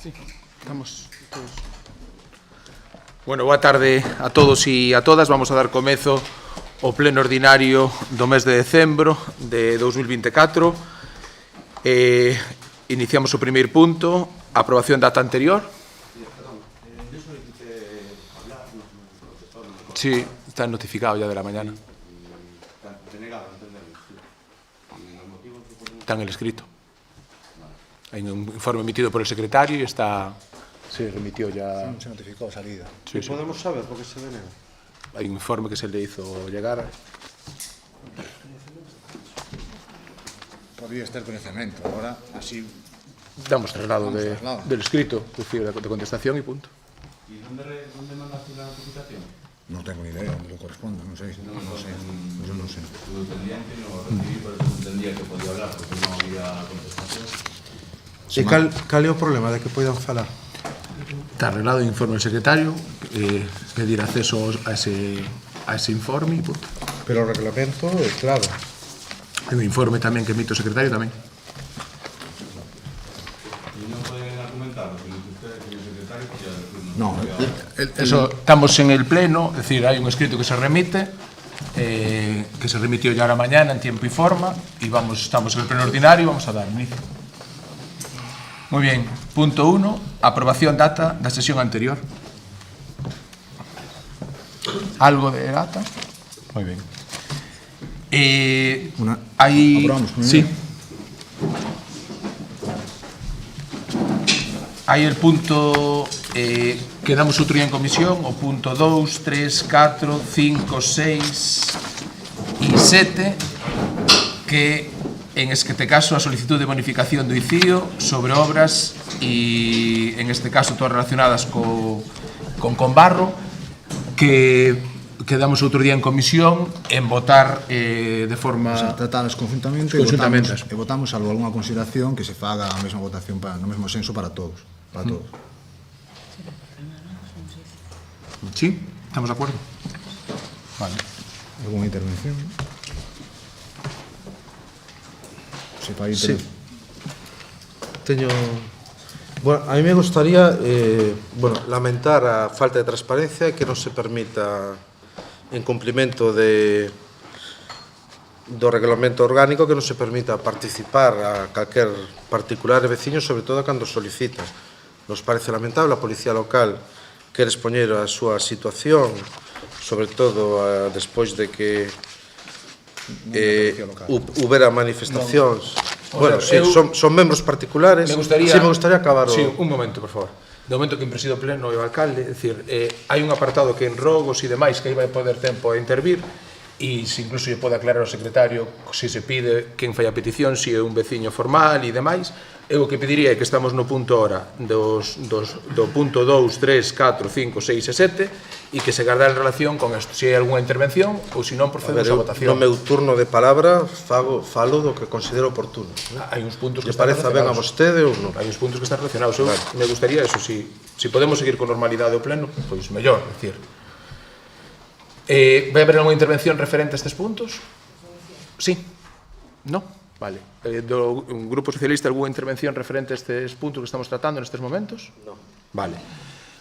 Sí, estamos todos. Bueno, boa tarde a todos e a todas. Vamos a dar comezo ao pleno ordinario do mes de decembro de 2024. Iniciamos o primeiro punto, a aprobación da ata anterior. Sí, está notificado ya de la mañana. Está en el escrito. Hay un informe emitido por el secretario y está... Se remitió ya... Se notificó salida. Sí, sí. ¿Podemos saber por qué se denega? Hay un informe que se le hizo llegar. Podría estar conocimiento. Ahora, así... Damos traslado traslado. del escrito, es decir, de contestación y punto. ¿Y dónde mandaste la notificación? No tengo ni idea dónde lo corresponde, no sé. Yo no sé. Lo entendía que no recibí, por eso entendía que podía hablar, porque no había contestación. E cal é o problema de que poidan falar? Está arreglado o informe del secretario, pedir acceso a ese informe y punto. Pero o reglamento é claro. Hay un informe tamén que emite o secretario tamén. ¿Y no pueden argumentar lo que usted, señor secretario, porque No, Eso, estamos en el pleno, es decir, hay un escrito que se remite, que se remitió ya a la mañana en tiempo y forma, y estamos en el pleno ordinario y vamos a dar inicio. Muy bien, punto 1, aprobación data da sesión anterior. ¿Algo de data? Muy bien. Aprobamos, Sí. Hai el punto que damos outro día en comisión, o punto 2, 3, 4, 5, 6 e 7, que en este caso a solicitud de bonificación do ICIO sobre obras e en este caso todas relacionadas con barro, que damos outro día en comisión en votar de forma... o sea, tratadas conjuntamente e votamos salvo alguna consideración que se faga a mesma votación no mesmo senso para todos. ¿Sí? ¿Estamos de acuerdo? Vale. Alguna intervención? Sí. Teño... Bueno, a mí me gustaría lamentar a falta de transparencia e que non se permita en cumplimento do reglamento orgánico que non se permita participar a calquer particular e veciño, sobre todo cando solicitas. Nos parece lamentable, a Policía Local quere expoñer a súa situación, sobre todo despois de que hubera manifestacións. Bueno, sí, son membros particulares. Me gustaría acabar o... Sí, un momento, por favor. De momento que presido o pleno e o alcalde, é dicir, hai un apartado que en rogos e demais que aí vai poder tempo a intervir, e se incluso lle pode aclarar ao secretario se se pide quen fai a petición, se é un veciño formal e demais. Eu o que pediría é que estamos no punto hora do punto 2, 3, 4, 5, 6 e 7 e que se garda en relación con isto, se hai algunha intervención ou se non procedemos a votación. No meu turno de palabra falo do que considero oportuno. Hai uns puntos que están relacionados. Ben a vostede ou non? Hai uns puntos que están relacionados. Eu me gustaría eso, si podemos seguir con normalidade o pleno, pois mellor, é dicir. Vai haber alguna intervención referente a estes puntos? Sí? No? Vale. Do Grupo Socialista, alguna intervención referente a estes puntos que estamos tratando nestes momentos? No. Vale.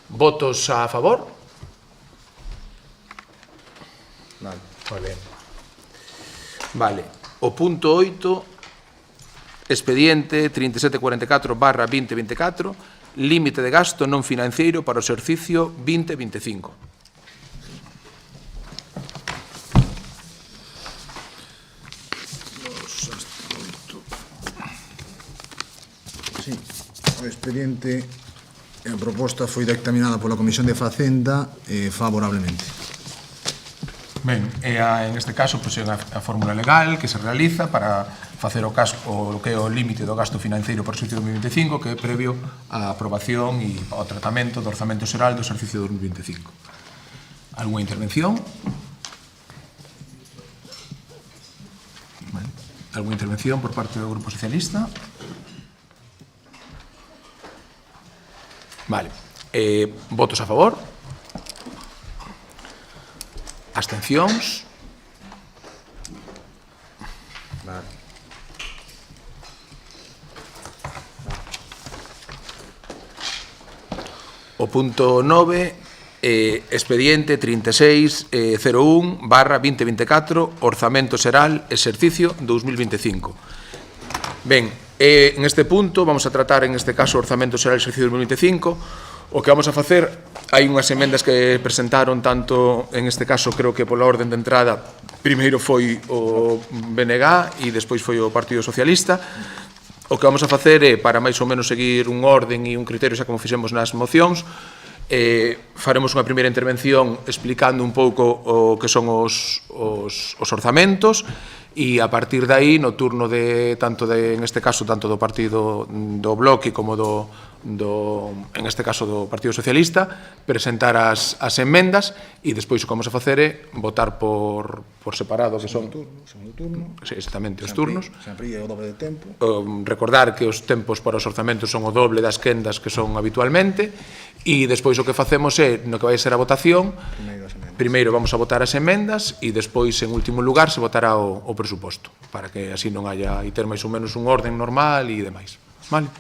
Votos a favor? Vale. Moi ben. Vale. O punto 8, expediente 3744/2024, límite de gasto non financeiro para o exercicio 2025. Sí, o expediente e a proposta foi dictaminada pola Comisión de Facenda favorablemente. Ben, en este caso, pois, é a fórmula legal que se realiza para facer o que é o límite do gasto financeiro por exercicio 2025, que é previo á aprobación e ao tratamento do orzamento xeral do exercicio 2025. Alguna intervención? Alguna intervención por parte do Grupo Socialista? Vale. Votos a favor? Abstencións? Vale. punto 9, expediente 3601/2024, orzamento xeral, exercicio 2025. Ben, en este punto vamos a tratar, en este caso, o orzamento xeral exercicio 2025. O que vamos a facer, hai unhas emendas que presentaron tanto, en este caso, creo que pola orden de entrada, primeiro foi o BNG e despois foi o Partido Socialista. O que vamos a facer é, para máis ou menos seguir un orden e un criterio, xa como fixemos nas mocións, faremos unha primeira intervención explicando un pouco o que son os orzamentos, e a partir de aí, no turno de, en este caso, tanto do Partido do Bloque como en este caso do Partido Socialista, presentar as emendas, e despois o que vamos a facer é votar por separado, que son Segundo turno. Sí, exactamente, os turnos. Sempre é o doble de tempo. Recordar que os tempos para os orzamentos son o doble das quendas que son habitualmente, e despois o que facemos é, no que vai ser a votación, primeiro vamos a votar as emendas e despois, en último lugar, se votará o presuposto, para que así non haya, e ter máis ou menos un orden normal e demais. Vale?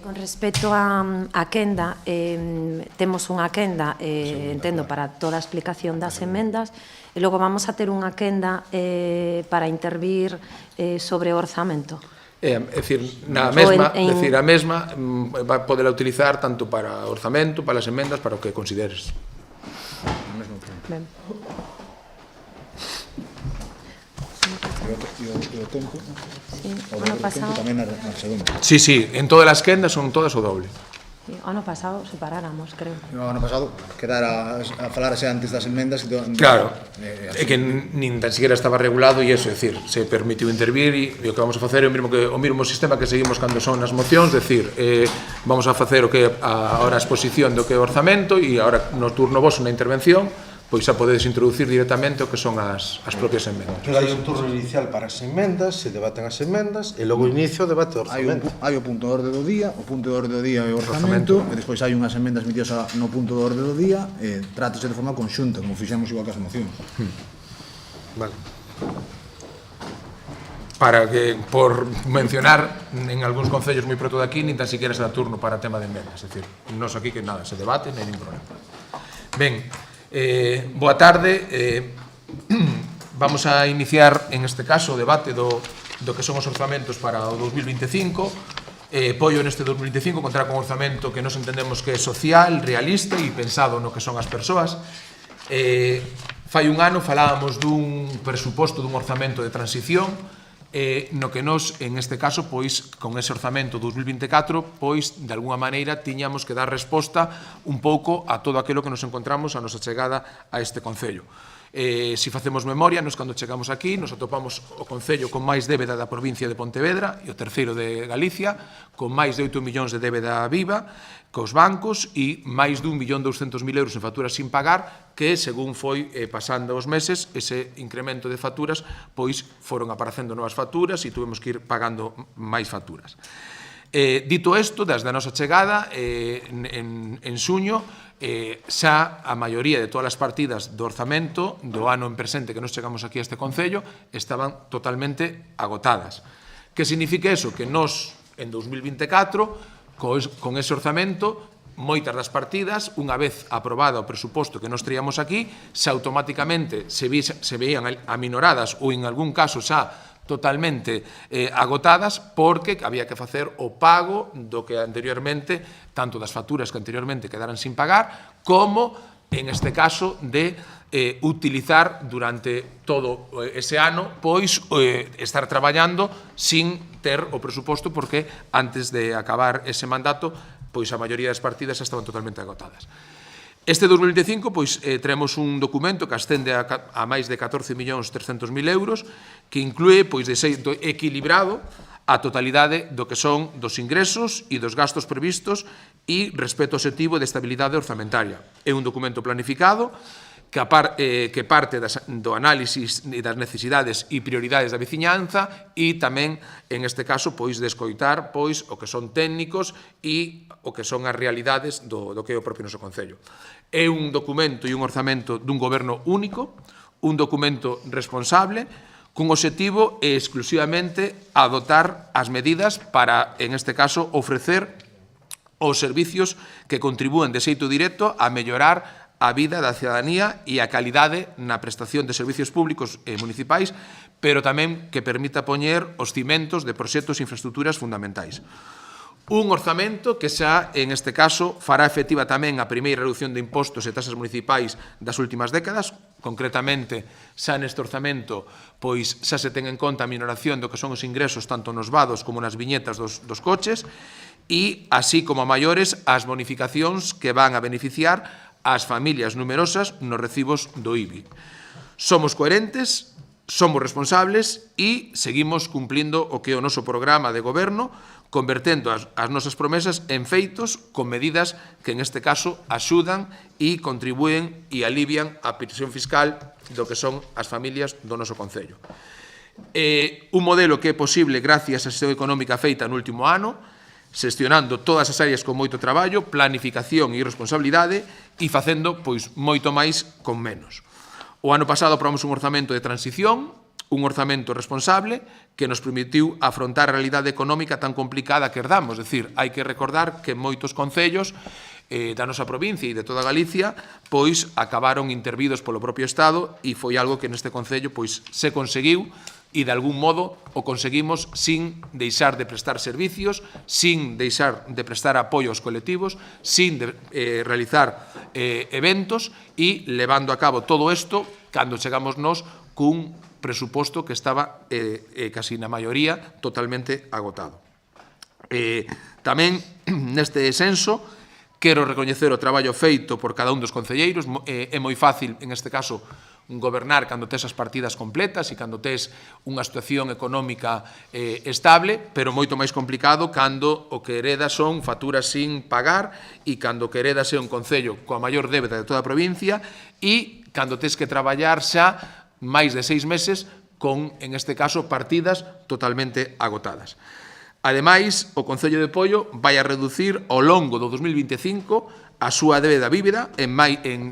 Con respecto a quenda, temos unha quenda, entendo, para toda a explicación das emendas, e logo vamos a ter unha quenda para intervir sobre o orzamento. É dicir, a mesma vai poderla utilizar tanto para orzamento, para as emendas, para o que consideres. Ben. E o tempo? Sí, O ano doble de tempo pasado, tamén na segunda. Sí, en todas as quendas son todas o doble. sí, ano pasado separáramos, creo. No ano pasado quedara a falarse antes das emendas. Claro, é que nin tan siquiera estaba regulado, e iso, é dicir, se permitiu intervir, e o que vamos a facer é o mesmo sistema que seguimos cando son as mocións, é dicir, vamos a facer o que ahora a exposición do que é o orzamento, e ahora no turno vos na intervención, pois xa podedes introducir directamente o que son as propias emendas. Hai un turno inicial para as emendas, se debaten as emendas, e logo inicio o debate do orzamento. Hai o punto de orde do día, o punto de orde do día é o orzamento, e despois hai unhas emendas metidas no punto de orde do día, e trátase de forma conxunta, como fixemos igual que as mocións. Vale. Para que, por mencionar, en algúns concellos moi preto de aquí, nin tan siquiera se dá turno para tema de emendas, é dicir, nos aquí que nada, se debate, non hai ningún problema. Ben, boa tarde, vamos a iniciar, en este caso, o debate do que son os orzamentos para o 2025. Pollo neste 2025 contará con un orzamento que nos entendemos que é social, realista e pensado no que son as persoas. Fai un ano falábamos dun presuposto, dun orzamento de transición, no que nos, en este caso, pois, con ese orzamento 2024, pois, de alguna maneira, tiñamos que dar resposta un pouco a todo aquilo que nos encontramos a nosa chegada a este concello. Se facemos memoria, nos cando chegamos aquí, nos atopamos o concello con máis débeda da provincia de Pontevedra e o terceiro de Galicia, con máis de 8 millóns de débeda viva, cos bancos, e máis de 1.200.000 euros en facturas sin pagar, que, según foi pasando os meses, ese incremento de facturas, pois foron aparecendo novas facturas e tuvemos que ir pagando máis facturas. Dito isto, desde a nosa chegada, en xuño, xa a maioría de todas as partidas do orzamento do ano en presente que nos chegamos aquí a este concello estaban totalmente agotadas. Que significa eso? Que nos, en 2024, con ese orzamento, moitas das partidas, unha vez aprobada o presuposto que nos traíamos aquí, xa automáticamente se veían aminoradas ou en algún caso xa totalmente agotadas, porque había que facer o pago do que anteriormente, tanto das facturas que anteriormente quedaran sin pagar, como, en este caso, de utilizar durante todo ese ano, pois, estar traballando sin ter o presuposto, porque antes de acabar ese mandato, pois a maioría das partidas estaban totalmente agotadas. Este 2025, pois, traemos un documento que ascende a máis de 14.300.000 euros, que inclúe, pois, de xeito equilibrado a totalidade do que son dos ingresos e dos gastos previstos e respecto ao obxectivo de estabilidade orzamentaria. É un documento planificado que parte do análisis das necesidades e prioridades da veciñanza e tamén, en este caso, pois, de escoitar pois, o que son técnicos e o que son as realidades do que é o propio noso concello. É un documento e un orzamento dun goberno único, un documento responsable, cun obxectivo exclusivamente a dotar as medidas para, en este caso, ofrecer os servicios que contribúen de xeito directo a mellorar a vida da cidadanía e a calidade na prestación de servicios públicos municipais, pero tamén que permita poñer os cimentos de proxectos e infraestructuras fundamentais. Un orzamento que xa, en este caso, fará efectiva tamén a primeira reducción de impostos e tasas municipais das últimas décadas. Concretamente, xa neste orzamento, pois xa se ten en conta a minoración do que son os ingresos tanto nos vados como nas viñetas dos coches e, así como a maiores, as bonificacións que van a beneficiar ás familias numerosas nos recibos do IBI. Somos coherentes, somos responsables e seguimos cumplindo o que é o noso programa de goberno, convertendo as nosas promesas en feitos con medidas que, en este caso, axudan e contribúen e alivian a presión fiscal do que son as familias do noso concello. Un modelo que é posible gracias á xestión económica feita no último ano, xestionando todas as áreas con moito traballo, planificación e responsabilidade e facendo pois moito máis con menos. O ano pasado aprobamos un orzamento de transición, un orzamento responsable que nos permitiu afrontar a realidade económica tan complicada que herdamos. É dicir, hai que recordar que moitos concellos da nosa provincia e de toda Galicia pois acabaron intervidos polo propio Estado e foi algo que neste concello pois se conseguiu e de algún modo o conseguimos sin deixar de prestar servicios, sin deixar de prestar apoio aos colectivos, sin de realizar eventos e levando a cabo todo isto cando chegamos nós cun presuposto que estaba casi na maioría totalmente agotado. Tamén neste senso quero recoñecer o traballo feito por cada un dos concelleiros. É moi fácil, en este caso, gobernar cando tes as partidas completas e cando tes unha situación económica estable, pero moito máis complicado cando o que hereda son facturas sin pagar e cando o que hereda é un concello coa maior débeda de toda a provincia e cando tes que traballar xa máis de 6 meses con, en este caso, partidas totalmente agotadas. Ademais, o Concello de Poio vai a reducir ao longo do 2025 a súa débeda vívida,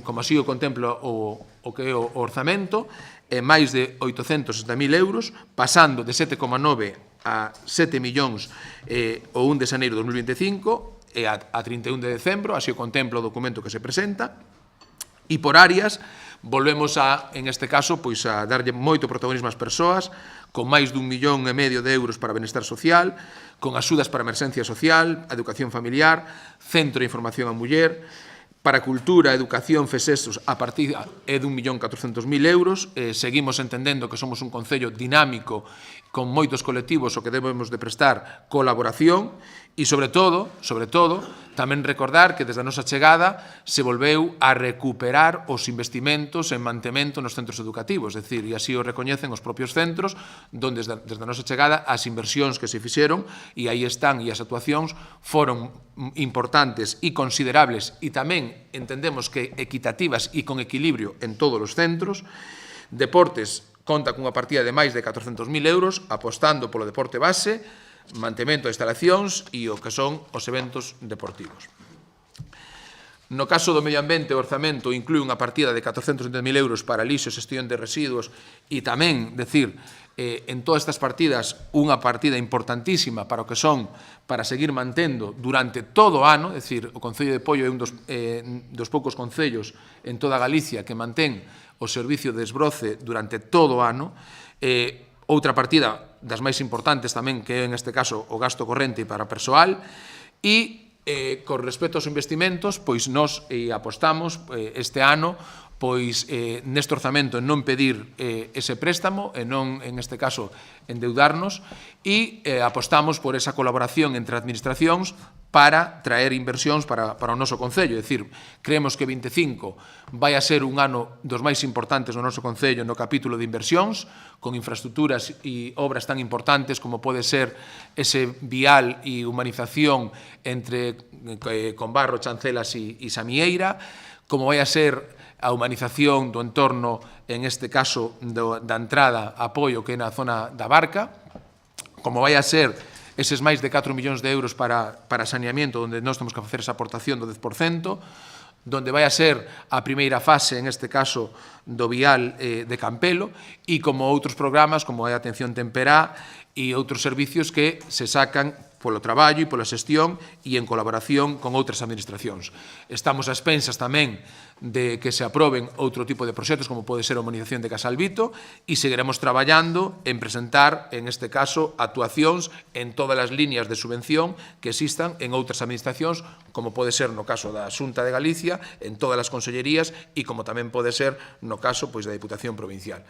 como así o contempla o que é o orzamento, en máis de 860.000 euros, pasando de 7,9 a 7 millóns o 1 de xaneiro de 2025 e a 31 de decembro, así o contempla o documento que se presenta, e por áreas volvemos en este caso, pois a darlle moito protagonismo ás persoas, con máis dun 1,5 millón de euros para benestar social, con axudas para emerxencia social, educación familiar, centro de información á muller, para cultura, educación, FESESOS, a partir de 1.400.000 euros. Seguimos entendendo que somos un concello dinámico con moitos colectivos o que debemos de prestar colaboración e, sobre todo, tamén recordar que desde a nosa chegada se volveu a recuperar os investimentos en mantemento nos centros educativos, é dicir, e así o recoñecen os propios centros, donde desde a nosa chegada as inversións que se fixeron, e aí están, e as actuacións foron importantes e considerables, e tamén entendemos que equitativas e con equilibrio en todos os centros. Deportes conta cunha partida de máis de 400.000 euros, apostando polo deporte base, mantemento de instalacións e o que son os eventos deportivos. No caso do medio ambiente, o orzamento inclúe unha partida de 420.000 euros para lixo e xestión de residuos e tamén, decir, en todas estas partidas unha partida importantísima para o que son para seguir mantendo durante todo o ano, é dicir, o Concello de Poio é un dos poucos concellos en toda Galicia que mantén o servicio de desbroce durante todo o ano. Outra partida das máis importantes tamén, que é en este caso o gasto corrente para persoal, e con respecto aos investimentos, pois nós apostamos este ano pois neste orzamento en non pedir ese préstamo e non, en este caso, endeudarnos, e apostamos por esa colaboración entre administracións para traer inversións para o noso concello. É dicir, creemos que 25 vai a ser un ano dos máis importantes no noso concello no capítulo de inversións, con infraestructuras e obras tan importantes como pode ser ese vial e humanización entre Conbarro, Chancelas e Samieira, como vai a ser a humanización do entorno, en este caso, da entrada a Poio, que é na zona da Barca, como vai a ser eses máis de 4 millóns de euros para saneamiento, onde nós temos que facer esa aportación do 10%, donde vai a ser a primeira fase, en este caso, do vial de Campelo e como outros programas como a Atención Temperá e outros servicios que se sacan polo traballo e pola xestión e en colaboración con outras administracións. Estamos a expensas tamén de que se aproben outro tipo de proxectos como pode ser a humanización de Casalvito e seguiremos traballando en presentar, en este caso, actuacións en todas as líneas de subvención que existan en outras administracións como pode ser no caso da Xunta de Galicia, en todas as consellerías e como tamén pode ser no caso da Diputación Provincial.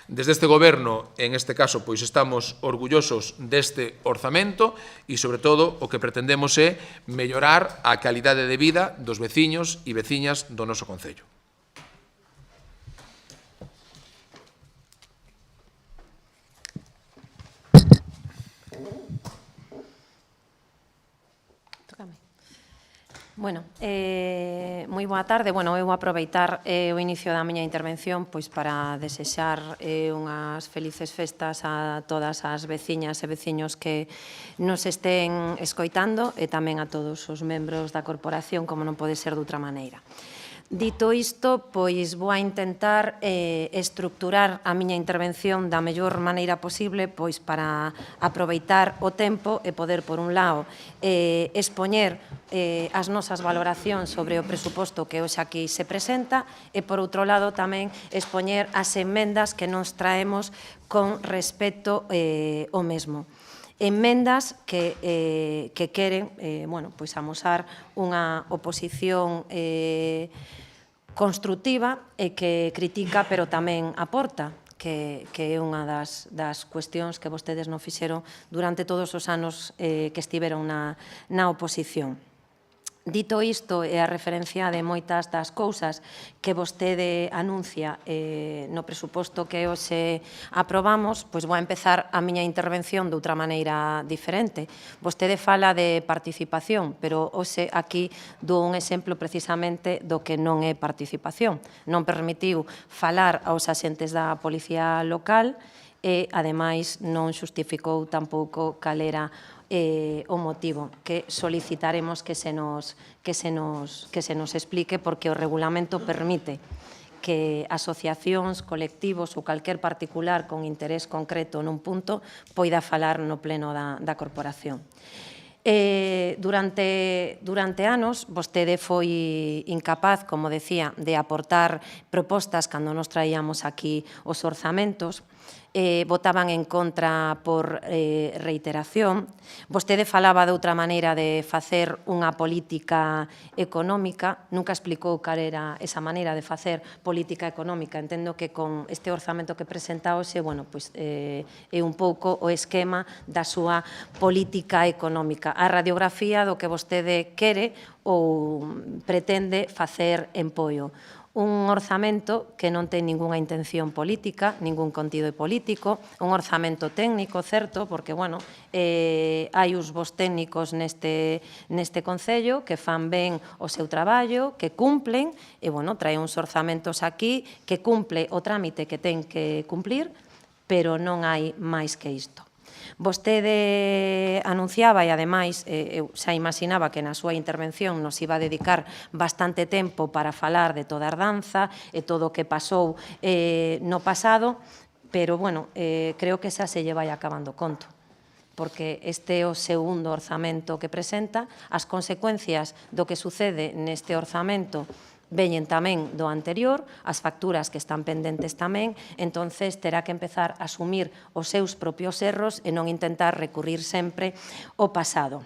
Desde este goberno, en este caso, pois estamos orgullosos deste orzamento e, sobre todo, o que pretendemos é mellorar a calidade de vida dos veciños e veciñas do noso concello. Bueno, moi boa tarde. Bueno, eu vou aproveitar o inicio da miña intervención pois para desexar unhas felices festas a todas as veciñas e veciños que nos estén escoitando e tamén a todos os membros da corporación, como non pode ser de outra maneira. Dito isto, pois vou a intentar estructurar a miña intervención da mellor maneira posible pois para aproveitar o tempo e poder, por un lado, expoñer as nosas valoracións sobre o presuposto que hoxe aquí se presenta e, por outro lado, tamén expoñer as emendas que nos traemos con respecto ao mesmo. Emendas que queren pois amosar unha oposición construtiva e que critica, pero tamén aporta, que é unha das cuestións que vostedes non fixeron durante todos os anos que estiveron na oposición. Dito isto e a referencia de moitas das cousas que vostede anuncia no presuposto que hoxe aprobamos, pois vou a empezar a miña intervención de outra maneira diferente. Vostede fala de participación, pero hoxe aquí dou un exemplo precisamente do que non é participación. Non permitiu falar aos axentes da Policía Local e, ademais, non xustificou tampouco cal era o motivo que solicitaremos que se nos explique, porque o regulamento permite que asociacións, colectivos ou calquer particular con interés concreto nun punto poida falar no pleno da corporación. Durante anos, vostede foi incapaz, como decía, de aportar propostas cando nos traíamos aquí os orzamentos, votaban en contra por reiteración. Vostede falaba de outra maneira de facer unha política económica, nunca explicou cal era esa maneira de facer política económica. Entendo que con este orzamento que presenta hoxe, é un pouco o esquema da súa política económica, a radiografía do que vostede quere ou pretende facer en Poio. Un orzamento que non ten ningunha intención política, ningún contido político, un orzamento técnico, certo, porque, hai uns bons técnicos neste Concello que fan ben o seu traballo, que cumplen, e, trae uns orzamentos aquí que cumple o trámite que ten que cumplir, pero non hai máis que isto. Vostede anunciaba, e ademais eu xa imaginaba que na súa intervención nos iba a dedicar bastante tempo para falar de toda a Ardanza e todo o que pasou no pasado, pero, creo que xa se lle vai acabando conto, porque este é o segundo orzamento que presenta. As consecuencias do que sucede neste orzamento veñen tamén do anterior, as facturas que están pendentes tamén, entonces terá que empezar a asumir os seus propios erros e non intentar recurrir sempre ao pasado.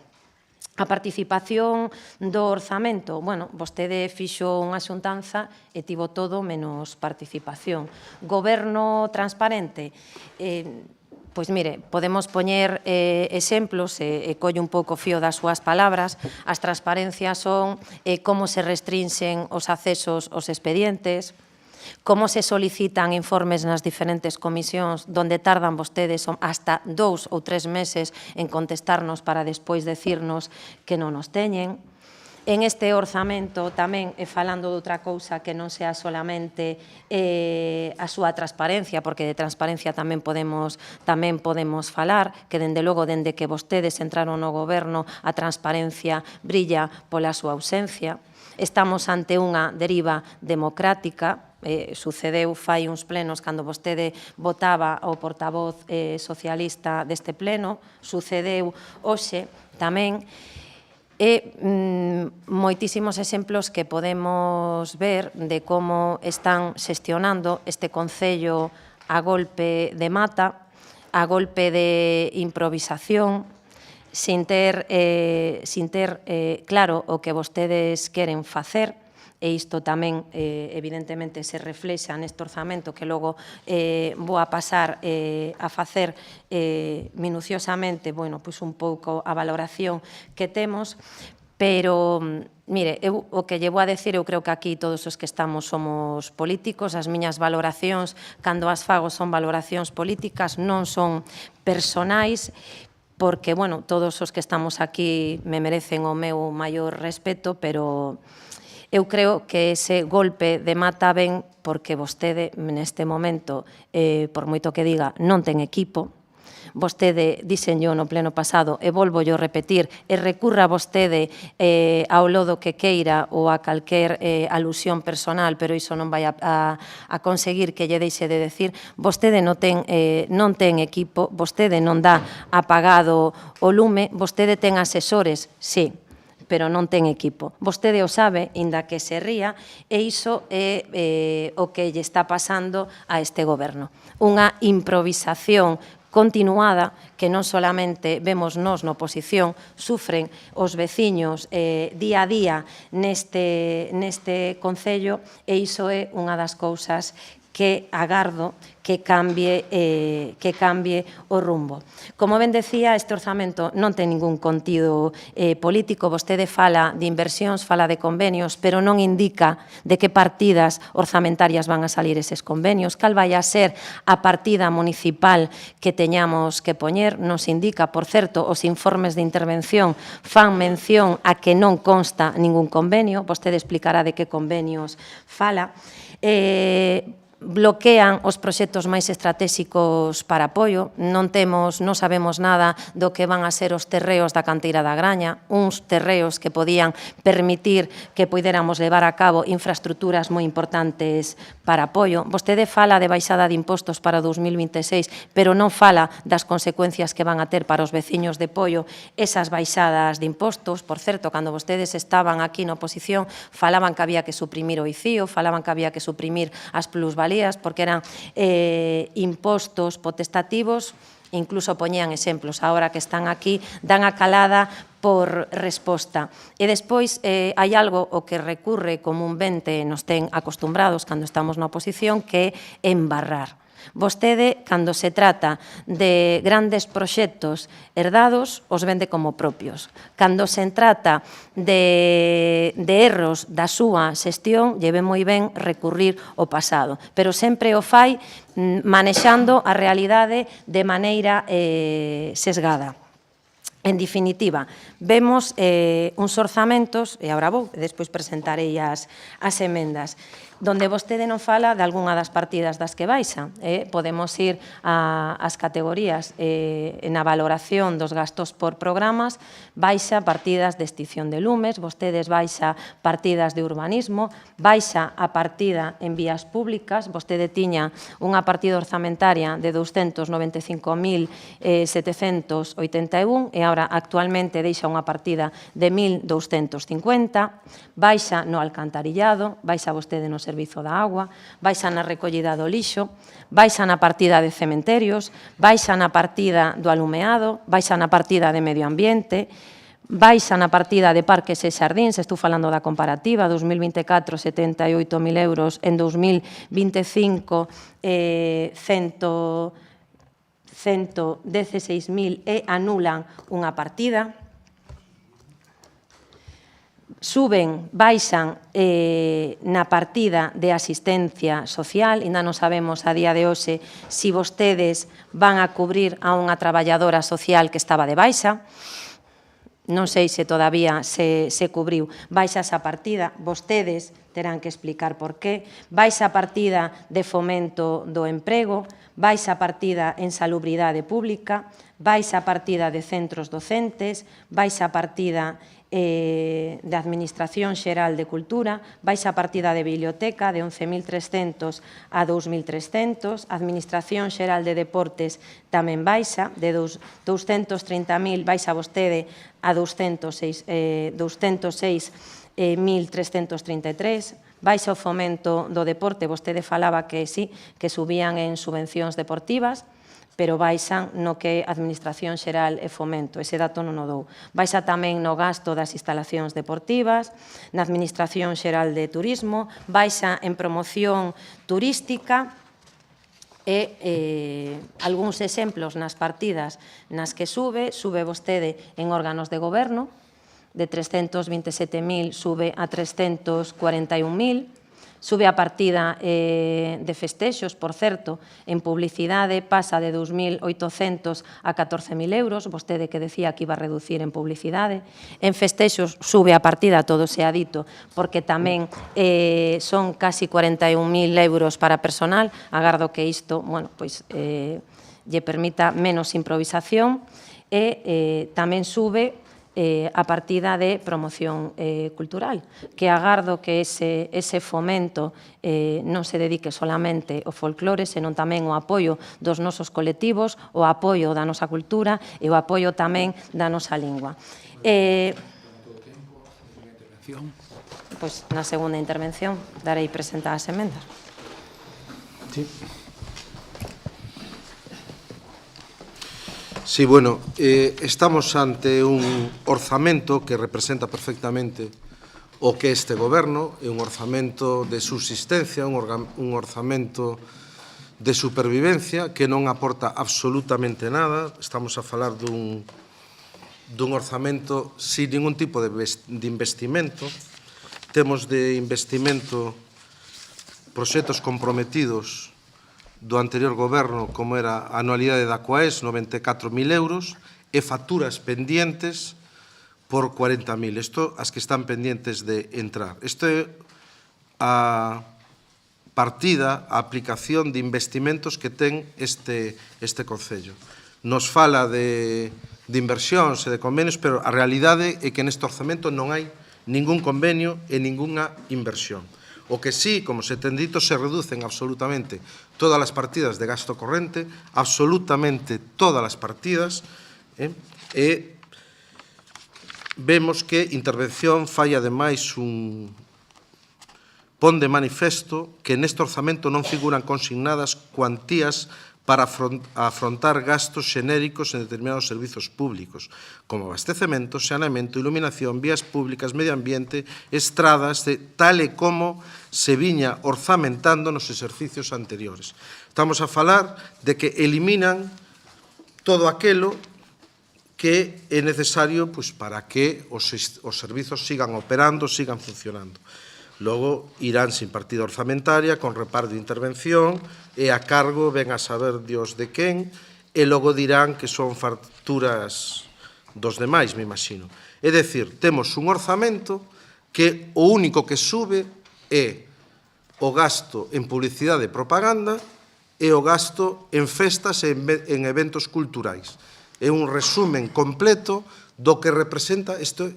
A participación do orzamento, vostede fixo unha xuntanza e tivo todo menos participación. Goberno transparente, pois mire, podemos poñer exemplos e colle un pouco fío das súas palabras. As transparencias son como se restrinxen os accesos aos expedientes, como se solicitan informes nas diferentes comisións donde tardan vostedes hasta 2 ou 3 meses en contestarnos para despois decirnos que non nos teñen. En este orzamento tamén, falando de outra cousa que non sea solamente a súa transparencia, porque de transparencia tamén podemos falar, que dende logo, dende que vostedes entraron no goberno, a transparencia brilla pola súa ausencia. estamos ante unha deriva democrática. Sucedeu fai uns plenos cando vostede votaba o portavoz socialista deste pleno, sucedeu hoxe tamén, e moitísimos exemplos que podemos ver de como están xestionando este Concello a golpe de mata, a golpe de improvisación, sin ter claro o que vostedes queren facer, e isto tamén evidentemente se reflexa neste orzamento que logo vou a pasar a facer minuciosamente, bueno, pois un pouco a valoración que temos, pero, mire, eu o que llevo a decir, eu creo que aquí todos os que estamos somos políticos, as miñas valoracións, cando as fago son valoracións políticas, non son personais, porque, bueno, todos os que estamos aquí me merecen o meu maior respeto, pero eu creo que ese golpe de mata ven porque vostede, neste momento, por moito que diga, non ten equipo. Vostede diseñou no pleno pasado, e volvo yo repetir, e recurra vostede ao lodo que queira ou a calquer alusión personal, pero iso non vai a conseguir que lle deixe de decir, vostede non ten equipo, vostede non dá apagado o lume, vostede ten asesores, sí, pero non ten equipo. Vostede o sabe, inda que se ría, e iso é o que lle está pasando a este goberno. Unha improvisación continuada que non solamente vemos nós na oposición, sufren os veciños día a día neste Concello, e iso é unha das cousas que agardo que cambie o rumbo. Como ben decía, este orzamento non ten ningún contido político. Vostede fala de inversións, fala de convenios, pero non indica de que partidas orzamentarias van a salir eses convenios, cal vai a ser a partida municipal que teñamos que poñer, non se indica. Por certo, os informes de intervención fan mención a que non consta ningún convenio, vostede explicará de que convenios fala. Bloquean os proxectos máis estratégicos para apoio, non sabemos nada do que van a ser os terreos da canteira da Graña, uns terreos que podían permitir que poidéramos levar a cabo infraestructuras moi importantes para apoio. Vostede fala de baixada de impostos para o 2026, pero non fala das consecuencias que van a ter para os veciños de Poio esas baixadas de impostos. Por certo, cando vostedes estaban aquí na oposición, falaban que había que suprimir o ICIO, falaban que había que suprimir as plusvalías, porque eran impostos potestativos, incluso poñían exemplos. Ahora que están aquí, dan a calada por resposta. E despois hai algo o que recurre comúnmente nos ten acostumbrados cando estamos na oposición, que é embarrar. Vostede, cando se trata de grandes proxectos herdados, os vende como propios. Cando se trata de erros da súa xestión, lleve moi ben recurrir ao pasado, pero sempre o fai manexando a realidade de maneira sesgada. En definitiva, vemos uns orzamentos, e agora vou, despois presentarei as emendas, donde vostede non fala de algunha das partidas das que baixa. Podemos ir ás categorías. Na valoración dos gastos por programas, baixa partidas de extinción de lumes, vostedes baixa partidas de urbanismo, baixa a partida en vías públicas, vostede tiña unha partida orzamentaria de 295.781 e agora actualmente deixa unha partida de 1.250, baixa no alcantarillado, baixa vostede no servizo da agua, baixa na recollida do lixo, baixa na partida de cementerios, baixa na partida do alumeado, baixa na partida de medio ambiente, baixa na partida de parques e xardíns, estou falando da comparativa, 2024 78.000 euros, en 2025 116.000 e anulan unha partida. Suben, baixan na partida de asistencia social, ainda non sabemos a día de hoxe se vostedes van a cubrir a unha traballadora social que estaba de baixa, non sei se todavía se cubriu. Baixa esa partida, vostedes terán que explicar por qué. Baixa a partida de fomento do emprego, baixa a partida en salubridade pública, baixa a partida de centros docentes, baixa a partida de Administración Xeral de Cultura, baixa a partida de Biblioteca de 11.300 a 2.300, Administración Xeral de Deportes tamén baixa, de 230.000 baixa vostede a 206.333, baixa o fomento do deporte, vostede falaba que sí, que subían en subvencións deportivas, pero baixan no que Administración Xeral e Fomento, ese dato non o dou. Baixa tamén no gasto das instalacións deportivas, na Administración Xeral de Turismo, baixa en promoción turística, e algúns exemplos nas partidas nas que sube vostede en órganos de goberno, de 327.000 sube a 341.000, sube a partida de festexos, por certo, en publicidade pasa de 2.800 a 14.000 euros, vostede que decía que iba a reducir en publicidade, en festexos sube a partida, todo se ha dito, porque tamén son casi 41.000 euros para personal, agardo que isto, bueno, pois, lle permita menos improvisación, e tamén sube a partida de promoción cultural, que agardo que ese fomento non se dedique solamente ao folclore, senón tamén o apoio dos nosos colectivos, o apoio da nosa cultura e o apoio tamén da nosa lingua. Pois na segunda intervención darei presentadas emendas. Sí. Sí, bueno, estamos ante un orzamento que representa perfectamente o que este goberno, é un orzamento de subsistencia, un orzamento de supervivencia que non aporta absolutamente nada. Estamos a falar dun orzamento sin ningún tipo de investimento. Temos de investimento proxectos comprometidos do anterior goberno, como era a anualidade da Coaes, 94.000 euros, e facturas pendientes por 40.000. Isto, as que están pendientes de entrar. Isto é a partida, a aplicación de investimentos que ten este Concello. Nos fala de inversións e de convenios, pero a realidade é que neste orzamento non hai ningún convenio e ningunha inversión. O que sí, como se ten dito, se reducen absolutamente todas as partidas de gasto corrente, absolutamente todas as partidas, e vemos que Intervención fai ademais pon de manifesto que neste orzamento non figuran consignadas cuantías para afrontar gastos xenéricos en determinados servizos públicos, como abastecemento, saneamento, iluminación, vías públicas, medio ambiente, estradas, tal e como se viña orzamentando nos exercicios anteriores. Estamos a falar de que eliminan todo aquelo que é necesario para que os servizos sigan operando, sigan funcionando. Logo irán sin partida orzamentaria, con reparto de intervención, e a cargo, ven a saber Dios de quen, e logo dirán que son facturas dos demais, me imagino. É dicir, temos un orzamento que o único que sube é o gasto en publicidade e propaganda e o gasto en festas e en eventos culturais. É un resumen completo do que representa este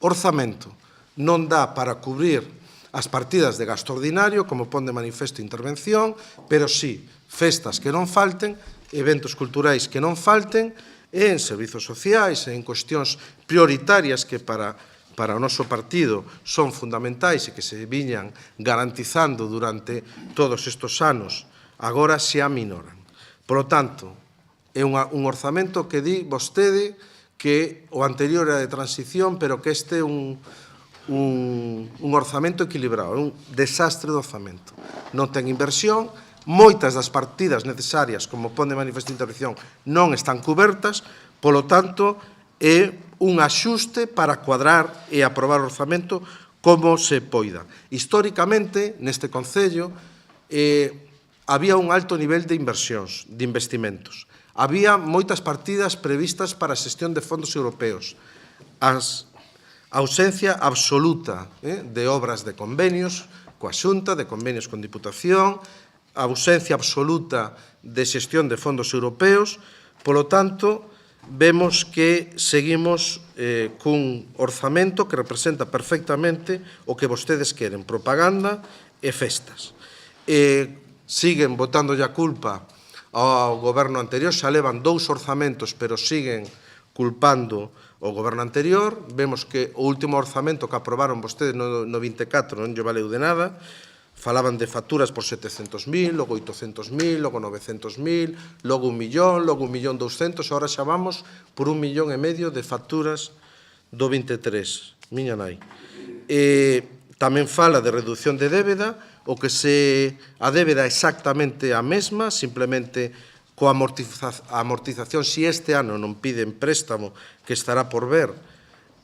orzamento. Non dá para cubrir as partidas de gasto ordinario, como pon de manifesto Intervención, pero sí, festas que non falten, eventos culturais que non falten, e en servizos sociais, en cuestións prioritarias que para o noso partido son fundamentais e que se viñan garantizando durante todos estes anos, agora se aminoran. Por lo tanto, é un orzamento que di vostede que o anterior era de transición, pero que este é un orzamento equilibrado, un desastre de orzamento. Non ten inversión, moitas das partidas necesarias, como pon de manifesto Intervención, non están cubertas, polo tanto, é un axuste para cuadrar e aprobar o orzamento como se poida. Históricamente, neste Concello, había un alto nivel de inversións, de investimentos. Había moitas partidas previstas para a xestión de fondos europeos. A ausencia absoluta de obras de convenios coa Xunta, de convenios con Diputación, a ausencia absoluta de xestión de fondos europeos. Polo tanto, vemos que seguimos cun orzamento que representa perfectamente o que vostedes queren, propaganda e festas. Siguen botándolle a culpa ao goberno anterior, xa levan 2 orzamentos, pero siguen culpando o goberno anterior. Vemos que o último orzamento que aprobaron vostedes no 24 non lle valeu de nada. Falaban de facturas por 700.000, logo 800.000, logo 900.000, logo 1 millón, logo 1.200.000, agora xa vamos por 1,5 millón de facturas do 23, miña nai. Tamén fala de reducción de débeda, o que a débeda é exactamente a mesma, simplemente coa amortización, se este ano non piden préstamo, que estará por ver,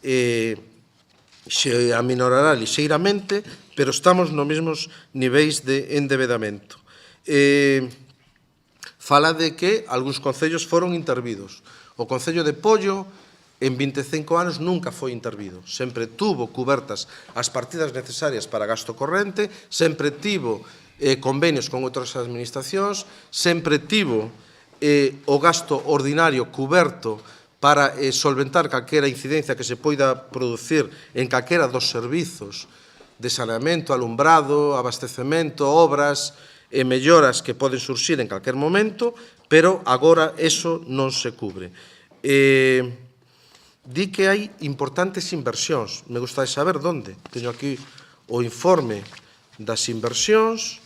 se aminorará lixeiramente, pero estamos nos mesmos niveis de endebedamento. Fala de que algúns concellos foron intervidos. O Concello de Pollo, en 25 anos, nunca foi intervido. Sempre tuvo cubertas as partidas necesarias para gasto corrente, sempre tivo convenios con outras administracións, sempre tivo o gasto ordinario cuberto para solventar calquera incidencia que se poida producir en calquera dos servizos de saneamento, alumbrado, abastecemento, obras e melloras que poden surxir en calquer momento, pero agora eso non se cubre. Di que hai importantes inversións. Me gustaría saber onde. Teño aquí o informe das inversións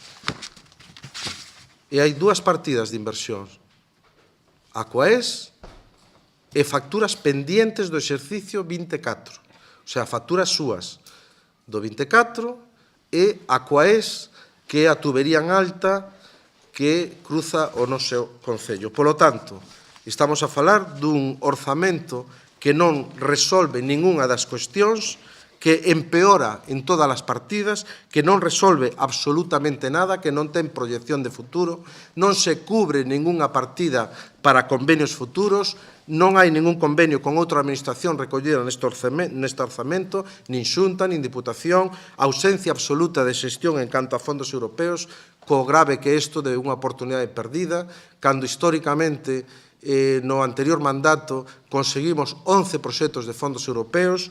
e hai 2 partidas de inversións. Aquaes e facturas pendientes do exercicio 24. O sea, facturas súas do 24 e Aquaes, que é a tubería en alta que cruza o noso concello. Polo tanto, estamos a falar dun orzamento que non resolve ningunha das cuestións, que empeora en todas as partidas, que non resolve absolutamente nada, que non ten proyección de futuro, non se cubre ningunha partida para convenios futuros, non hai ningún convenio con outra administración recollida neste orzamento, nin Xunta, nin Diputación, ausencia absoluta de xestión en canto a fondos europeos, co grave que isto de unha oportunidade perdida, cando históricamente no anterior mandato conseguimos 11 proxectos de fondos europeos,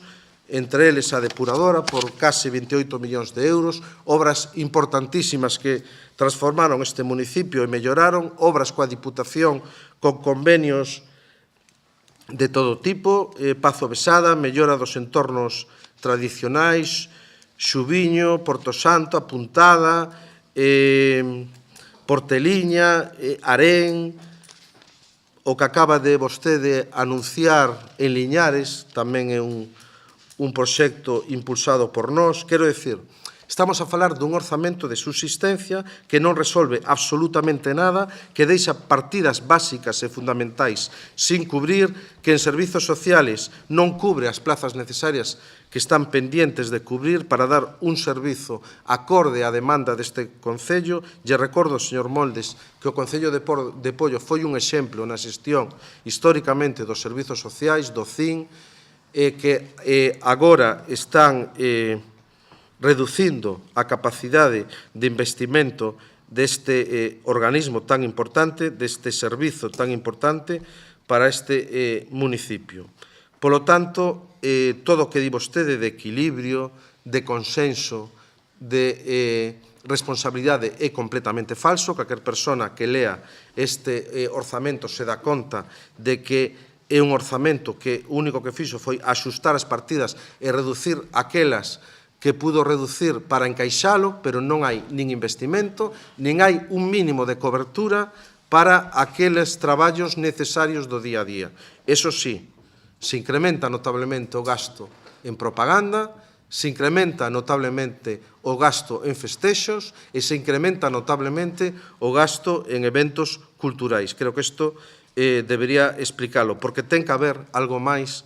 entre eles a depuradora por case 28 millóns de euros, obras importantísimas que transformaron este municipio e melloraron, obras coa Diputación con convenios de todo tipo, Pazo Besada, mellora dos entornos tradicionais, Xubiño, Porto Santo, A Puntada, Porteliña, Arén, o que acaba de vostede anunciar en Liñares, tamén é un proxecto impulsado por nós. Quero dicir, estamos a falar dun orzamento de subsistencia que non resolve absolutamente nada, que deixa partidas básicas e fundamentais sin cubrir, que en servizos sociales non cubre as plazas necesarias que están pendientes de cubrir para dar un servizo acorde á demanda deste Concello. Lle recordo, señor Moldes, que o Concello de Pollo foi un exemplo na xestión históricamente dos servizos sociais, do CIN, que agora están reducindo a capacidade de investimento deste organismo tan importante, deste servizo tan importante para este municipio. Polo tanto, todo o que di vostede de equilibrio, de consenso, de responsabilidade é completamente falso. Calquer persona que lea este orzamento se dá conta de que é un orzamento que o único que fixo foi axustar as partidas e reducir aquelas que pudo reducir para encaixalo, pero non hai nin investimento, nin hai un mínimo de cobertura para aqueles traballos necesarios do día a día. Eso sí, se incrementa notablemente o gasto en propaganda, se incrementa notablemente o gasto en festexos e se incrementa notablemente o gasto en eventos culturais. Creo que isto debería explicalo, porque ten que haber algo máis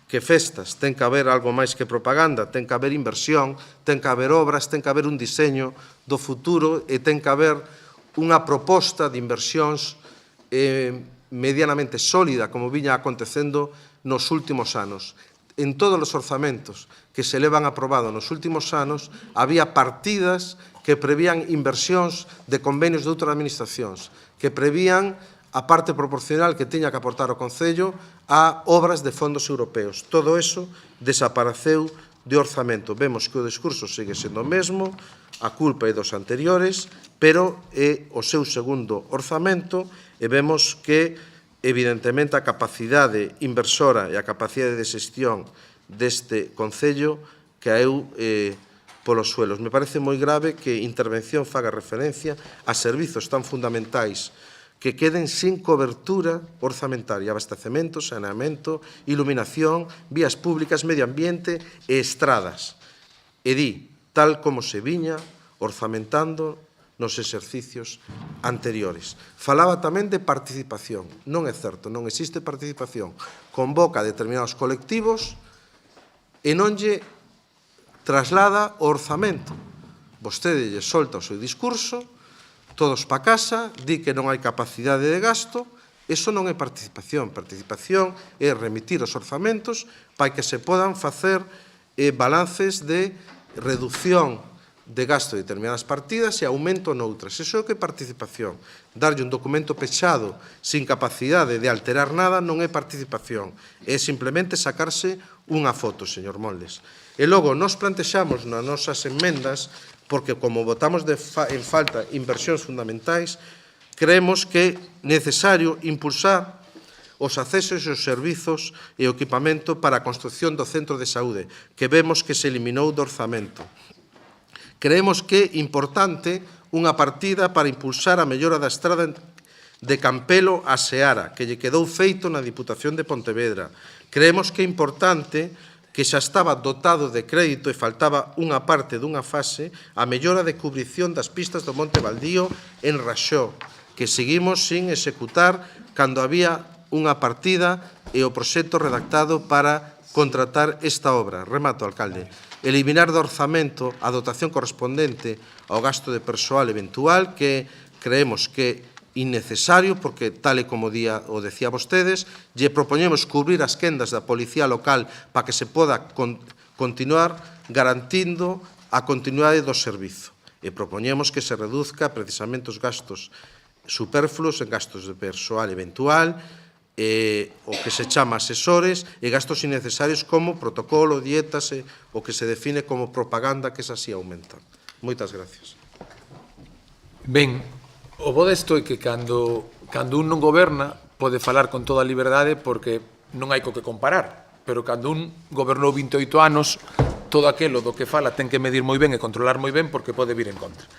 que festas, ten que haber algo máis que propaganda, ten que haber inversión, ten que haber obras, ten que haber un diseño do futuro e ten que haber unha proposta de inversións medianamente sólida, como viña acontecendo nos últimos anos. En todos os orzamentos que se levan aprobado nos últimos anos, había partidas que prevían inversións de convenios de outras administracións, que prevían a parte proporcional que tiña que aportar o Concello a obras de fondos europeos. Todo eso desapareceu de orzamento. Vemos que o discurso sigue sendo o mesmo, a culpa é dos anteriores, pero é o seu segundo orzamento e vemos que, evidentemente, a capacidade inversora e a capacidade de xestión deste Concello caeu polos suelos. Me parece moi grave que intervención faga referencia a servizos tan fundamentais que queden sin cobertura orzamentaria, abastecemento, saneamento, iluminación, vías públicas, medio ambiente e estradas. E di, tal como se viña orzamentando nos exercicios anteriores. Falaba tamén de participación. Non é certo, non existe participación. Convoca determinados colectivos e non lle traslada o orzamento. Vostede lle solta o seu discurso, todos pa casa, di que non hai capacidade de gasto, eso non é participación. Participación é remitir os orzamentos para que se podan facer balances de reducción de gasto de determinadas partidas e aumento noutras. Eso é o que é participación. Darlle un documento pechado sin capacidade de alterar nada non é participación. É simplemente sacarse unha foto, señor Moldes. E logo, nos plantexamos nas nosas enmendas, porque como votamos en falta inversións fundamentais, creemos que é necesario impulsar os accesos e os servizos e o equipamento para a construcción do centro de saúde, que vemos que se eliminou do orzamento. Creemos que é importante unha partida para impulsar a mellora da estrada de Campelo a Seara, que lle quedou feito na Diputación de Pontevedra. Creemos que é importante que xa estaba dotado de crédito e faltaba unha parte dunha fase a mellora de cubrición das pistas do Monte Baldío en Raxó, que seguimos sin executar cando había unha partida e o proxecto redactado para contratar esta obra. Remato, alcalde. Eliminar do orzamento a dotación correspondente ao gasto de persoal eventual, que creemos que innecesario, porque, tal e como o decía vostedes, lle propoñemos cubrir as quendas da Policía Local para que se poda continuar garantindo a continuidade do servizo. E propoñemos que se reduzca precisamente os gastos superfluos en gastos de persoal eventual, o que se chama asesores, e gastos innecesarios como protocolo, dietas, o que se define como propaganda, que esa sí aumenta. Moitas gracias. Ben, o bo desto é que cando un non goberna pode falar con toda a liberdade porque non hai co que comparar, pero cando un gobernou 28 anos, todo aquilo do que fala ten que medir moi ben e controlar moi ben porque pode vir en contra.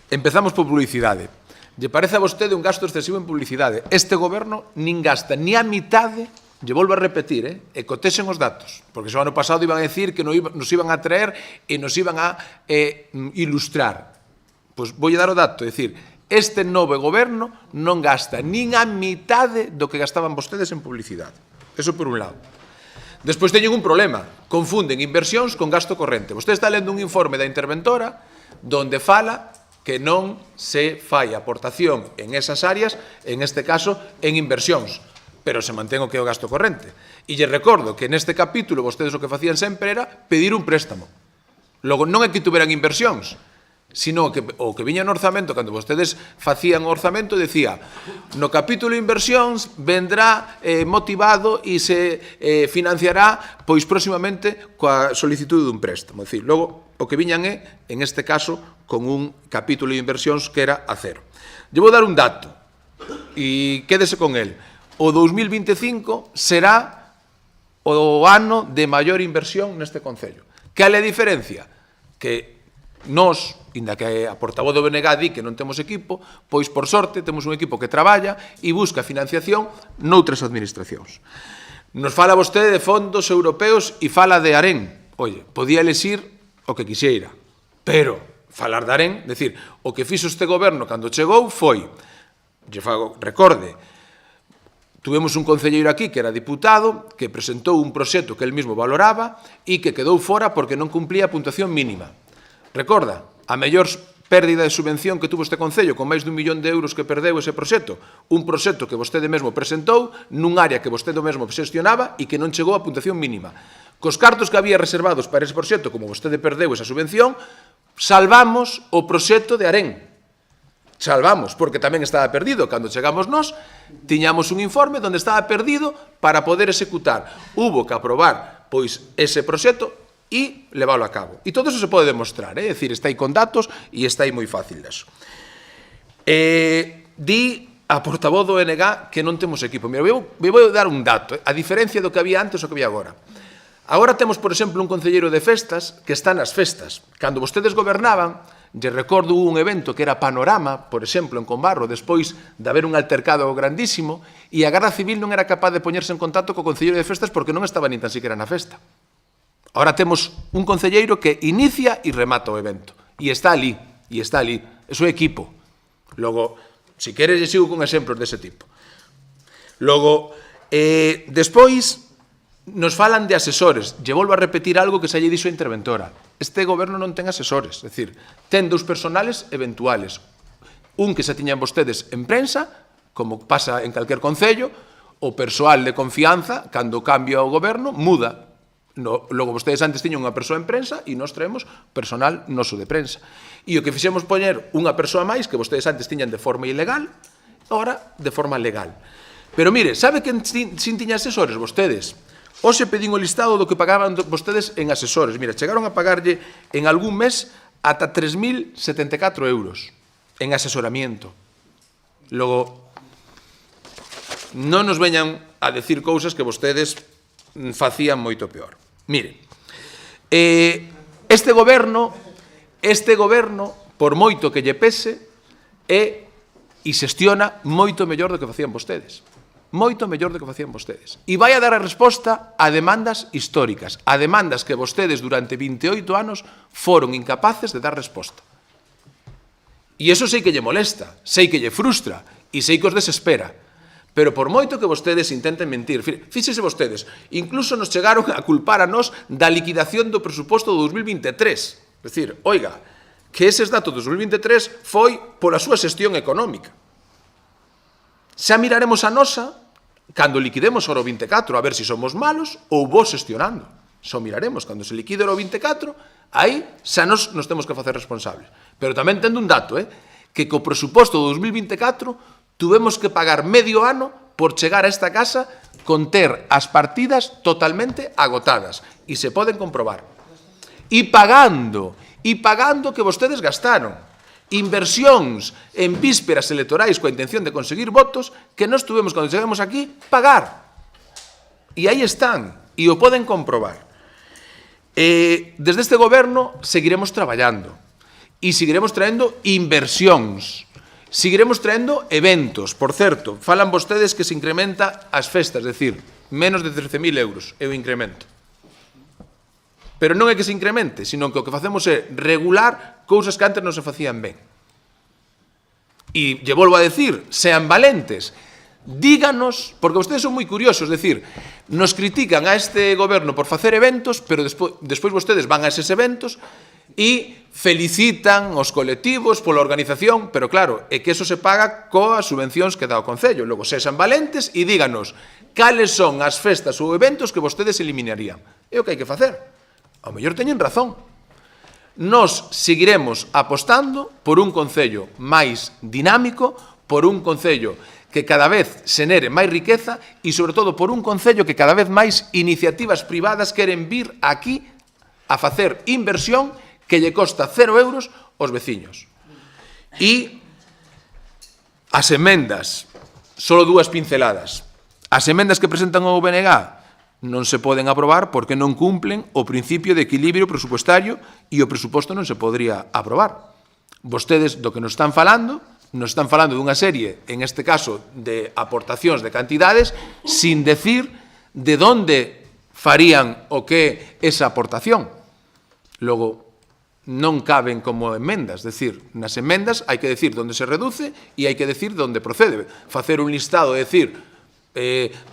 Empezamos por publicidade. Lle parece a vostede un gasto excesivo en publicidade. Este goberno nin gasta ni a mitade, lle volvo a repetir, e cotexen os datos, porque o ano pasado iban a decir que nos iban a traer e nos iban a ilustrar. Pois voulle dar o dato, é dicir, este novo goberno non gasta nin a mitade do que gastaban vostedes en publicidade. Eso por un lado. Despois teñen un problema. Confunden inversións con gasto corrente. Vostede está lendo un informe da interventora donde fala que non se fai aportación en esas áreas, en este caso, en inversións, pero se mantén o que é o gasto corrente. E lle recordo que neste capítulo vostedes o que facían sempre era pedir un préstamo. Logo, non é que tuveran inversións, sino que o que viña no orzamento, cando vostedes facían o orzamento, decía, no capítulo de inversións vendrá motivado e se financiará pois próximamente coa solicitude dun préstamo. É dicir, logo, o que viñan é, en este caso, con un capítulo de inversións que era a cero. Lle vou dar un dato, e quédese con el. O 2025 será o ano de maior inversión neste Concello. Cal é a diferencia? Que nós, inda que a portavoz do BNG di que non temos equipo, pois, por sorte, temos un equipo que traballa e busca financiación noutras administracións. Nos fala vostede de fondos europeos e fala de Arén. Oye, podía elegir o que quixeira, pero falar de Arén, decir, o que fixo este goberno cando chegou foi, recorde, tuvemos un concelleiro aquí que era diputado, que presentou un proxecto que el mismo valoraba e que quedou fora porque non cumplía a puntuación mínima. Recorda, a mellor pérdida de subvención que tuvo este Concello, con máis de 1 millón de euros que perdeu ese proxecto, un proxecto que vostede mesmo presentou nun área que vostede mesmo xestionaba e que non chegou a puntuación mínima. Cos cartos que había reservados para ese proxecto, como vostede perdeu esa subvención, salvamos o proxecto de Arén. salvamos, porque tamén estaba perdido. Cando chegamos nós, tiñamos un informe onde estaba perdido para poder executar. Hubo que aprobar, pois, ese proxecto e leválo a cabo. E todo eso se pode demostrar, é dicir, está aí con datos e está aí moi fácil deso. Di a portavoz do NG que non temos equipo. Mira, me vou dar un dato, a diferencia do que había antes o que había agora. Agora temos, por exemplo, un concelleiro de festas que está nas festas. Cando vostedes gobernaban, lle recordo un evento que era Panorama, por exemplo, en Combarro, despois de haber un altercado grandísimo, e a Garda Civil non era capaz de poñerse en contacto co concelleiro de festas porque non estaba nin tan siquiera na festa. Ahora temos un concelleiro que inicia e remata o evento. E está ali, Eso é equipo. Logo, se queres, sigo con exemplos dese tipo. Logo, despois, nos falan de asesores. Lle volvo a repetir algo que xa lle dixo a interventora. Este goberno non ten asesores, é dicir, ten dous personales eventuales. Un que xa tiñan vostedes en prensa, como pasa en calquer concello, o persoal de confianza, cando cambia o goberno, muda. Logo, vostedes antes tiñan unha persoa en prensa e nós traemos personal noso de prensa. E o que fixemos poñer unha persoa máis, que vostedes antes tiñan de forma ilegal, agora de forma legal. Pero mire, sabe que sin tiña asesores vostedes? Hoxe pedín o listado do que pagaban vostedes en asesores. Mira, chegaron a pagarlle en algún mes ata 3.074 euros en asesoramiento. Logo, non nos veñan a decir cousas que vostedes facían moito peor. Mire, este goberno, por moito que lle pese, e xestiona moito mellor do que facían vostedes. Moito mellor do que facían vostedes. E vai a dar a resposta a demandas históricas, a demandas que vostedes durante 28 anos foron incapaces de dar resposta. E iso sei que lle molesta, sei que lle frustra, e sei que os desespera. Pero por moito que vostedes intenten mentir, fíxense vostedes, incluso nos chegaron a culpar a nós da liquidación do presuposto do 2023. É dicir, oiga, que eses datos do 2023 foi pola súa xestión económica. Xa miraremos a nosa cando liquidemos o 24, a ver se somos malos ou vos gestionando. Só miraremos cando se liquide o 24, aí xa nos temos que facer responsables. Pero tamén tendo un dato, que co presuposto do 2024 tuvemos que pagar medio ano por chegar a esta casa con ter as partidas totalmente agotadas. E se poden comprobar. E pagando que vostedes gastaron. Inversións en vísperas electorais coa intención de conseguir votos que nós tuvemos, cando chegamos aquí, pagar. E aí están, e o poden comprobar. Desde este goberno seguiremos traballando e seguiremos traendo inversións, seguiremos traendo eventos. Por certo, falan vostedes que se incrementa as festas, é dicir, menos de 13.000 euros é o incremento. Pero non é que se incremente, sino que o que facemos é regular cousas que antes non se facían ben. E lle volvo a decir, sean valentes, díganos, porque vostedes son moi curiosos, é dicir, nos critican a este goberno por facer eventos, pero despois vostedes van a eses eventos e felicitan os colectivos pola organización, pero claro, é que eso se paga coas subvencións que dá o Concello. Logo, sean valentes e díganos cales son as festas ou eventos que vostedes eliminarían. É o que hai que facer. Ao mellor teñen razón. Nós seguiremos apostando por un concello máis dinámico, por un concello que cada vez xenere máis riqueza e, sobre todo, por un concello que cada vez máis iniciativas privadas queren vir aquí a facer inversión que lle costa 0 euros aos veciños. E as emendas, só dúas pinceladas. As emendas que presentan o BNG non se poden aprobar porque non cumplen o principio de equilibrio presupuestario e o presuposto non se podría aprobar. Vostedes do que nos están falando dunha serie, en este caso, de aportacións de cantidades, sin decir de onde farían o que esa aportación. Logo, non caben como emendas, decir, nas emendas hai que decir onde se reduce e hai que decir onde procede. Facer un listado e decir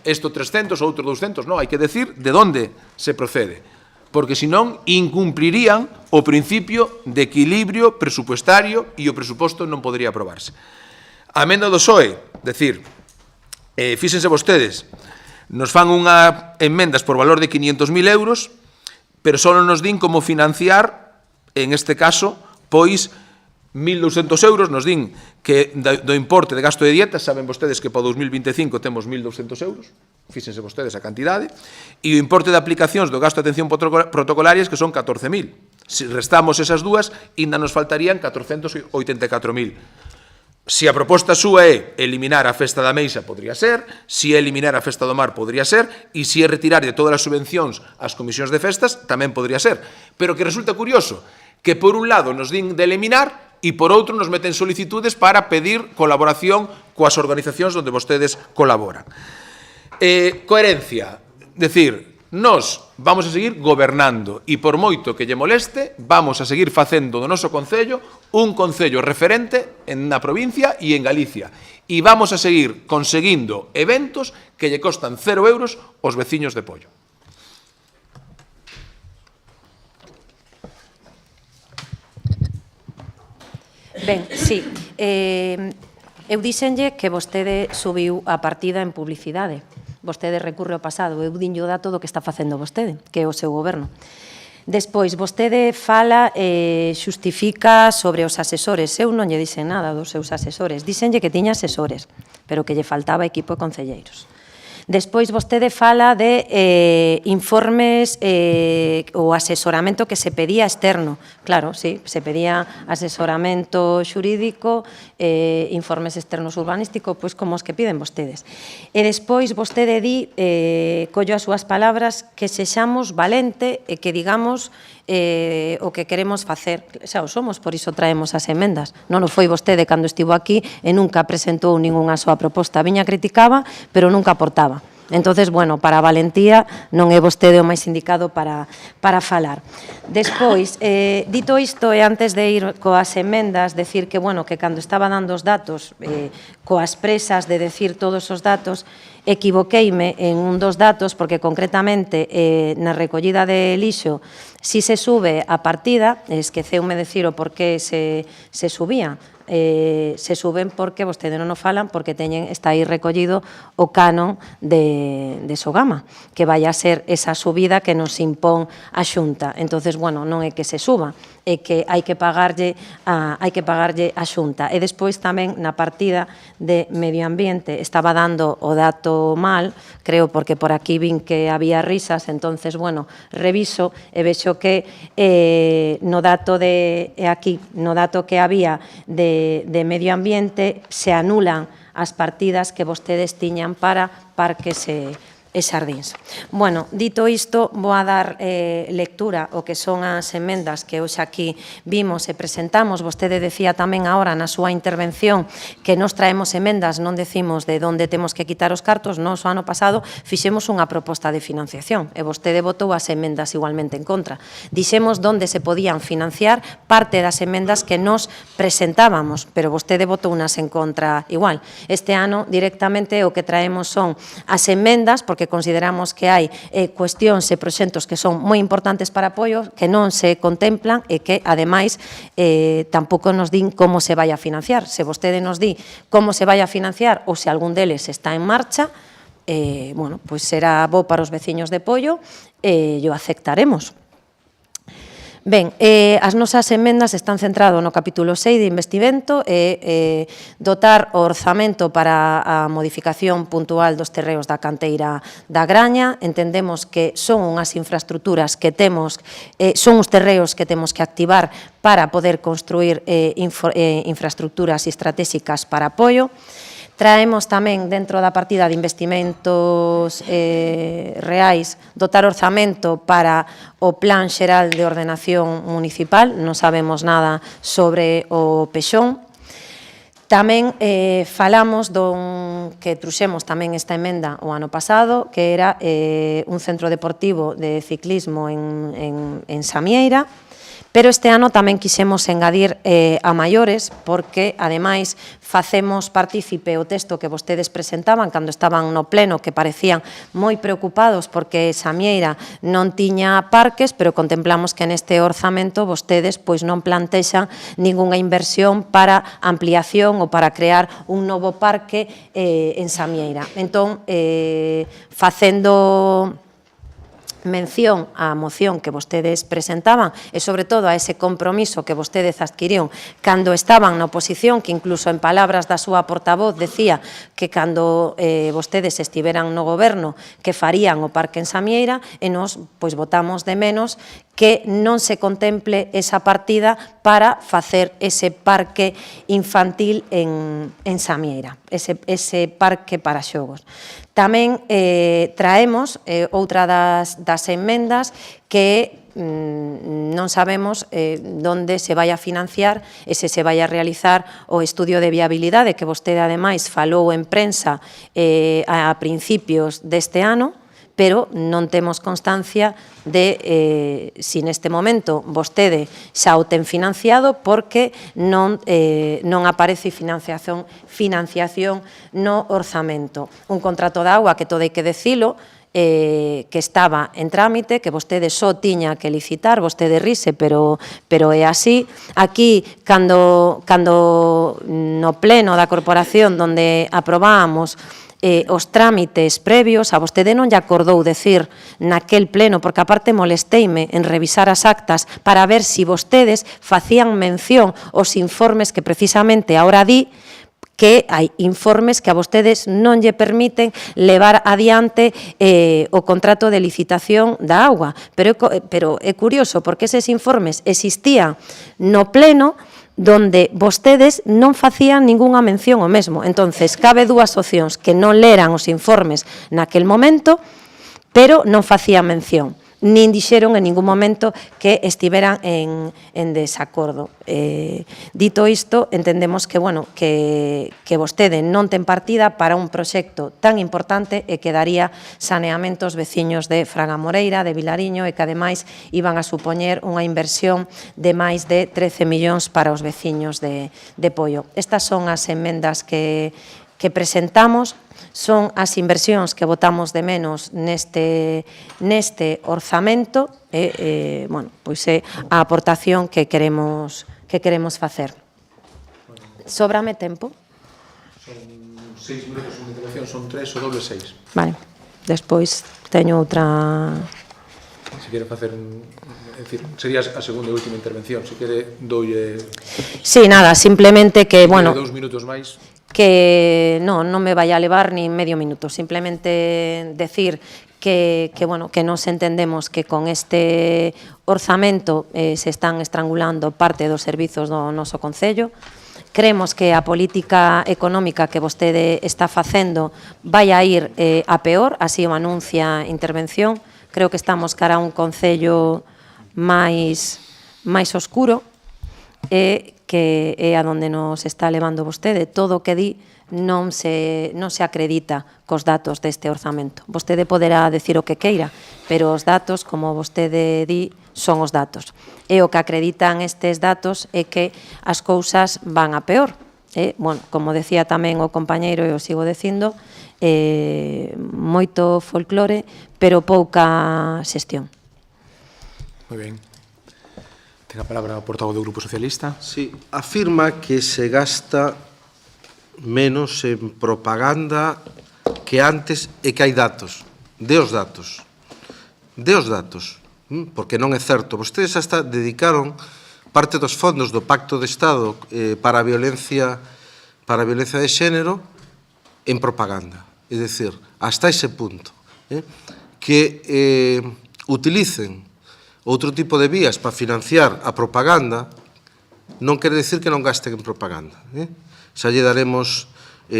isto 300 ou outro 200, non, hai que decir de onde se procede, porque senón incumplirían o principio de equilibrio presupuestario e o presuposto non podría aprobarse. A emenda do PSOE, decir, fíxense vostedes, nos fan unha emendas por valor de 500.000 euros, pero só nos din como financiar, en este caso, pois 1.200 euros, nos din que do importe de gasto de dietas, saben vostedes que para o 2025 temos 1.200 euros, fíxense vostedes a cantidade, e o importe de aplicacións do gasto de atención protocolarias que son 14.000. Se restamos esas dúas, ainda nos faltarían 484.000. Se a proposta súa é eliminar a festa da meixa, podría ser, se é eliminar a festa do mar, podría ser, e se é retirar de todas as subvencións as comisións de festas, tamén podría ser. Pero que resulta curioso que por un lado nos din de eliminar e por outro nos meten solicitudes para pedir colaboración coas organizacións onde vostedes colaboran. Coherencia, decir, nós vamos a seguir gobernando e por moito que lle moleste, vamos a seguir facendo do noso concello un concello referente na provincia e en Galicia. E vamos a seguir conseguindo eventos que lle costan 0 euros aos veciños de Pollo. Ben, sí. Eu dixenlle que vostede subiu a partida en publicidade. Vostede recurre ao pasado, eu dinlle o dato do que está facendo vostede, que é o seu goberno. Despois, vostede fala e xustifica sobre os asesores. Eu non lle dixen nada dos seus asesores. Dixenlle que tiña asesores, pero que lle faltaba equipo de concelleiros. Despois, vostede fala de informes ou asesoramento que se pedía externo. Claro, sí, se pedía asesoramento xurídico, informes externos urbanísticos, pois como os que piden vostedes. E despois, vostede di, collo as súas palabras, que sexamos valente e que digamos o que queremos facer. Xa o somos, por iso traemos as emendas. Non o foi vostede cando estivo aquí e nunca presentou ningunha súa proposta. Viña criticaba, pero nunca aportaba. Entonces, bueno, para a valentía non é vostede o máis indicado para falar. Despois, dito isto, e antes de ir coas emendas, decir que, bueno, que cando estaba dando os datos, coas presas de decir todos os datos, equivoqueime en un dos datos, porque concretamente na recollida de lixo, si se sube a partida, esqueceume decir o por que se subía, se suben porque vostede non o falan, porque está aí recollido o canon de Sogama, que vai a ser esa subida que nos impón a Xunta. Entonces, bueno, non é que se suba, é que hai que pagarlle a Xunta. E despois tamén na partida de medio ambiente estaba dando o dato mal, creo porque por aquí vin que había risas, entonces, bueno, reviso e vexo que no dato que había de medio ambiente se anulan as partidas que vostedes tiñan para parques e xardíns. Bueno, dito isto, vou a dar lectura o que son as emendas que hoxe aquí vimos e presentamos. Vostede decía tamén agora na súa intervención que nos traemos emendas, non decimos de onde temos que quitar os cartos. Nos o ano pasado fixemos unha proposta de financiación e vostede votou as emendas igualmente en contra. Dixemos onde se podían financiar parte das emendas que nos presentábamos, pero vostede votou unas en contra igual. Este ano directamente o que traemos son as emendas, porque consideramos que hai cuestións e proxectos que son moi importantes para apoio, que non se contemplan e que, ademais, tampouco nos din como se vai a financiar. Se vostede nos di como se vai a financiar ou se algún deles está en marcha, bueno, pois será bo para os veciños de Pollo e o aceptaremos. Ben, as nosas emendas están centradas no capítulo 6 de investimento e dotar o orzamento para a modificación puntual dos terreos da canteira da Graña. Entendemos que son unhas infraestructuras que temos, son os terreos que temos que activar para poder construir infraestructuras estratégicas para apoio. Traemos tamén dentro da partida de investimentos reais dotar orzamento para o Plan Xeral de Ordenación Municipal. Non sabemos nada sobre o Pexón. Tamén falamos que truxemos tamén esta emenda o ano pasado, que era un centro deportivo de ciclismo en Samieira. Pero este ano tamén quixemos engadir a maiores, porque, ademais, facemos partícipe o texto que vostedes presentaban cando estaban no pleno, que parecían moi preocupados porque Samieira non tiña parques, pero contemplamos que neste orzamento vostedes pois non plantexan ningunha inversión para ampliación ou para crear un novo parque en Samieira. Entón, facendo mención á moción que vostedes presentaban e, sobre todo, a ese compromiso que vostedes adquiriron cando estaban na oposición, que incluso en palabras da súa portavoz decía que cando vostedes estiveran no goberno que farían o parque en Samieira, e nos pois votamos de menos que non se contemple esa partida para facer ese parque infantil en Samieira, ese parque para xogos. Tamén traemos outra das enmendas que non sabemos onde se vai a financiar e se vai a realizar o estudio de viabilidade que vostede ademais falou en prensa a principios deste ano, pero non temos constancia de si neste momento vostede xa o ten financiado porque non aparece financiación no orzamento. Un contrato de auga que todo hai que decilo, que estaba en trámite, que vostede só tiña que licitar, vostede rise, pero é así. Aquí, cando no pleno da corporación onde aprobábamos os trámites previos, a vostede non lle acordou decir naquel pleno, porque aparte molesteime en revisar as actas para ver si vostedes facían mención aos informes que precisamente ahora di que hai informes que a vostedes non lle permiten levar adiante o contrato de licitación da auga. Pero é curioso, porque eses informes existían no pleno donde vostedes non facían ningunha mención ao mesmo. Entonces, cabe dúas opcións, que non leran os informes naquel momento, pero non facían mención. Nin dixeron en ningún momento que estiveran en desacordo. Dito isto, entendemos que vostede non ten partida para un proxecto tan importante e que daría saneamento aos veciños de Fraga Moreira, de Vilariño, e que ademais iban a supoñer unha inversión de máis de 13 millóns para os veciños de Poio. Estas son as enmendas que presentamos. Son as inversións que votamos de menos neste orzamento e pois é a aportación que queremos facer. Sóbrame tempo? Son 6 minutos de intervención, son 3 o doble 6. Vale, despois teño outra... Se quere facer sería a segunda e última intervención, se quere doulle... Sí, nada, simplemente que, 2 minutos máis... que non me vai a levar ni medio minuto, simplemente decir que nos entendemos que con este orzamento se están estrangulando parte dos servizos do noso Concello. Creemos que a política económica que vostede está facendo vai a ir a peor, así o anuncia a intervención. Creo que estamos cara a un Concello máis oscuro e que é a donde nos está levando vostede. Todo o que di non se acredita cos datos deste orzamento. Vostede poderá decir o que queira, pero os datos, como vostede di, son os datos. E o que acreditan estes datos é que as cousas van a peor. Como decía tamén o compañeiro, e o sigo dicindo, moito folclore, pero pouca xestión. Moi ben. Ten a palabra o portavoz do Grupo Socialista. Sí, afirma que se gasta menos en propaganda que antes e que hai datos. De os datos. Porque non é certo. Vostedes hasta dedicaron parte dos fondos do Pacto de Estado para a violencia de xénero en propaganda. É dicir, hasta ese punto. Que utilicen outro tipo de vías para financiar a propaganda non quere decir que non gasten en propaganda. Xa lle daremos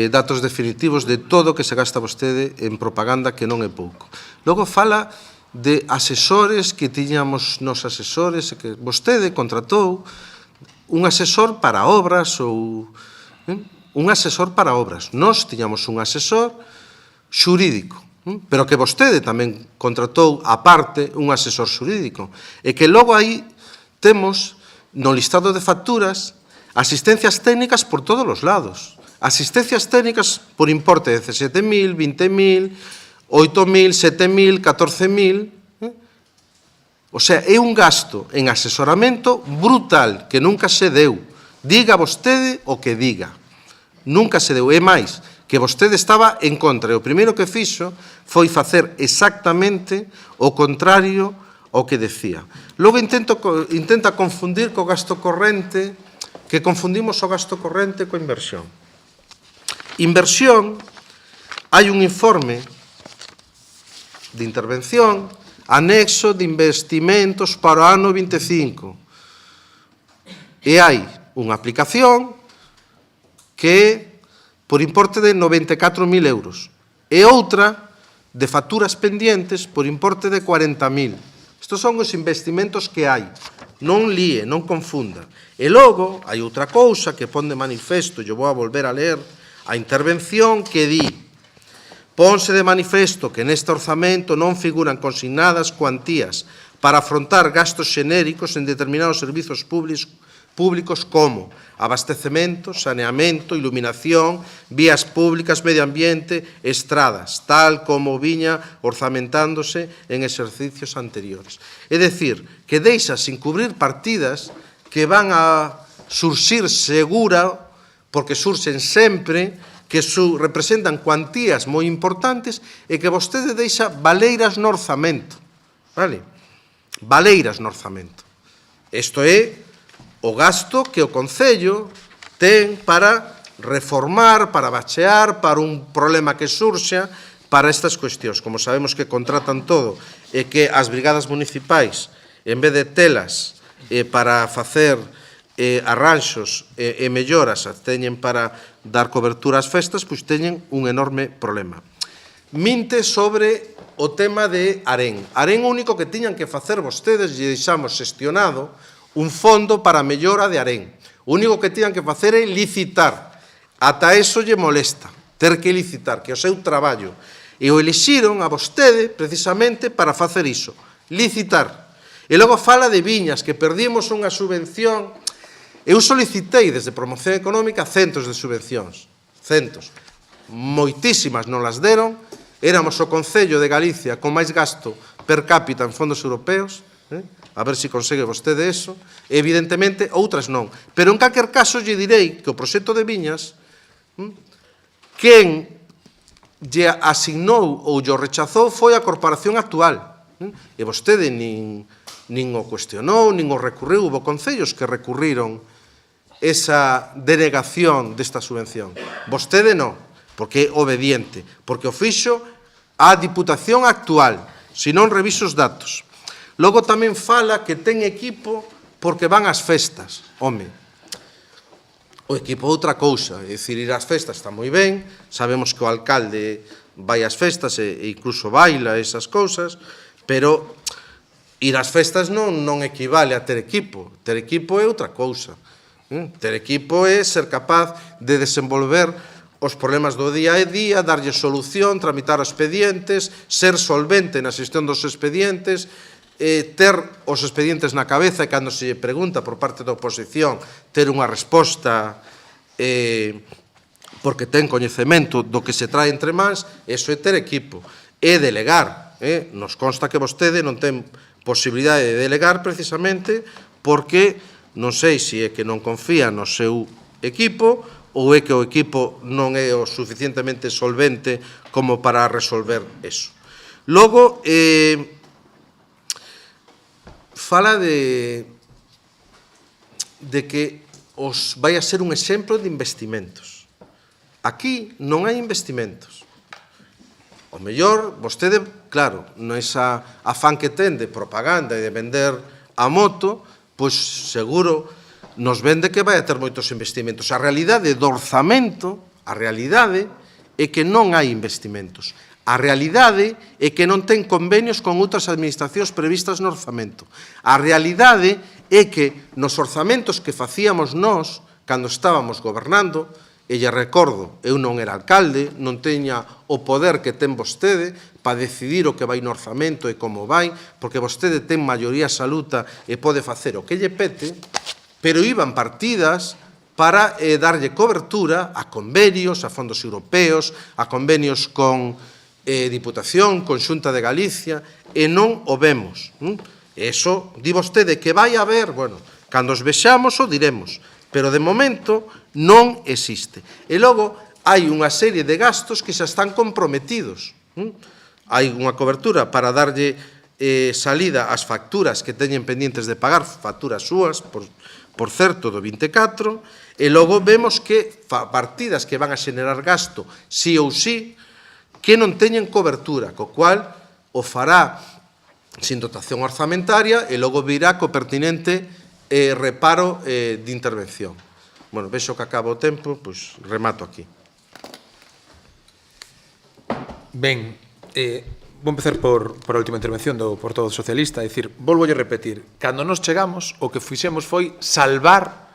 datos definitivos de todo o que se gasta vostede en propaganda, que non é pouco. Logo fala de asesores que tiñamos nos asesores, que vostede contratou un asesor para obras ou un asesor para obras. Nós tiñamos un asesor xurídico, pero que vostede tamén contratou aparte un asesor xurídico, e que logo aí temos no listado de facturas asistencias técnicas por todos os lados, asistencias técnicas por importe de 17.000, 20.000, 8.000, 7.000, 14.000, o sea, é un gasto en asesoramento brutal que nunca se deu, diga vostede o que diga, nunca se deu, é máis, que vostede estaba en contra, e o primeiro que fixo foi facer exactamente o contrario ao que decía. Logo intenta confundir co gasto corrente, que confundimos o gasto corrente coa inversión. Inversión, hai un informe de intervención anexo de investimentos para o ano 25 e hai unha aplicación que é por importe de 94.000 euros e outra de facturas pendientes por importe de 40.000. Estos son os investimentos que hai. Non líe, non confunda. E logo hai outra cousa que pon de manifesto, e eu vou a volver a ler a intervención que di: ponse de manifesto que neste orzamento non figuran consignadas cuantías para afrontar gastos xenéricos en determinados servizos públicos como abastecemento, saneamento, iluminación, vías públicas, medio ambiente, estradas, tal como viña orzamentándose en exercicios anteriores. É dicir, que deixa sin cubrir partidas que van a surxir segura, porque surxen sempre, que representan cuantías moi importantes e que vostede deixa baleiras no orzamento. Vale? Baleiras no orzamento. Isto é o gasto que o Concello ten para reformar, para bachear, para un problema que surxa, para estas cuestións. Como sabemos que contratan todo e que as brigadas municipais, en vez de telas para facer arranxos e melloras, teñen para dar cobertura ás festas, pois teñen un enorme problema. Minte sobre o tema de Harén. Harén o único que tiñan que facer vostedes, e deixamos xestionado un fondo para a mellora de Harén. O único que tiñan que facer é licitar. Ata eso lle molesta, ter que licitar, que é o seu traballo. E o elixiron a vostede precisamente para facer iso, licitar. E logo fala de viñas, que perdimos unha subvención. Eu solicitei desde Promoción Económica centos de subvencións, centos, moitísimas non las deron, éramos o Concello de Galicia con máis gasto per cápita en fondos europeos, a ver se consegue vostede eso, evidentemente outras non, pero en calquer caso lle direi que o proxecto de viñas, quen lle asignou ou lle rechazou foi a corporación actual, e vostede nin o cuestionou, nin o recurriu, hubo concellos que recurriron esa denegación desta subvención. Vostede non, porque é obediente, porque o fixo a Diputación actual, se non reviso os datos. Logo tamén fala que ten equipo porque van ás festas. Home, o equipo é outra cousa, é dicir, ir ás festas está moi ben, sabemos que o alcalde vai ás festas e incluso baila esas cousas, pero ir ás festas non equivale a ter equipo. Ter equipo é outra cousa. Ter equipo é ser capaz de desenvolver os problemas do día a día, darlle solución, tramitar expedientes, ser solvente na xestión dos expedientes, ter os expedientes na cabeza e cando se pregunta por parte da oposición ter unha resposta porque ten coñecemento do que se trae entre mans, eso é ter equipo. É delegar. Nos consta que vostede non ten posibilidade de delegar precisamente porque non sei se é que non confía no seu equipo ou é que o equipo non é o suficientemente solvente como para resolver eso. Logo, fala de que os vai a ser un exemplo de investimentos. Aquí non hai investimentos. O mellor, vostede, claro, nesa afán que ten de propaganda e de vender a moto, pois seguro nos vende que vai a ter moitos investimentos. A realidade do orzamento, a realidade é que non hai investimentos. A realidade é que non ten convenios con outras administracións previstas no orzamento. A realidade é que nos orzamentos que facíamos nós, cando estábamos gobernando, e lle recordo, eu non era alcalde, non teña o poder que ten vostede para decidir o que vai no orzamento e como vai, porque vostede ten maioría absoluta e pode facer o que lle pete, pero iban partidas para darlle cobertura a convenios, a fondos europeos, a convenios con Diputación, con Xunta de Galicia, e non o vemos. Eso, di vostede que vai haber, bueno, cando os vexamos o diremos, pero de momento non existe. E logo hai unha serie de gastos que xa están comprometidos. Hai unha cobertura para darlle salida ás facturas que teñen pendientes de pagar, facturas súas, por certo, do 24, e logo vemos que partidas que van a xenerar gasto sí ou sí, que non teñen cobertura, co cual o fará sin dotación orzamentaria e logo virá co pertinente reparo de intervención. Bueno, vexo que acaba o tempo, pois remato aquí. Ben, vou empezar por a última intervención do portavoz socialista, é dicir, volvolle repetir, cando nos chegamos, o que fixemos foi salvar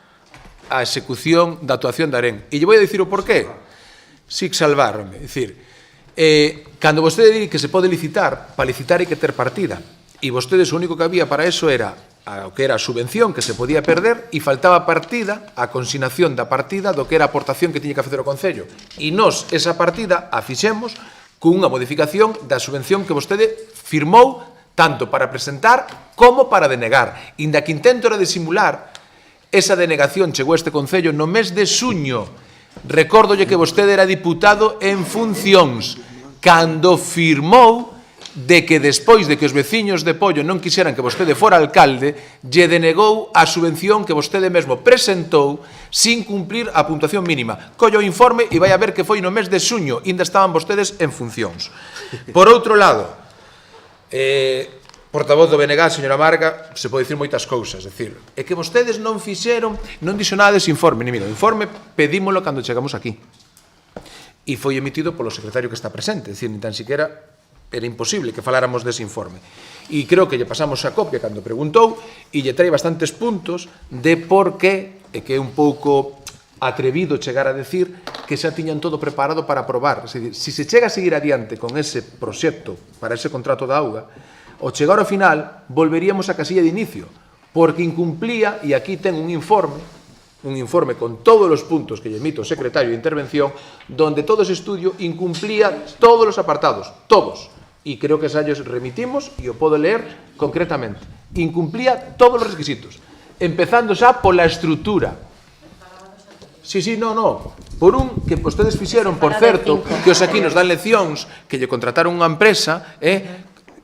a execución da actuación da AREN. E lle vou a dicir o porqué. Sí, salvar, é dicir, cando vostede di que se pode licitar, para licitar hai que ter partida, e vostedes o único que había para eso era o que era a subvención que se podía perder e faltaba partida, a consignación da partida do que era a aportación que tiña que facer o Concello. E nós, esa partida, a fixemos cunha modificación da subvención que vostede firmou tanto para presentar como para denegar. Inda que intento era disimular, esa denegación chegou a este Concello no mes de xuño. Recórdolle que vostede era diputado en funcións cando firmou de que despois de que os veciños de Pollo non quixeran que vostede fora alcalde, lle denegou a subvención que vostede mesmo presentou sin cumplir a puntuación mínima. Collo o informe e vai a ver que foi no mes de xuño, ainda estaban vostedes en funcións. Por outro lado, portavoz do BNG, señora Marga, se pode dicir moitas cousas, é dicir, é que vostedes non fixeron, non dixo nada dese informe, ni mira, o informe pedímolo cando chegamos aquí. E foi emitido polo secretario que está presente, é dicir, ni tan siquiera era imposible que faláramos dese informe. E creo que lle pasamos a copia cando preguntou e lle trae bastantes puntos de por que, e que é un pouco atrevido chegar a decir que xa tiñan todo preparado para aprobar. Es decir, si se chega a seguir adiante con ese proxecto para ese contrato da auga, ao chegar ao final volveríamos a casilla de inicio, porque incumplía, e aquí ten un informe con todos os puntos que lle emite o secretario de intervención, donde todo ese estudio incumplía todos os apartados, todos. E creo que xa lles remitimos e o podo leer concretamente. Incumplía todos os requisitos, empezando xa pola estrutura. Sí, no. Por un que vostedes fixeron, por certo, que os aquí nos dan leccións, que lle contrataron unha empresa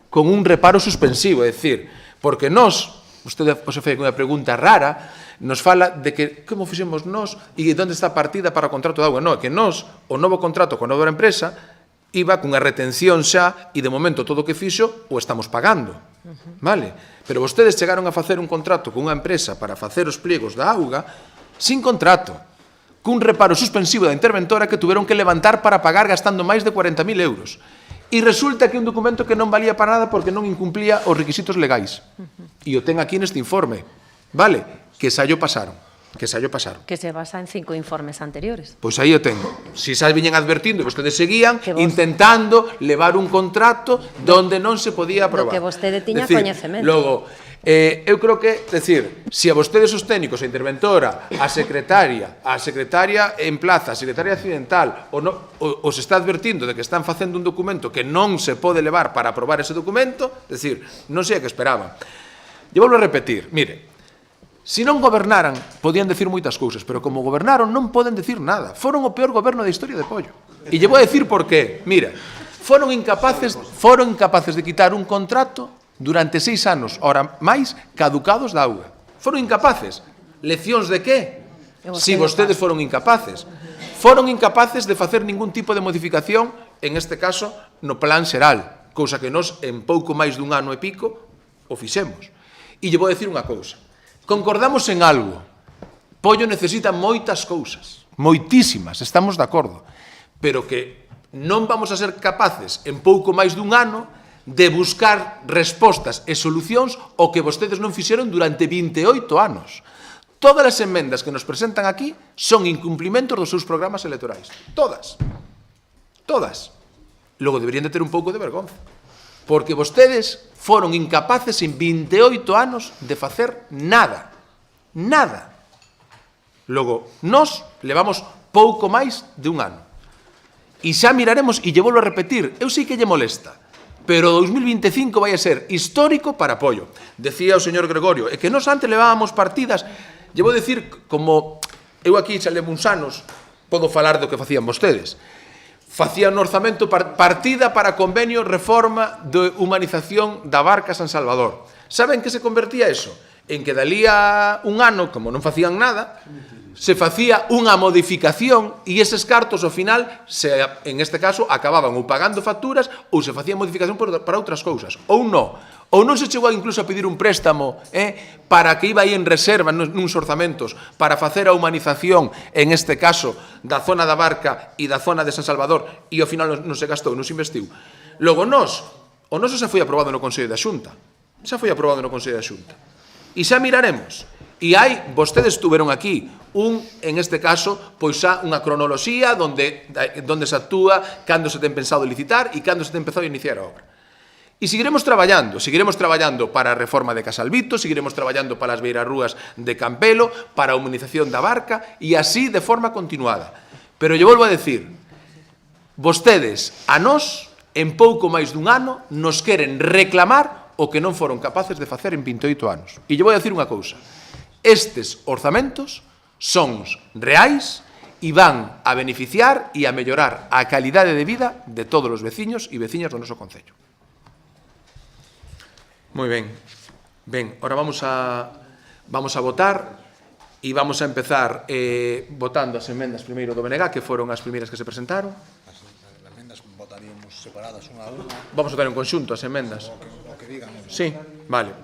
con un reparo suspensivo, é dicir, porque nós, vostede se fai unha pregunta rara, nos fala de que como fixemos nós e onde está a partida para o contrato de auga. Non, é que nós, o novo contrato con a nova empresa, iba cunha retención xa e de momento todo o que fixo o estamos pagando. Vale? Pero vostedes chegaron a facer un contrato con unha empresa para facer os pliegos da auga sin contrato, cun reparo suspensivo da interventora que tuveron que levantar para pagar gastando máis de 40.000 euros. E resulta que un documento que non valía para nada porque non incumplía os requisitos legais. E o ten aquí neste informe. Vale? Que xa llo pasaron. Que se basa en 5 informes anteriores. Pois aí o tengo. Si xa viñen advertindo que vostedes seguían intentando levar un contrato donde non se podía aprobar. Do que vostede tiña coñecemento. Logo, eu creo que, decir, se a vostedes os técnicos, a interventora, a secretaria en plaza, a secretaria accidental, os está advertindo de que están facendo un documento que non se pode levar para aprobar ese documento, decir, non sei a que esperaban. E volvo a repetir, mire, se non gobernaran, podían decir moitas cousas, pero como gobernaron non poden decir nada. Foron o peor goberno da historia de Pollo. E lle vou a decir por qué. Mira, foron incapaces de quitar un contrato durante 6 anos, ora máis, caducados da auga. Foron incapaces. Leccións de qué? Si vostedes foron incapaces. Foron incapaces de facer ningún tipo de modificación, en este caso, no plan xeral, cousa que nós, en pouco máis dun ano e pico, o fixemos. E lle vou a decir unha cousa. Concordamos en algo. Pollo necesita moitas cousas, moitísimas, estamos de acordo, pero que non vamos a ser capaces en pouco máis dun ano de buscar respostas e solucións ao que vostedes non fixeron durante 28 anos. Todas as emendas que nos presentan aquí son incumplimentos dos seus programas electorais. Todas. Logo deberían de ter un pouco de vergonza. Porque vostedes foron incapaces en 28 anos de facer nada. Nada. Logo, nós levamos pouco máis de un ano. E xa miraremos, e lle volvo a repetir, eu sei que lle molesta, pero 2025 vai a ser histórico para Pollo. Decía o señor Gregorio, é que nós antes levábamos partidas, lle vou decir, como eu aquí xa levo uns anos, podo falar do que facían vostedes. Facían un orzamento partida para convenio reforma de humanización da Barca San Salvador. Saben que se convertía eso? En que dalí a un ano, como non facían nada, se facía unha modificación e eses cartos ao final, en este caso, acababan ou pagando facturas ou se facían modificación para outras cousas. Ou non se chegou incluso a pedir un préstamo para que iba aí en reserva nuns orzamentos para facer a humanización, en este caso, da zona da Barca e da zona de San Salvador e ao final non se gastou, non se investiu. Logo, o noso xa foi aprobado no Consello da Xunta. Xa foi aprobado no Consello da Xunta. E xa miraremos. E vostedes tuveron aquí en este caso, pois xa unha cronoloxía onde se actúa, cando se ten pensado licitar e cando se ten empezado a iniciar a obra. E seguiremos traballando para a reforma de Casalvito, seguiremos traballando para as beirarrúas de Campelo, para a humanización da Barca e así de forma continuada. Pero lle volvo a decir, vostedes a nós, en pouco máis dun ano, nos queren reclamar o que non foron capaces de facer en 28 anos. E lle vou a decir unha cousa, estes orzamentos son reais e van a beneficiar e a mellorar a calidade de vida de todos os veciños e veciñas do noso concello. Moi ben. Ben, ahora vamos a votar e vamos a empezar votando as emendas primeiro do BNG, que foron as primeiras que se presentaron. As emendas votaríamos separadas unha a unha. Vamos a votar en conxunto as emendas. O que digan. Sí, vale.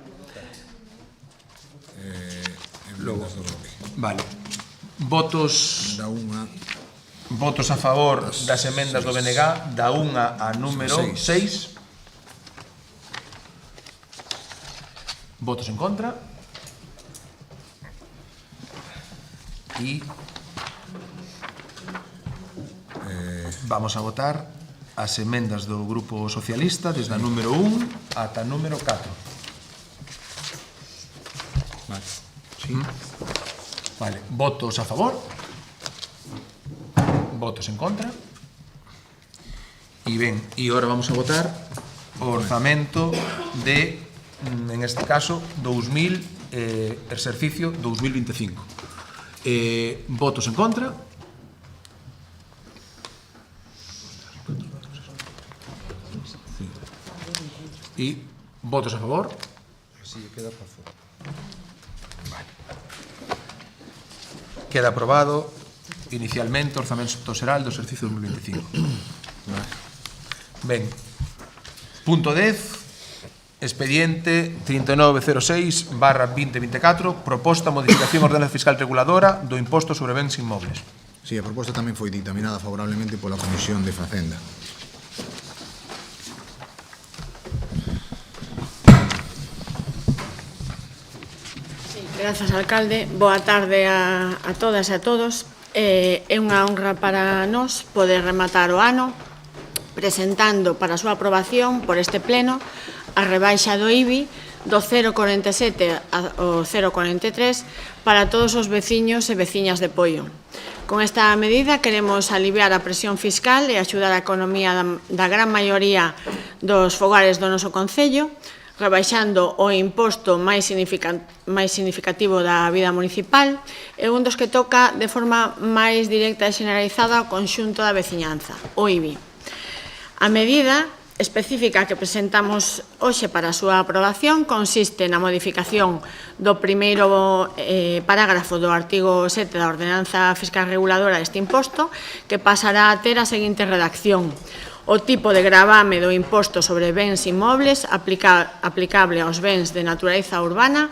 Logo do bloque. Vale. Votos a favor das emendas do BNG da 1 a número 6. Votos en contra. E vamos a votar as emendas do Grupo Socialista desde a número 1 ata a número 4. Vale. Sí. Vale. Votos a favor. Votos en contra. E ben, e agora vamos a votar o orzamento de, en este caso, exercicio 2025. Votos en contra. E votos a favor. Sí, queda para fora. Queda aprobado inicialmente o orzamento xeral do exercicio 2025. Ben, punto 10, expediente 3906/2024, proposta modificación ordenanza fiscal reguladora do imposto sobre bens inmobles. Sí, a proposta tamén foi dictaminada favorablemente pola Comisión de Facenda. Grazas, alcalde. Boa tarde a todas e a todos. É unha honra para nós poder rematar o ano presentando para a súa aprobación por este pleno a rebaixa do IBI do 0,47 ao 0,43 para todos os veciños e veciñas de Poio. Con esta medida queremos aliviar a presión fiscal e axudar a economía da gran maioría dos fogares do noso concello, rebaixando o imposto máis significativo da vida municipal e un dos que toca de forma máis directa e generalizada ao conxunto da veciñanza, o IBI. A medida específica que presentamos hoxe para a súa aprobación consiste na modificación do primeiro parágrafo do artigo 7 da Ordenanza Fiscal Reguladora deste imposto, que pasará a ter a seguinte redacción: o tipo de gravame do imposto sobre bens inmobles aplicable aos bens de natureza urbana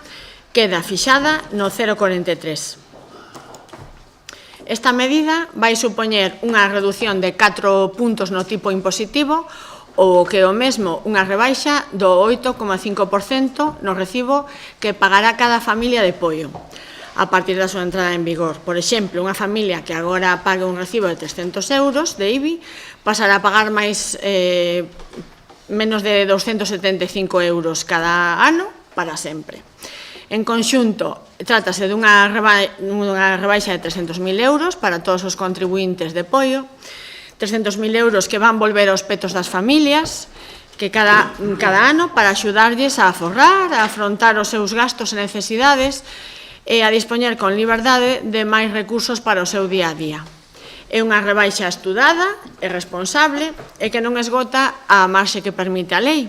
queda fixada no 0,43. Esta medida vai supoñer unha redución de 4 puntos no tipo impositivo, ou que o mesmo unha rebaixa do 8,5% no recibo que pagará cada familia de Poio a partir da súa entrada en vigor. Por exemplo, unha familia que agora pague un recibo de 300 euros de IBI pasará a pagar menos de 275 euros cada ano para sempre. En conxunto, trátase dunha rebaixa de 300.000 euros para todos os contribuintes de Poio, 300.000 euros que van volver aos petos das familias que cada ano para axudarlles a aforrar, a afrontar os seus gastos e necesidades e a dispoñer con liberdade de máis recursos para o seu día a día. É unha rebaixa estudada e responsable e que non esgota a marxe que permite a lei.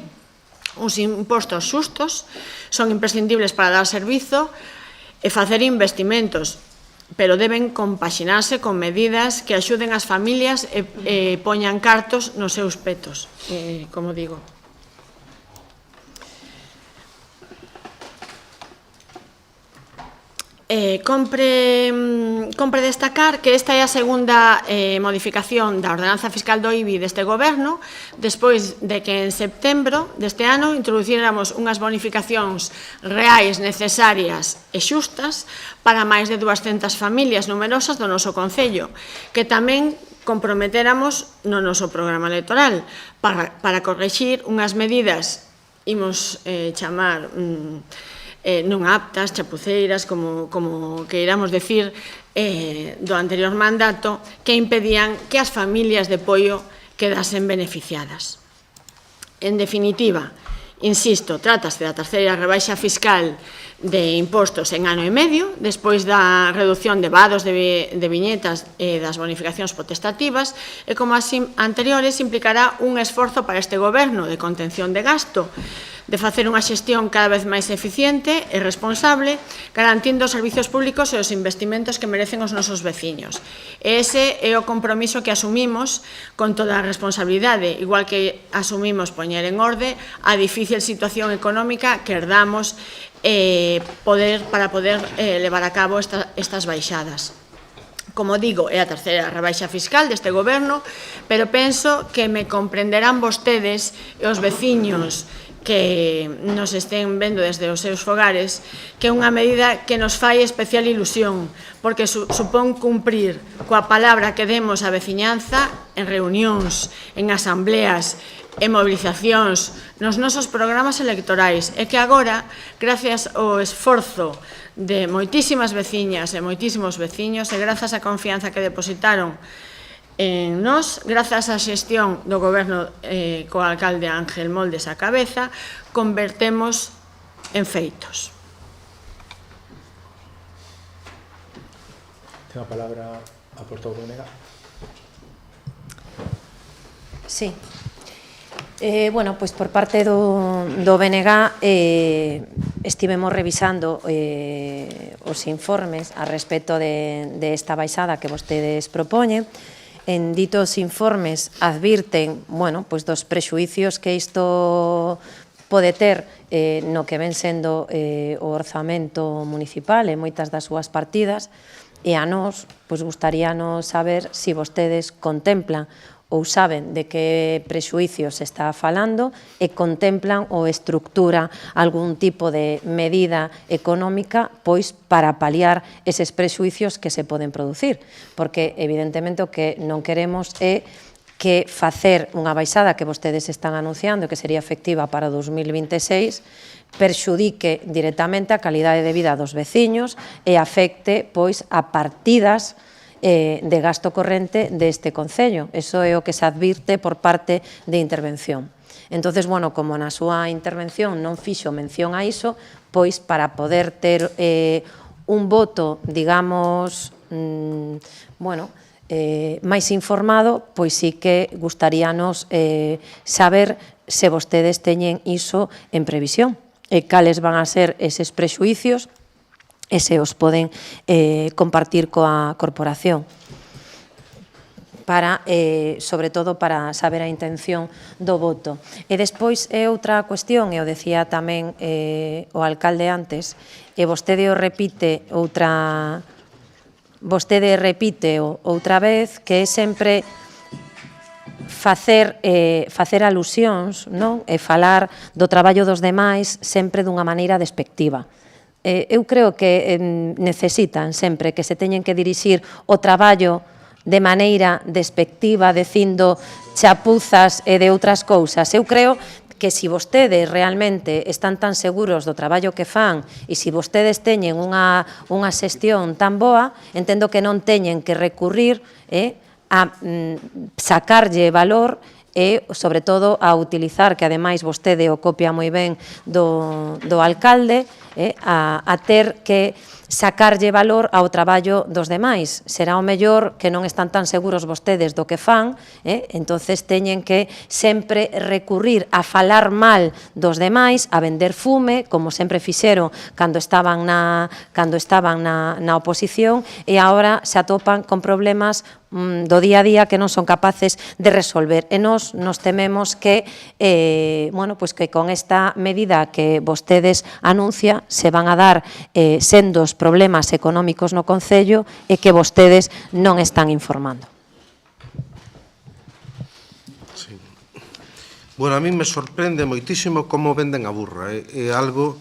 Uns impostos xustos son imprescindibles para dar servizo e facer investimentos, pero deben compaxinarse con medidas que axuden as familias e poñan cartos nos seus petos, como digo. Compre destacar que esta é a segunda modificación da ordenanza fiscal do IBI deste goberno, despois de que en setembro deste ano introducíramos unhas bonificacións reais, necesarias e xustas para máis de 200 familias numerosas do noso concello, que tamén comprometéramos no noso programa electoral para corrixir unhas medidas, imos chamar non aptas, chapuceiras, como queiramos decir, do anterior mandato, que impedían que as familias de Poio quedasen beneficiadas. En definitiva, insisto, trátase da terceira rebaixa fiscal de impostos en ano e medio, despois da reducción de vados de viñetas e das bonificacións potestativas, e como as anteriores implicará un esforzo para este goberno de contención de gasto, de facer unha xestión cada vez máis eficiente e responsable, garantindo os servizos públicos e os investimentos que merecen os nosos veciños. E ese é o compromiso que asumimos con toda a responsabilidade, igual que asumimos poñer en orde a difícil situación económica que herdamos para poder levar a cabo estas baixadas. Como digo, é a terceira rebaixa fiscal deste goberno, pero penso que me comprenderán vostedes e os veciños que nos estén vendo desde os seus fogares, que é unha medida que nos fai especial ilusión, porque supón cumprir coa palabra que demos á veciñanza en reunións, en asambleas, en movilizacións, nos nosos programas electorais, e que agora, gracias ao esforzo de moitísimas veciñas e moitísimos veciños, e grazas á confianza que depositaron en nós, grazas á xestión do goberno co alcalde Ángel Moldes á cabeza, convertemos en feitos. Ten a palabra a portavoz Benega. Sí. Bueno, pois por parte do BNG estivemos revisando os informes a respecto de esta baixada que vostedes propoñen. En ditos informes advirten, bueno, pois dos prexuicios que isto pode ter no que ven sendo o orzamento municipal e moitas das súas partidas, e a nós, pois gustaríanos saber se vostedes contemplan ou saben de que prexuicios se está falando e contemplan ou estructura algún tipo de medida económica pois para paliar eses prexuicios que se poden producir, porque evidentemente o que non queremos é que facer unha baixada que vostedes están anunciando que sería efectiva para 2026 perxudique directamente a calidade de vida dos veciños e afecte pois a partidas de gasto corrente deste Concello. Eso é o que se advirte por parte de intervención. Entonces, bueno, como na súa intervención non fixo mención a iso, pois para poder ter un voto, digamos, bueno, máis informado, pois sí que gustaríanos saber se vostedes teñen iso en previsión e cales van a ser eses prexuicios e se os poden compartir coa corporación para, sobre todo, para saber a intención do voto. E despois é outra cuestión, e o decía tamén o alcalde antes, e vostede o repite outra vez, que é sempre facer alusións, non? E falar do traballo dos demais sempre dunha maneira despectiva. Eu creo que necesitan sempre que se teñen que dirixir o traballo de maneira despectiva, dicindo chapuzas e de outras cousas. Eu creo que se vostedes realmente están tan seguros do traballo que fan e se vostedes teñen unha xestión tan boa, entendo que non teñen que recurrir a sacarlle valor e, sobre todo, a utilizar, que ademais vostede o copia moi ben do alcalde, a ter que sacarlle valor ao traballo dos demais. Será o mellor que non están tan seguros vostedes do que fan, entonces teñen que sempre recurrir a falar mal dos demais, a vender fume, como sempre fixeron cando estaban na oposición, e agora se atopan con problemas do día a día que non son capaces de resolver. E nos tememos que, que con esta medida que vostedes anuncia se van a dar sendos problemas económicos no Concello e que vostedes non están informando. Sí. Bueno, a mí me sorprende moitísimo como venden a burra, é algo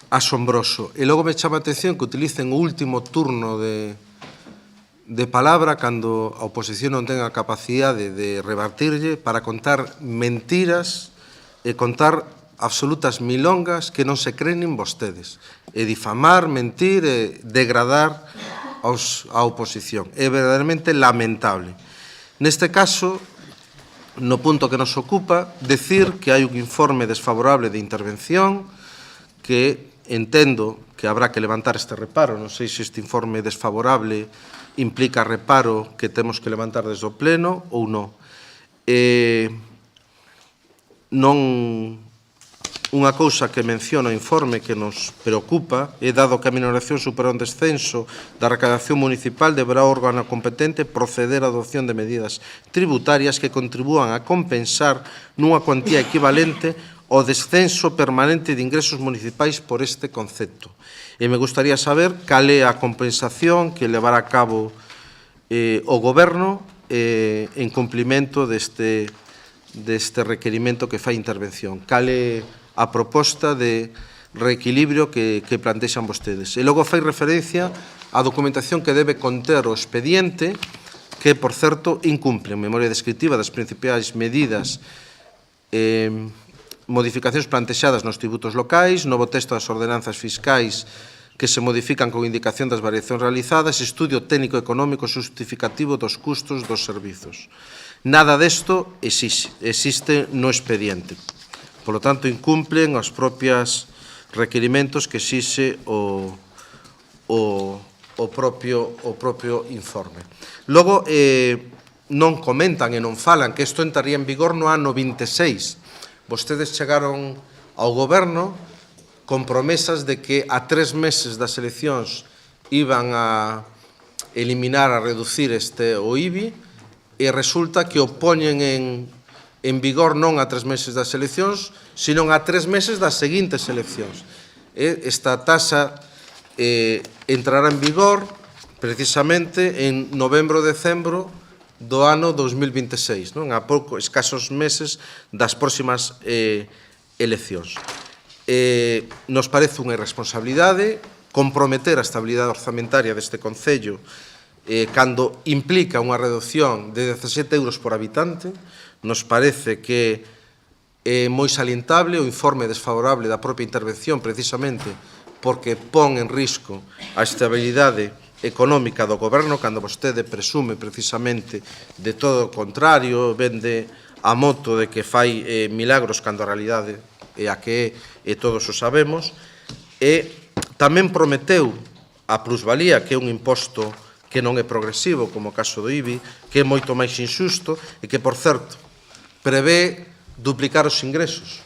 asombroso. E logo me chama a atención que utilicen o último turno de palabra cando a oposición non ten a capacidade de rebatirlle para contar mentiras e contar absolutas milongas que non se creen nin vostedes, e difamar, mentir e degradar a oposición. É verdadeiramente lamentable. Neste caso, no punto que nos ocupa, decir que hai un informe desfavorable de intervención, que entendo que habrá que levantar este reparo. Non sei se este informe desfavorable implica reparo que temos que levantar desde o Pleno ou non. Unha cousa que menciona o informe que nos preocupa é, dado que a minoración supera un descenso da recadación municipal, deberá o órgano competente proceder á adopción de medidas tributarias que contribúan a compensar nunha cuantía equivalente ao descenso permanente de ingresos municipais por este concepto. E me gustaría saber cal é a compensación que levará a cabo o Goberno en cumplimento deste requerimento que fai intervención. Cal é a proposta de reequilibrio que plantexan vostedes. E logo fai referencia á documentación que debe conter o expediente, que, por certo, incumple en memoria descriptiva das principais medidas modificacións plantexadas nos tributos locais, novo texto das ordenanzas fiscais que se modifican con indicación das variacións realizadas, estudio técnico económico justificativo dos custos dos servizos. Nada desto existe no expediente. Por lo tanto, incumplen os propios requerimentos que exixe o propio informe. Logo, non comentan e non falan que isto entraría en vigor no ano 26. Vostedes chegaron ao Goberno con promesas de que a 3 meses das eleccións iban a eliminar, a reducir o IBI, e resulta que o poñen en vigor non a 3 meses das eleccións, sino a 3 meses das seguintes eleccións. Esta taxa entrará en vigor precisamente en novembro-decembro do ano 2026, non? A escasos meses das próximas eleccións. Nos parece unha irresponsabilidade comprometer a estabilidade orzamentaria deste Concello cando implica unha reducción de 17 euros por habitante. Nos parece que é moi salientable o informe desfavorable da propia intervención, precisamente porque pon en risco a estabilidade económica do Goberno, cando vostede presume precisamente de todo o contrario, vende a moto de que fai milagros cando a realidade é a que é, e todos o sabemos. E tamén prometeu a plusvalía, que é un imposto que non é progresivo, como o caso do IBI, que é moito máis injusto e que, por certo, prevé duplicar os ingresos.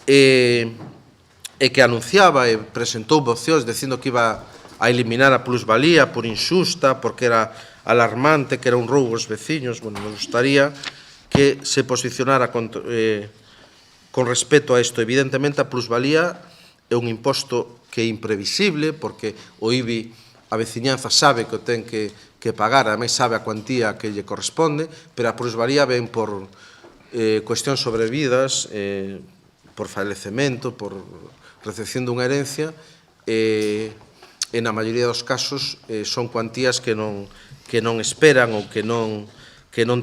E que anunciaba e presentou mocións dicindo que iba a eliminar a plusvalía por injusta, porque era alarmante, que era un roubo aos veciños. Bueno, nos gustaría que se posicionara con respecto a isto. Evidentemente, a plusvalía é un imposto que é imprevisible, porque o IBI, a veciñanza sabe que o ten que pagar, ademais sabe a cuantía que lle corresponde, pero a plusvalía ven por cuestións sobrevidas, por falecemento, por recepción dunha herencia, e na maioría dos casos son cuantías que non esperan ou que non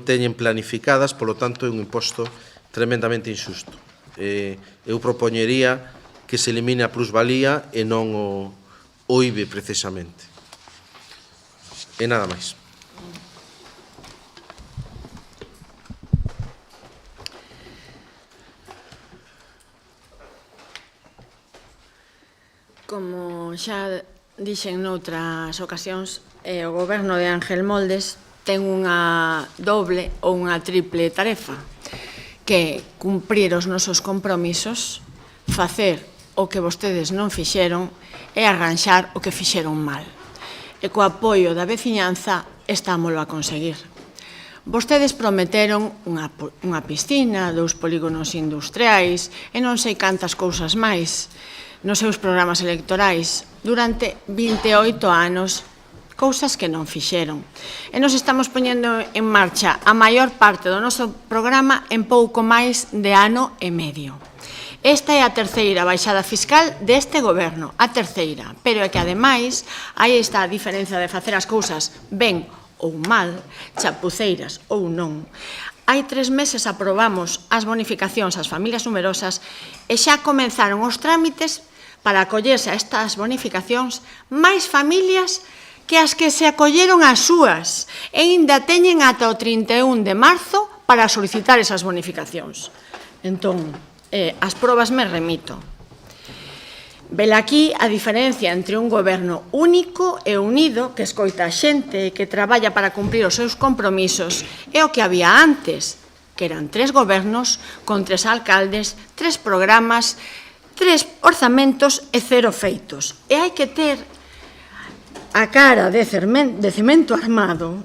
teñen planificadas, polo tanto é un imposto tremendamente injusto. Eu propoñería que se elimine a plusvalía e non o IBI precisamente. E nada máis. Como xa dixen noutras ocasións, o goberno de Ángel Moldes ten unha doble ou unha triple tarefa, que cumprir os nosos compromisos, facer o que vostedes non fixeron e arranxar o que fixeron mal. E co apoio da veciñanza estámolo a conseguir. Vostedes prometeron unha piscina, 2 polígonos industriais e non sei cantas cousas máis nos seus programas electorais durante 28 anos, cousas que non fixeron. E nos estamos poñendo en marcha a maior parte do noso programa en pouco máis de ano e medio. Esta é a terceira baixada fiscal deste goberno, a terceira, pero é que ademais aí está a diferenza de facer as cousas ben ou mal, chapuceiras ou non. Hai 3 meses aprobamos as bonificacións ás familias numerosas e xa comenzaron os trámites para acollerse a estas bonificacións máis familias que as que se acolleron as súas e ainda teñen ata o 31 de marzo para solicitar esas bonificacións. Entón, as probas me remito. Vela aquí a diferencia entre un goberno único e unido que escoita a xente e que traballa para cumprir os seus compromisos e o que había antes, que eran 3 gobernos con 3 alcaldes, 3 programas, 3 orzamentos e 0 feitos. E hai que ter a cara de cemento armado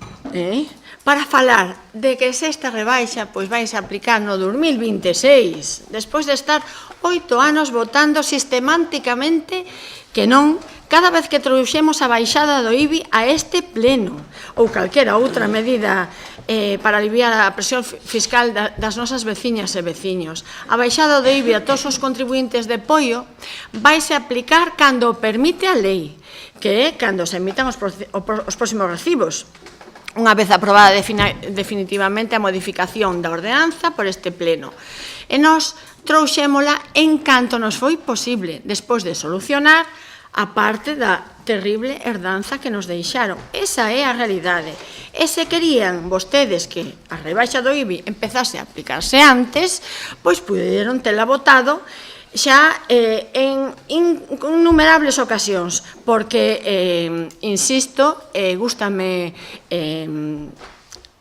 para falar de que se esta rebaixa vais a aplicar no 2026, despois de estar 8 anos votando sistemáticamente que non, cada vez que trouxemos a baixada do IBI a este pleno ou calquera outra medida para aliviar a presión fiscal das nosas veciñas e veciños. A baixada do IBI a todos os contribuintes de Poio vaise aplicar cando o permite a lei, que é cando se emitan os próximos recibos, unha vez aprobada definitivamente a modificación da ordenanza por este pleno. E nós trouxémola en canto nos foi posible, despois de solucionar a parte da terrible herdanza que nos deixaron. Esa é a realidade. E se querían vostedes que a rebaixa do IBI empezase a aplicarse antes, pois puderon tela votado xa en innumerables ocasións, porque, insisto, gústame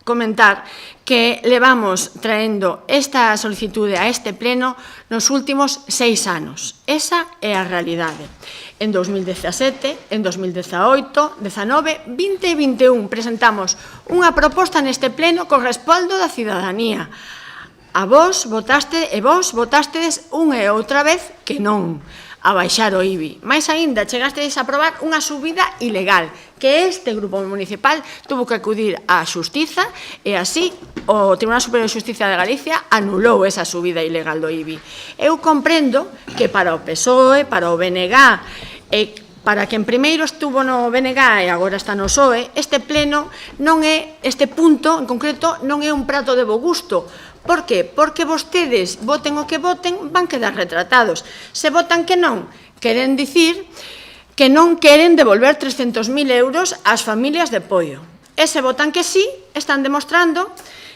comentar que levamos traendo esta solicitude a este pleno nos últimos 6 anos. Esa é a realidade. En 2017, en 2018, 19, 20 e 21 presentamos unha proposta neste pleno con respaldo da cidadanía. A vos votastedes unha e outra vez que non a baixar o IBI. Mais aínda, chegastedes a aprobar unha subida ilegal, que este grupo municipal tuvo que acudir á Xustiza e así o Tribunal Superior de Xustiza de Galicia anulou esa subida ilegal do IBI. Eu comprendo que para o PSOE, para o BNG e para quen primeiro estuvo no BNG e agora está no PSOE, este pleno non é, este punto en concreto non é un prato de bo gusto. Por que? Porque vostedes, voten o que voten, van quedar retratados. Se votan que non, queren dicir que non queren devolver 300.000 euros ás familias de Poio. E se votan que sí, están demostrando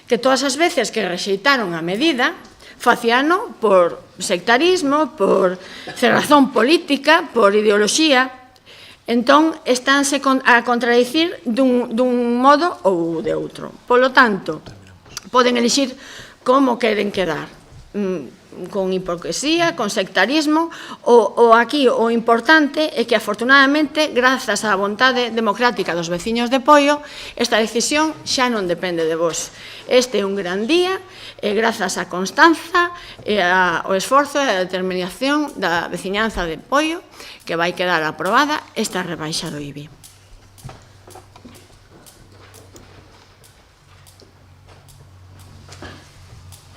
que todas as veces que rexeitaron a medida, facíano por sectarismo, por cerrazón política, por ideoloxía. Entón, estánse a contradicir dun modo ou de outro. Polo tanto, poden elixir como queren quedar, con hipocresía, con sectarismo, ou aquí o importante é que afortunadamente, grazas á vontade democrática dos veciños de Poio, esta decisión xa non depende de vos. Este é un gran día e grazas á constanza e ao esforzo e á determinación da veciñanza de Poio que vai quedar aprobada esta rebaixa do IBI.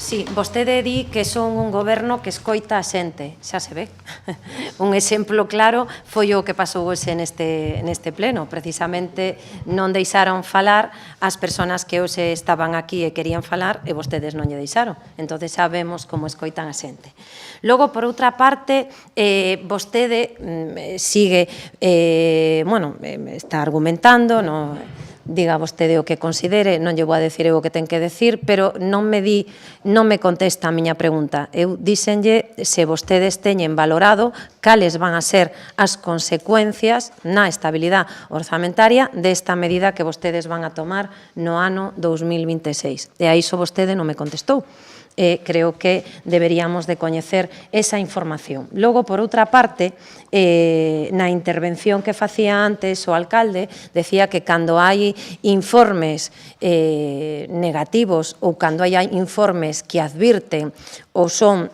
Sí, vostede di que son un goberno que escoita a xente, xa se ve. Un exemplo claro foi o que pasou hoxe neste pleno. Precisamente non deixaron falar as persoas que hoxe estaban aquí e querían falar e vostedes non lle deixaron. Entón sabemos como escoitan a xente. Logo, por outra parte, vostede sigue, está argumentando diga vostede o que considere, non lle vou a decir eu o que ten que decir, pero non me contesta a miña pregunta. Eu díxenlle se vostedes teñen valorado cales van a ser as consecuencias na estabilidade orzamentaria desta medida que vostedes van a tomar no ano 2026. E a iso vostede non me contestou. Creo que deberíamos de coñecer esa información. Logo, por outra parte, na intervención que facía antes o alcalde, decía que cando hai informes negativos ou cando hai informes que advirten ou son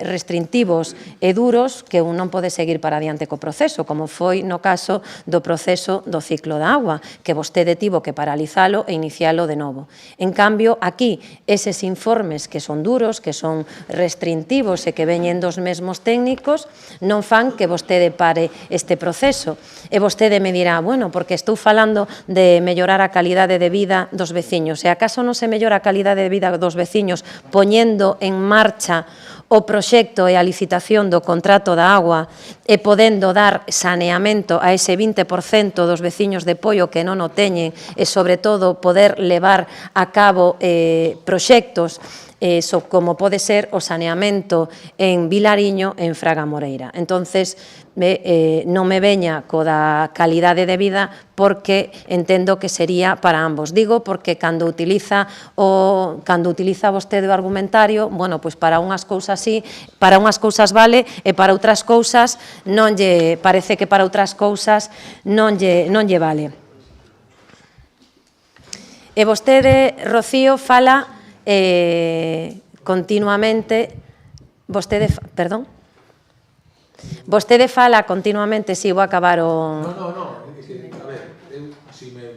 restrictivos e duros, que un non pode seguir para adiante co proceso, como foi no caso do proceso do ciclo da agua, que vostede tivo que paralizalo e inicialo de novo. En cambio, aquí, eses informes que son duros, que son restrictivos e que veñen dos mesmos técnicos, non fan que vostede pare este proceso. E vostede me dirá, bueno, porque estou falando de mellorar a calidade de vida dos veciños. E acaso non se mellora a calidade de vida dos veciños poñendo en marcha o proxecto e a licitación do contrato da agua e podendo dar saneamento a ese 20% dos veciños de Poio que non o teñen e, sobre todo, poder levar a cabo proxectos como pode ser o saneamento en Vilariño e en Fraga Moreira. Entonces, non me veña co da calidade de vida porque entendo que sería para ambos. Digo porque cando utiliza vostede o argumentario, bueno, pois para unhas cousas sí, para unhas cousas vale e para outras cousas non lle, parece que para outras cousas non lle vale. E vostede, Rocío, fala continuamente, vostede fala continuamente, si vou acabar o... No, a ver, se me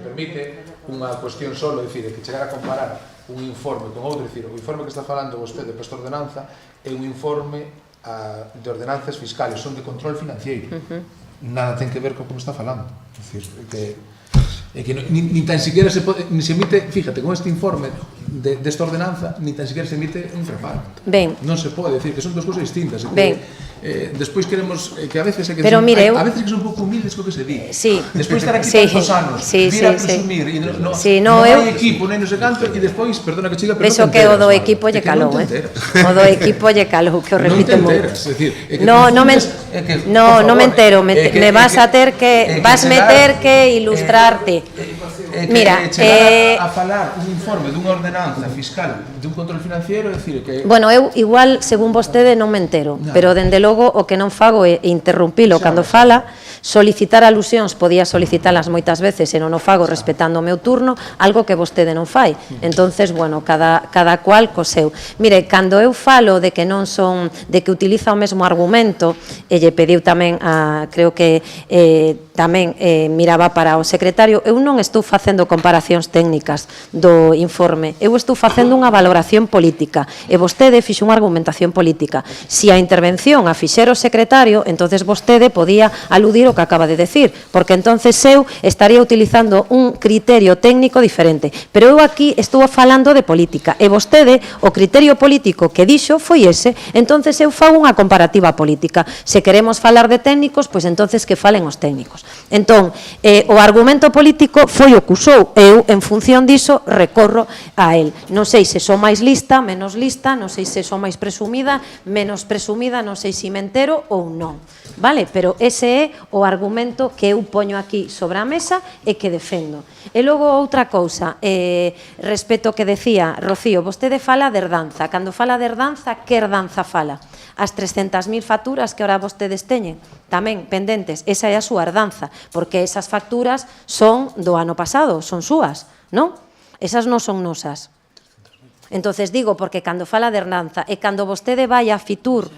permite, unha cuestión solo, é dicir, que chegar a comparar un informe con outro, é dicir, o informe que está falando vostede para esta ordenanza é un informe de ordenanzas fiscales, son de control financiero, nada ten que ver con como está falando, é dicir, que ni tan siquiera se emite, fíjate, con este informe desta ordenanza, ni tan siquiera se emite un reparo. Ben. Non se pode decir que son dos cousas distintas. Ben. Despois queremos que a veces a veces que son un pouco humildes co que se di. Sí. Despois estar aquí tantos anos, vir a presumir e non hai equipo, non sei canto, e despois, perdona que chiga, pero non te enteras. Penso que o do equipo lle calou, o do equipo lle calou, que o repite moito. Non me entero, me vas a ter que ilustrarte. Mira, chegar a falar un informe dunha ordenanza fiscal dun control financiero, é dicir que... Bueno, eu igual, según vostede, non me entero, pero dende logo o que non fago é interrumpilo cando fala, solicitar alusións, podía solicitalas moitas veces e non o fago respetando o meu turno, algo que vostede non fai. Entonces, bueno, cada cual co seu. Mire, cando eu falo de que non son, de que utiliza o mesmo argumento, e lle pediu tamén, creo que tamén miraba para o secretario, eu non estou facendo comparacións técnicas do informe, eu estou facendo unha valoración política, e vostede fixe unha argumentación política. Si a intervención a fixera o secretario, entonces vostede podía aludir o que acaba de decir, porque entonces eu estaría utilizando un criterio técnico diferente, pero eu aquí estou falando de política, e vostede, o criterio político que dixo foi ese, entonces eu fago unha comparativa política. Se queremos falar de técnicos, pois entonces que falen os técnicos. Entón, o argumento político foi o que usou, eu, en función diso, recorro a él. Non sei se sou máis lista, menos lista, non sei se sou máis presumida, menos presumida, non sei se me entero ou non. Vale? Pero ese é o argumento que eu poño aquí sobre a mesa e que defendo. E logo outra cousa, respecto ao que decía Rocío, vostede fala de herdanza. Cando fala de herdanza, que herdanza fala? As 300.000 facturas que ahora vostedes teñen, tamén pendentes, esa é a súa herdanza, porque esas facturas son do ano pasado, son súas, non? Esas non son nosas. Entonces digo, porque cando fala de herdanza e cando vostede vai a Fitur,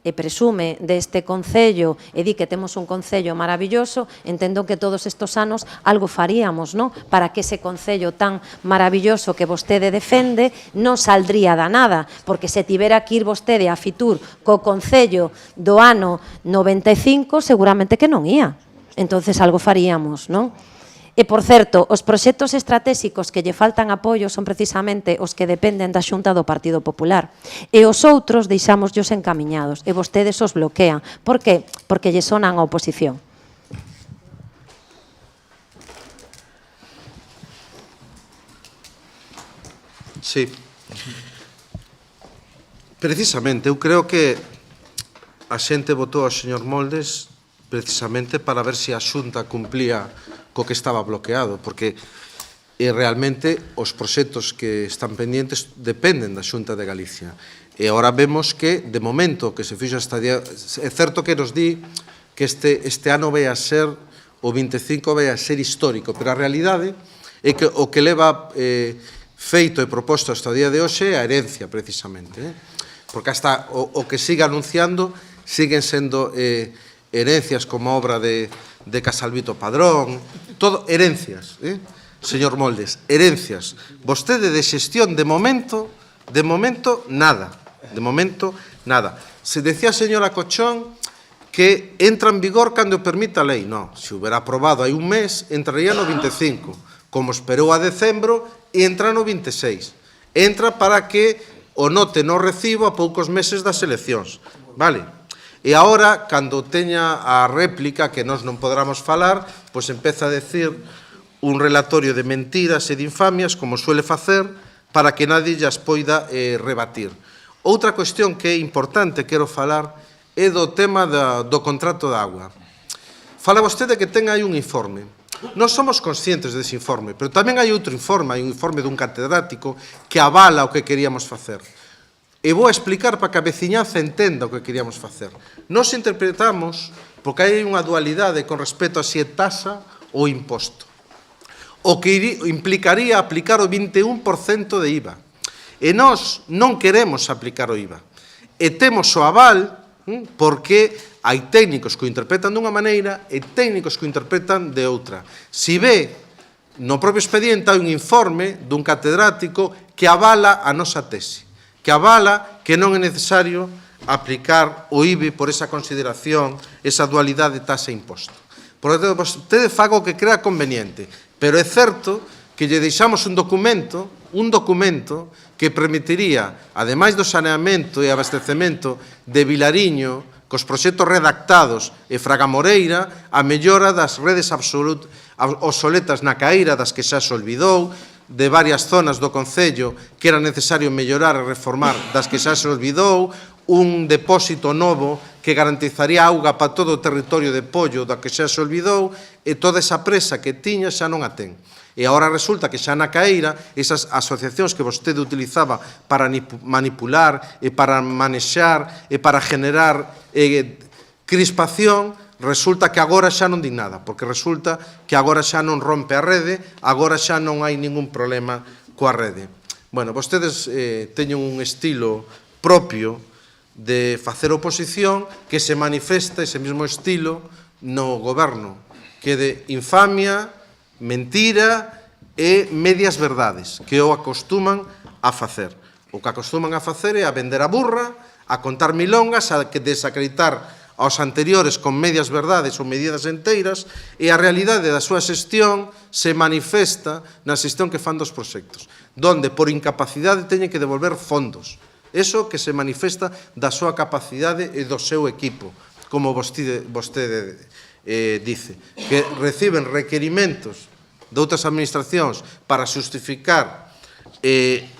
e presume deste concello e di que temos un concello maravilloso, entendo que todos estes anos algo faríamos, non? Para que ese concello tan maravilloso que vostede defende non saldría da nada, porque se tivera que ir vostede a Fitur co concello do ano 95, seguramente que non ia. Entonces algo faríamos, non? E, por certo, os proxectos estratégicos que lle faltan apoio son precisamente os que dependen da Xunta do Partido Popular. E os outros deixámosllos encamiñados e vostedes os bloquean. Por que? Porque lle sonan a oposición. Sí. Precisamente, eu creo que a xente votou ao señor Moldes precisamente para ver se a Xunta cumplía co que estaba bloqueado, porque realmente os proxectos que están pendientes dependen da Xunta de Galicia. E agora vemos que, de momento, que se fixo esta día, é certo que nos di que este ano vai a ser, o 25 vai a ser histórico, pero a realidade é que o que leva feito e proposto hasta o día de hoxe é a herencia, precisamente. Porque hasta o que siga anunciando siguen sendo herencias como a obra de Casalvito Padrón, todo herencias, señor Moldes, herencias. Vostede de xestión, de momento, nada. De momento, nada. Se decía a señora Cochón que entra en vigor cando o permita a lei. Non, se hubiera aprobado hai un mes, entraría no 25. Como esperou a decembro, entra no 26. Entra para que o note no recibo a poucos meses das eleccións. Vale? E agora, cando teña a réplica, que nós non podramos falar, pois empeza a decir un relatorio de mentiras e de infamias, como suele facer, para que nadie llas poida rebatir. Outra cuestión que é importante, quero falar, é do tema do contrato de agua. Fala vostede que ten aí un informe. Nós somos conscientes dese informe, pero tamén hai outro informe, hai un informe dun catedrático que avala o que queríamos facer. E vou explicar para que a veciñanza entenda o que queríamos facer. Nós interpretamos, porque hai unha dualidade con respecto a se é taxa ou imposto, o que implicaría aplicar o 21% de IVA. E nós non queremos aplicar o IVA. E temos o aval porque hai técnicos que o interpretan dunha maneira e técnicos que o interpretan de outra. Si ve, no propio expediente hai un informe dun catedrático que avala a nosa tese, que avala que non é necesario aplicar o IVA por esa consideración, esa dualidade de taxa e imposto. Por lo tanto, vostede faga o que crea conveniente, pero é certo que lle deixamos un documento que permitiría, ademais do saneamento e abastecemento de Vilariño, cos proxectos redactados e Fragamoreira, a mellora das redes obsoletas na Caíra, das que xa se olvidou, de varias zonas do Concello que era necesario mellorar e reformar, das que xa se olvidou, un depósito novo que garantizaría auga para todo o territorio de Pollo, da que xa se olvidou, e toda esa presa que tiña xa non a ten. E agora resulta que xa na Caíra, esas asociacións que vostede utilizaba para manipular e para manexar e para generar crispación, resulta que agora xa non di nada, porque resulta que agora xa non rompe a rede, agora xa non hai ningún problema coa rede. Bueno, vostedes teñen un estilo propio de facer oposición que se manifesta ese mesmo estilo no goberno, que de infamia, mentira e medias verdades, que o acostuman a facer. O que acostuman a facer é a vender a burra, a contar milongas, a desacreditar aos anteriores con medias verdades ou medidas enteiras, e a realidade da súa xestión se manifesta na xestión que fan dos proxectos, donde por incapacidade teñen que devolver fondos. Eso que se manifesta da súa capacidade e do seu equipo, como vostede dice, que reciben requerimentos de outras administracións para xustificar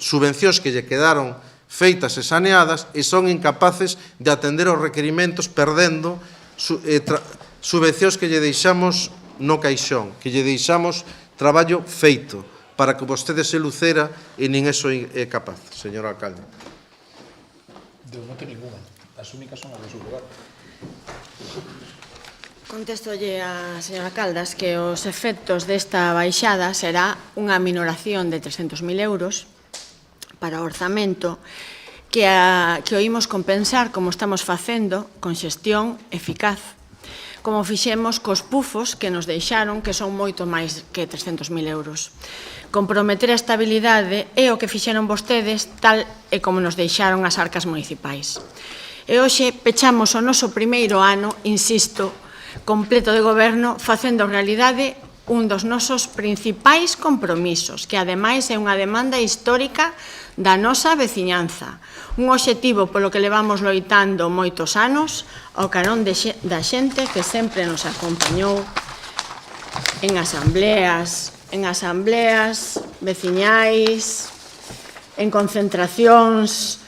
subvencións que lle quedaron feitas e saneadas e son incapaces de atender os requerimentos perdendo subvencións que lle deixamos no caixón, que lle deixamos traballo feito para que vostede se lucera e nin eso é capaz, señor alcalde. De momento ninguna. As únicas son as do seu lugar. Contestolle a señora Caldas que os efectos desta baixada será unha minoración de 300.000 euros para o orzamento que oímos compensar como estamos facendo con xestión eficaz, como fixemos cos pufos que nos deixaron, que son moito máis que 300.000 euros. Comprometer a estabilidade é o que fixeron vostedes tal e como nos deixaron as arcas municipais. E hoxe pechamos o noso primeiro ano, insisto, completo de goberno, facendo realidade un dos nosos principais compromisos, que ademais é unha demanda histórica da nosa veciñanza, un obxectivo polo que levamos loitando moitos anos ao carón da xente que sempre nos acompañou en asambleas veciñais, en concentracións,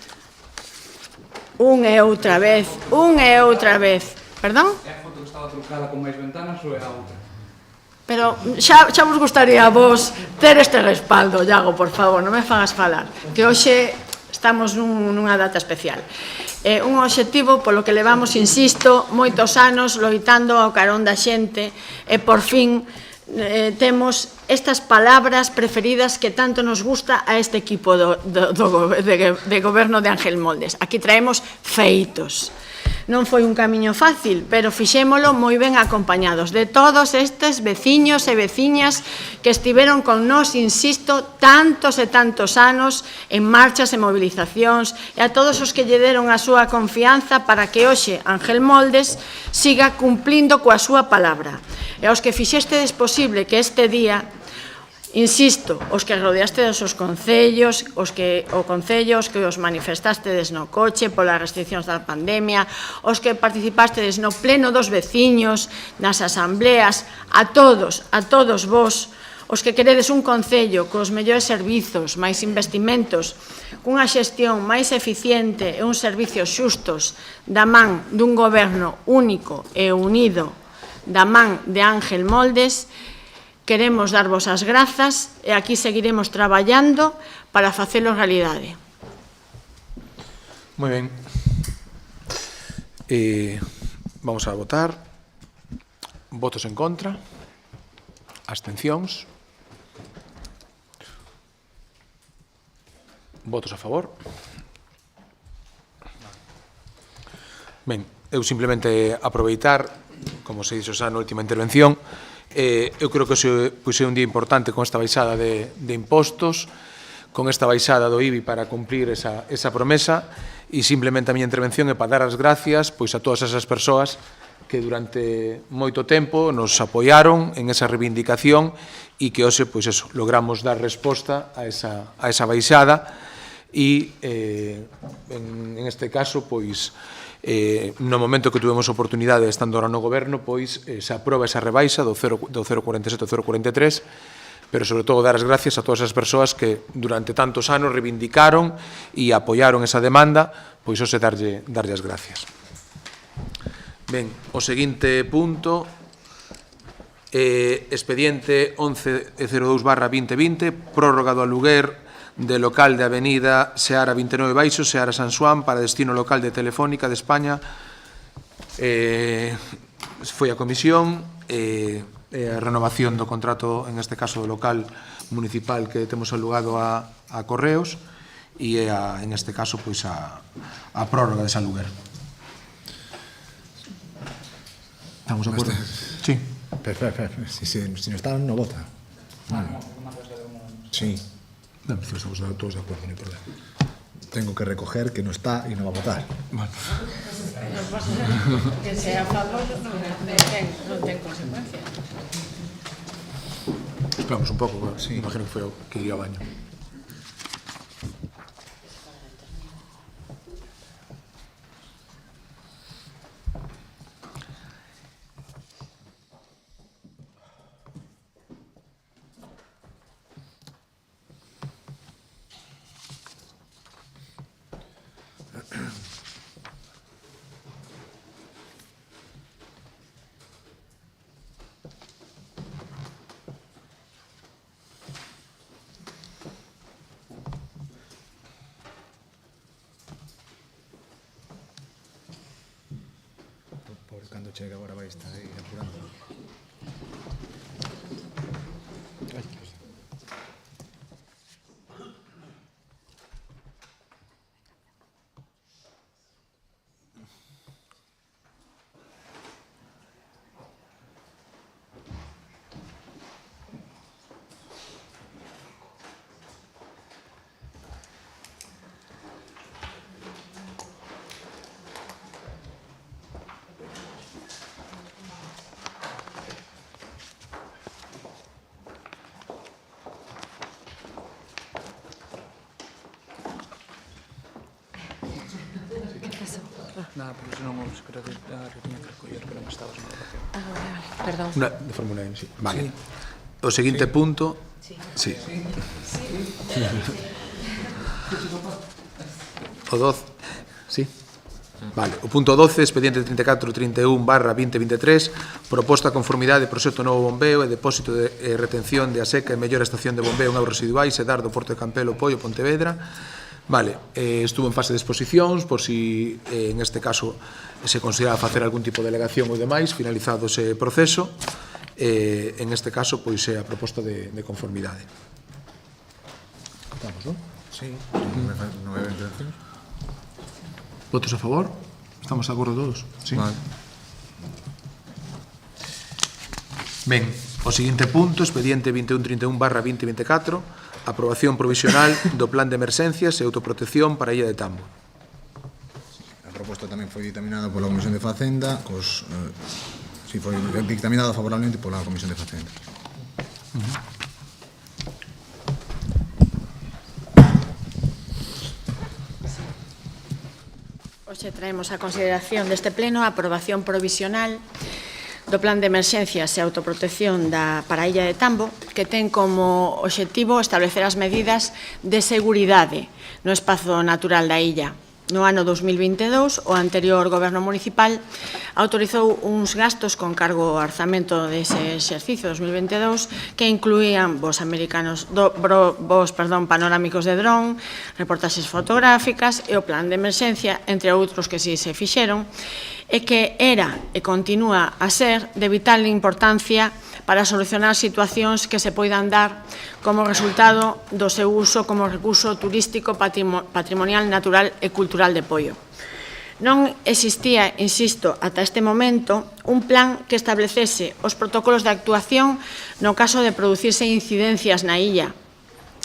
unha e outra vez. Perdón? É a foto que estaba trucada con máis ventanas ou é a outra? Pero xa vos gustaría a vos ter este respaldo, Iago, por favor, non me fagas falar, que hoxe estamos nunha data especial. Un obxectivo polo que levamos, insisto, moitos anos loitando ao carón da xente e por fin temos estas palabras preferidas que tanto nos gusta a este equipo de goberno de Ángel Moldes. Aquí traemos feitos. Non foi un camiño fácil, pero fixémolo moi ben acompañados de todos estes veciños e veciñas que estiveron con nós, insisto, tantos e tantos anos en marchas e movilizacións, e a todos os que lle deron a súa confianza para que hoxe Ángel Moldes siga cumplindo coa súa palabra. E aos que fixestedes posible que este día, insisto, os que rodeastedes os concellos, os que os manifestastedes no coche polas restriccións da pandemia, os que participastedes no pleno dos veciños, nas asambleas, a todos vos, os que queredes un concello cos mellores servizos, máis investimentos, cunha xestión máis eficiente e uns servicios xustos da man dun goberno único e unido da man de Ángel Moldes, queremos darvos as grazas e aquí seguiremos traballando para facelo realidade. Moi ben. Vamos a votar. Votos en contra. Abstencións. Votos a favor. Ben, eu simplemente aproveitar, como se dixo xa na última intervención, eu creo que é un día importante con esta baixada de impostos, con esta baixada do IBI para cumplir esa promesa, e simplemente a miña intervención é para dar as gracias a todas esas persoas que durante moito tempo nos apoiaron en esa reivindicación e que hoxe logramos dar resposta a esa baixada e en este caso no momento que tuvemos oportunidade estando ahora no goberno, se aproba esa rebaixa do 0,47 ao 0,43, pero sobre todo dar as gracias a todas as persoas que durante tantos anos reivindicaron e apoiaron esa demanda, hoxe darlle as gracias. Ben, o seguinte punto, expediente 1102/2020, prórroga do aluguer de local de Avenida Seara 29 Baixo, Seara San Xoán, para destino local de Telefónica de España. Foi a comisión, a renovación do contrato, en este caso do local municipal que temos alugado a Correos, e en este caso a prórroga dese aluguer. Estamos de acordo? Sí. Si no está, no vota. Sí. No, estamos todos de acuerdo, no hay problema. Tengo que recoger que no está y no va a votar. Bueno. Que sea a favor non ten consecuencia. Esperamos un pouco, sí. Imagino que foi o que iría ao baño. Cando chegue agora vai estar aí apurando. Nada, porque senón os creo que tiña que recoller, pero non estabas na votación. Perdón. De Fórmula 1, sí. Vale. O seguinte punto Sí. O 12. Sí. Vale, o punto 12, expediente 3431/2023, proposta a conformidade de proxecto novo bombeo e depósito de retención de a seca e mellor estación de bombeo en augas residuais e dar do Porto de Campelo, Poio, Pontevedra. Vale, estuvo en fase de exposicións, por si en este caso se considera facer algún tipo de alegación ou demais, finalizado ese proceso, en este caso, pois é a proposta de conformidade. Estamos, non? Sí, non hai intervencións. Votos a favor? Estamos de acordo todos? Sí. Vale. Ben, o seguinte punto, expediente 2131/2024, aprobación provisional do plan de emerxencias e autoprotección para a Illa de Tambo. A proposta tamén foi dictaminada pola Comisión de Facenda, si foi dictaminada favorablemente pola Comisión de Facenda. Hoxe traemos a consideración deste pleno a aprobación provisional do Plan de Emerxencias e Autoprotección para a Illa de Tambo, que ten como obxectivo establecer as medidas de seguridade no espazo natural da illa. No ano 2022, o anterior Goberno Municipal autorizou uns gastos con cargo ao orzamento dese exercicio 2022 que incluían voos panorámicos de dron, reportaxes fotográficas e o plan de emerxencia, entre outros que si se fixeron, e que era e continúa a ser de vital importancia para solucionar situacións que se poidan dar como resultado do seu uso como recurso turístico, patrimonial, natural e cultural de Poio. Non existía, insisto, ata este momento, un plan que establecese os protocolos de actuación no caso de producirse incidencias na illa,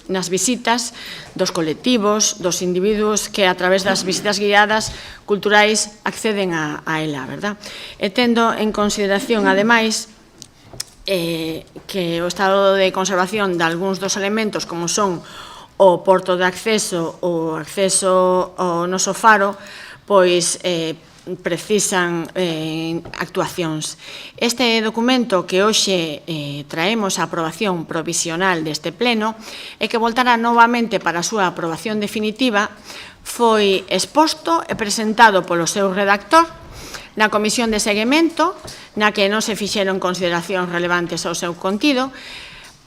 nas visitas dos colectivos, dos individuos que a través das visitas guiadas culturais acceden a ela, verdad? E tendo en consideración, ademais, que o estado de conservación de algúns dos elementos, como son o porto de acceso ou acceso ao noso faro, pois precisan actuacións. Este documento que hoxe traemos a aprobación provisional deste pleno e que voltará novamente para a súa aprobación definitiva foi exposto e presentado polo seu redactor na Comisión de Seguimento, na que non se fixeron consideracións relevantes ao seu contido,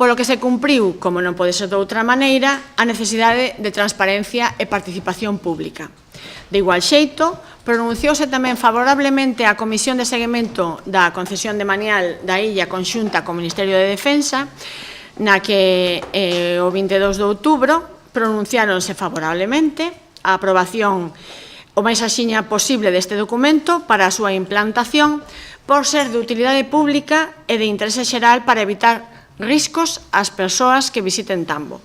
polo que se cumpriu, como non pode ser de outra maneira, a necesidade de transparencia e participación pública. De igual xeito, pronunciouse tamén favorablemente a Comisión de Seguimento da concesión de manial da illa conxunta co Ministerio de Defensa, na que o 22 de outubro pronunciáronse favorablemente a aprobación o máis axiña posible deste documento para a súa implantación por ser de utilidade pública e de interese xeral para evitar riscos ás persoas que visiten Tambo.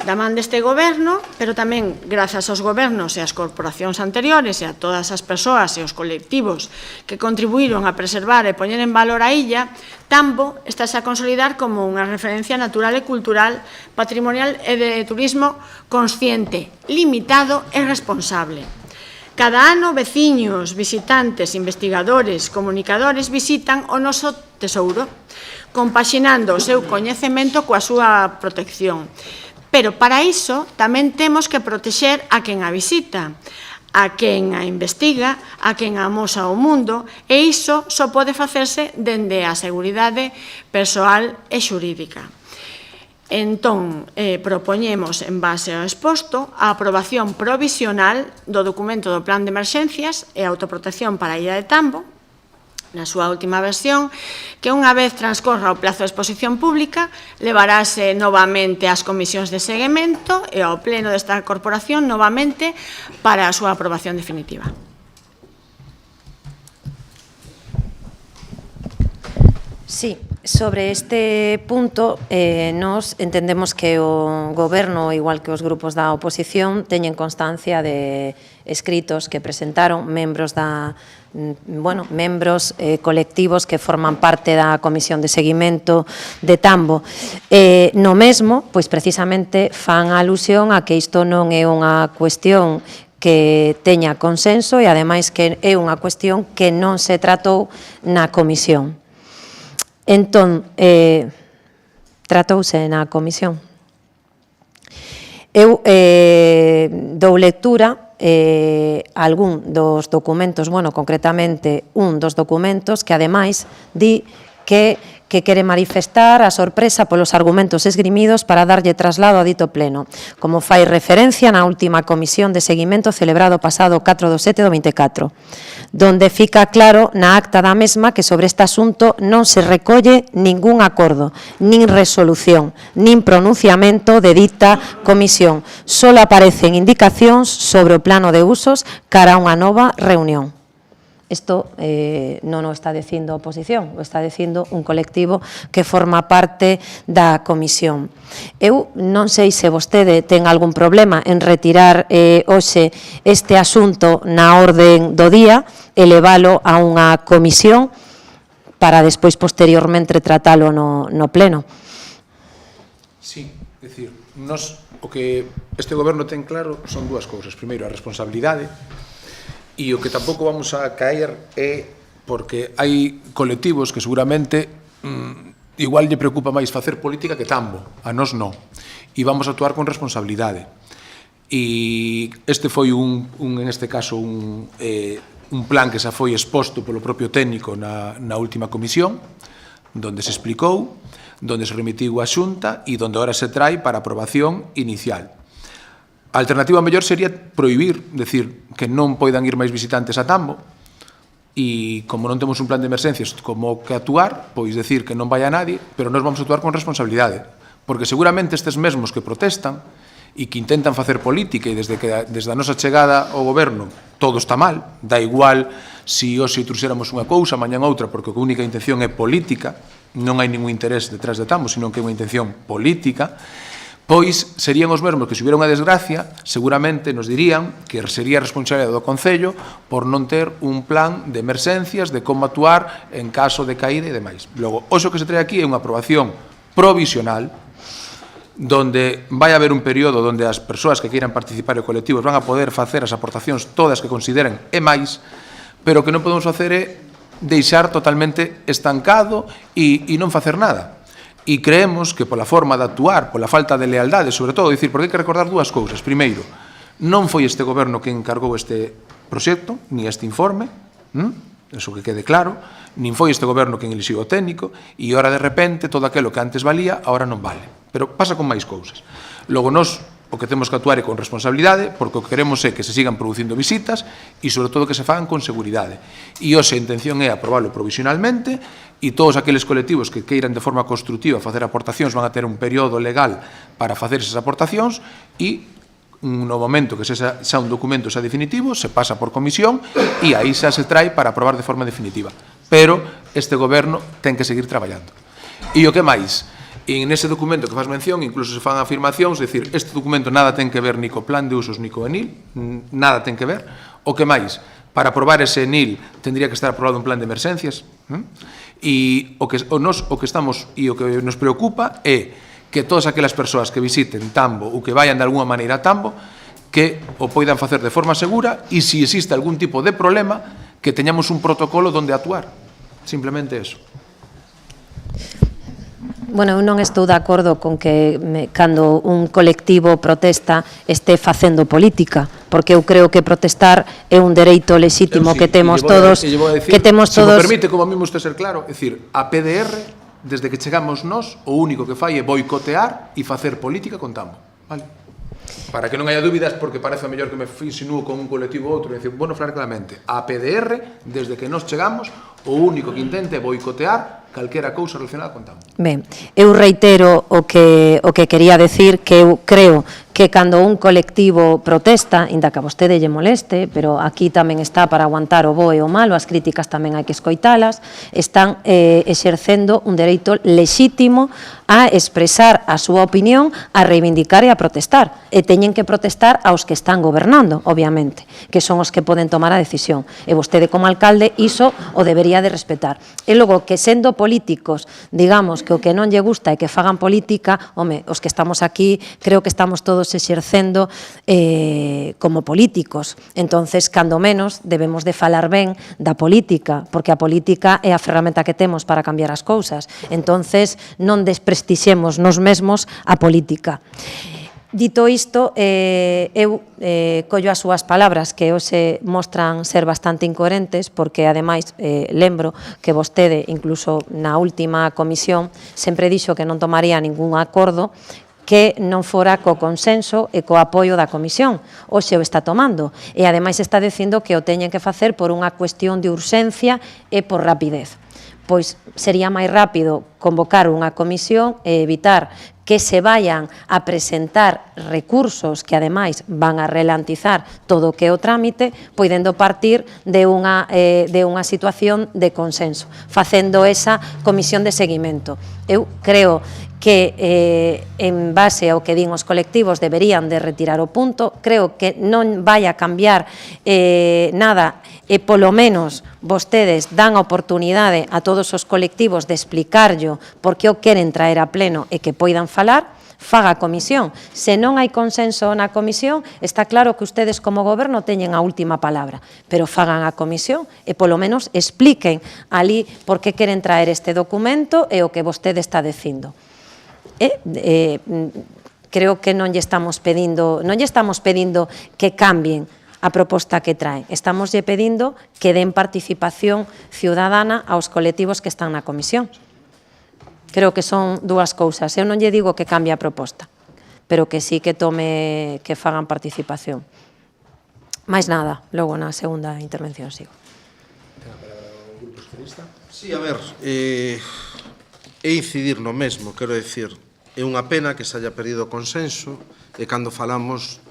Da man deste goberno, pero tamén grazas aos gobernos e ás corporacións anteriores e a todas as persoas e os colectivos que contribuíron a preservar e poñer en valor a illa, Tambo estáse a consolidar como unha referencia natural e cultural, patrimonial e de turismo consciente, limitado e responsable. Cada ano, veciños, visitantes, investigadores, comunicadores visitan o noso tesouro, compaxinando o seu coñecemento coa súa protección. Pero para iso tamén temos que protexer a quen a visita, a quen a investiga, a quen a amosa ao mundo, e iso só pode facerse dende a seguridade persoal e xurídica. Entón, propoñemos, en base ao exposto, a aprobación provisional do documento do Plan de Emerxencias e Autoprotección para a Illa de Tambo, na súa última versión, que unha vez transcorra o plazo de exposición pública, levarase novamente ás comisións de seguimento e ao pleno desta corporación novamente para a súa aprobación definitiva. Sí, sobre este punto, nos entendemos que o Goberno, igual que os grupos da oposición, teñen constancia de escritos que presentaron membros colectivos que forman parte da Comisión de Seguimento de Tambo. No mesmo, pois precisamente fan alusión a que isto non é unha cuestión que teña consenso e, ademais, que é unha cuestión que non se tratou na comisión. Entón, tratouse na comisión. Eu dou lectura algún dos documentos, bueno, concretamente un dos documentos que ademais di que quere manifestar a sorpresa polos argumentos esgrimidos para darlle traslado a dito pleno, como fai referencia na última comisión de seguimento celebrado pasado 4/7/24, donde fica claro na acta da mesma que sobre este asunto non se recolle ningún acordo, nin resolución, nin pronunciamento de dita comisión. Só aparecen indicacións sobre o plano de usos cara a unha nova reunión. Isto non o está dicindo a oposición, o está dicindo un colectivo que forma parte da comisión. Eu non sei se vostede ten algún problema en retirar hoxe este asunto na orden do día e levalo a unha comisión para despois posteriormente tratalo no pleno. Sí, é dicir, o que este goberno ten claro son dúas cousas. Primeiro, a responsabilidade. E o que tampouco vamos a caer é porque hai colectivos que seguramente igual lle preocupa máis facer política que tambo, a nós non. E vamos a actuar con responsabilidade. E este foi en este caso un plan que xa foi exposto polo propio técnico na última comisión, donde se explicou, donde se remitiu a Xunta e donde ahora se trai para aprobación inicial. A alternativa mellor sería prohibir, decir, que non poidan ir máis visitantes a Tambo e como non temos un plan de emerxencias como que actuar, pois decir que non vaya nadie, pero nós vamos a actuar con responsabilidade, porque seguramente estes mesmos que protestan e que intentan facer política e desde a nosa chegada ao goberno todo está mal, dá igual se hoxe trouxéramos unha cousa, mañan outra, porque a única intención é política, non hai ningún interés detrás de Tambo, sino que é unha intención política. Pois serían os mesmos que se hubiera unha desgracia, seguramente nos dirían que sería responsabilidade do Concello por non ter un plan de emerxencias, de como actuar en caso de caída e demais. Logo, hoxe o que se trae aquí é unha aprobación provisional, donde vai haber un período onde as persoas que queiran participar en colectivos van a poder facer as aportacións todas que consideren e máis, pero o que non podemos facer é deixar totalmente estancado e non facer nada. E creemos que pola forma de actuar, pola falta de lealdade, sobre todo, dicir, porque hai que recordar dúas cousas. Primeiro, non foi este goberno que encargou este proxecto, ni este informe, eso que quede claro, nin foi este goberno que elixiu o técnico, e ora de repente todo aquilo que antes valía, agora non vale. Pero pasa con máis cousas. Logo, nós o que temos que actuar é con responsabilidade, porque o que queremos é que se sigan producindo visitas e, sobre todo, que se fagan con seguridade. E hoxe a intención é aprobarlo provisionalmente e todos aqueles colectivos que queiran de forma constructiva facer aportacións van a ter un período legal para facer esas aportacións e no momento que xa un documento xa definitivo se pasa por comisión e aí xa se trae para aprobar de forma definitiva. Pero este goberno ten que seguir traballando. E o que máis? En ese documento que faz mención, incluso se fan afirmacións, decir, este documento nada ten que ver ni co plan de usos ni co ENIL, nada ten que ver. O que máis? Para aprobar ese ENIL tendría que estar aprobado un plan de emerxencias. E o que estamos e o que nos preocupa é que todas aquelas persoas que visiten Tambo ou que vayan de alguna maneira a Tambo que o poidan facer de forma segura e se existe algún tipo de problema que teñamos un protocolo donde actuar. Simplemente eso. Bueno, eu non estou de acordo con que cando un colectivo protesta este facendo política, porque eu creo que protestar é un dereito lexítimo que temos todos, se me permite, como a mí me gusta ser claro, é dicir, a PDR, desde que chegamos nós, o único que fai é boicotear e facer política con Tambo, vale? Para que non haya dúbidas, porque parece mellor que me insinúo con un colectivo ou outro, e dicir, bueno, claramente, a PDR, desde que nós chegamos, o único que intenta é boicotear calquera cousa relacionada con Tambo. Ben, eu reitero o que quería decir, que eu creo que cando un colectivo protesta, inda que a vostede lle moleste, pero aquí tamén está para aguantar o bo e o malo, as críticas tamén hai que escoitalas, están exercendo un dereito lexítimo a expresar a súa opinión, a reivindicar e a protestar. E teñen que protestar aos que están gobernando, obviamente, que son os que poden tomar a decisión. E vostede como alcalde iso o debería de respetar. E logo que sendo políticos, digamos que o que non lle gusta é que fagan política, home, os que estamos aquí, creo que estamos todos todos exercendo como políticos. Entonces, cando menos, debemos de falar ben da política, porque a política é a ferramenta que temos para cambiar as cousas. Entonces, non desprestixemos nos mesmos a política. Dito isto, eu collo as súas palabras que hoxe mostran ser bastante incoherentes, porque ademais lembro que vostede, incluso na última comisión, sempre dixo que non tomaría ningún acordo que non fora co consenso e co apoio da comisión. Hoxe o está tomando e ademais está dicindo que o teñen que facer por unha cuestión de urxencia e por rapidez. Pois sería máis rápido convocar unha comisión e evitar que se vayan a presentar recursos que ademais van a ralentizar todo o que é o trámite, podendo partir de unha situación de consenso, facendo esa comisión de seguimento. Eu creo que en base ao que din os colectivos deberían de retirar o punto, creo que non vai a cambiar nada e polo menos vostedes dan a oportunidade a todos os colectivos de explicarllo por que o queren traer a pleno e que poidan falar, faga a comisión. Se non hai consenso na comisión, está claro que ustedes como goberno teñen a última palabra, pero fagan a comisión e polo menos expliquen ali por que queren traer este documento e o que vostede está dicindo. Creo que non lle estamos pedindo que cambien a proposta que traen. Estamos lle pedindo que den participación ciudadana aos colectivos que están na comisión. Creo que son dúas cousas. Eu non lle digo que cambie a proposta, pero que sí que fagan participación. máis nada, logo na segunda intervención sigo. Sí, a ver, é incidir no mesmo, quero dicir, é unha pena que se haya perdido o consenso e cando falamos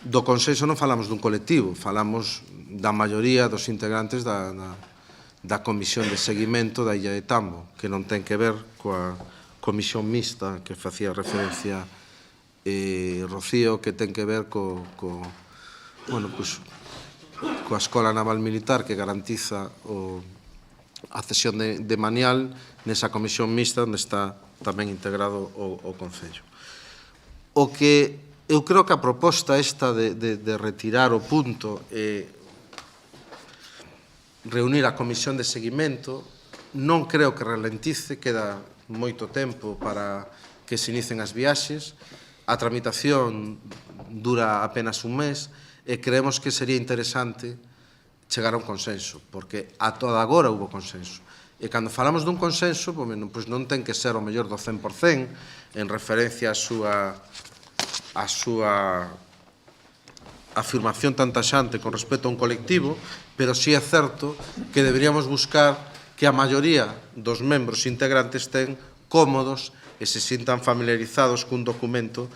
do consenso non falamos dun colectivo, falamos da maioría dos integrantes da comisión de seguimento da Illa de Tambo, que non ten que ver coa comisión mixta que facía referencia Rocío, que ten que ver coa Escola Naval Militar que garantiza a cesión de Manial nesa comisión mixta onde está tamén integrado o Concello. O que eu creo que a proposta esta de retirar o punto e reunir a comisión de seguimento non creo que ralentice, queda moito tempo para que se inicien as viaxes, a tramitación dura apenas un mes e creemos que sería interesante chegar a un consenso, porque a toda agora hubo consenso. E cando falamos dun consenso, pois non ten que ser o mellor do 100% en referencia á súa afirmación tan taxante con respecto a un colectivo, pero sí é certo que deberíamos buscar que a maioría dos membros integrantes estén cómodos e se sintan familiarizados cun documento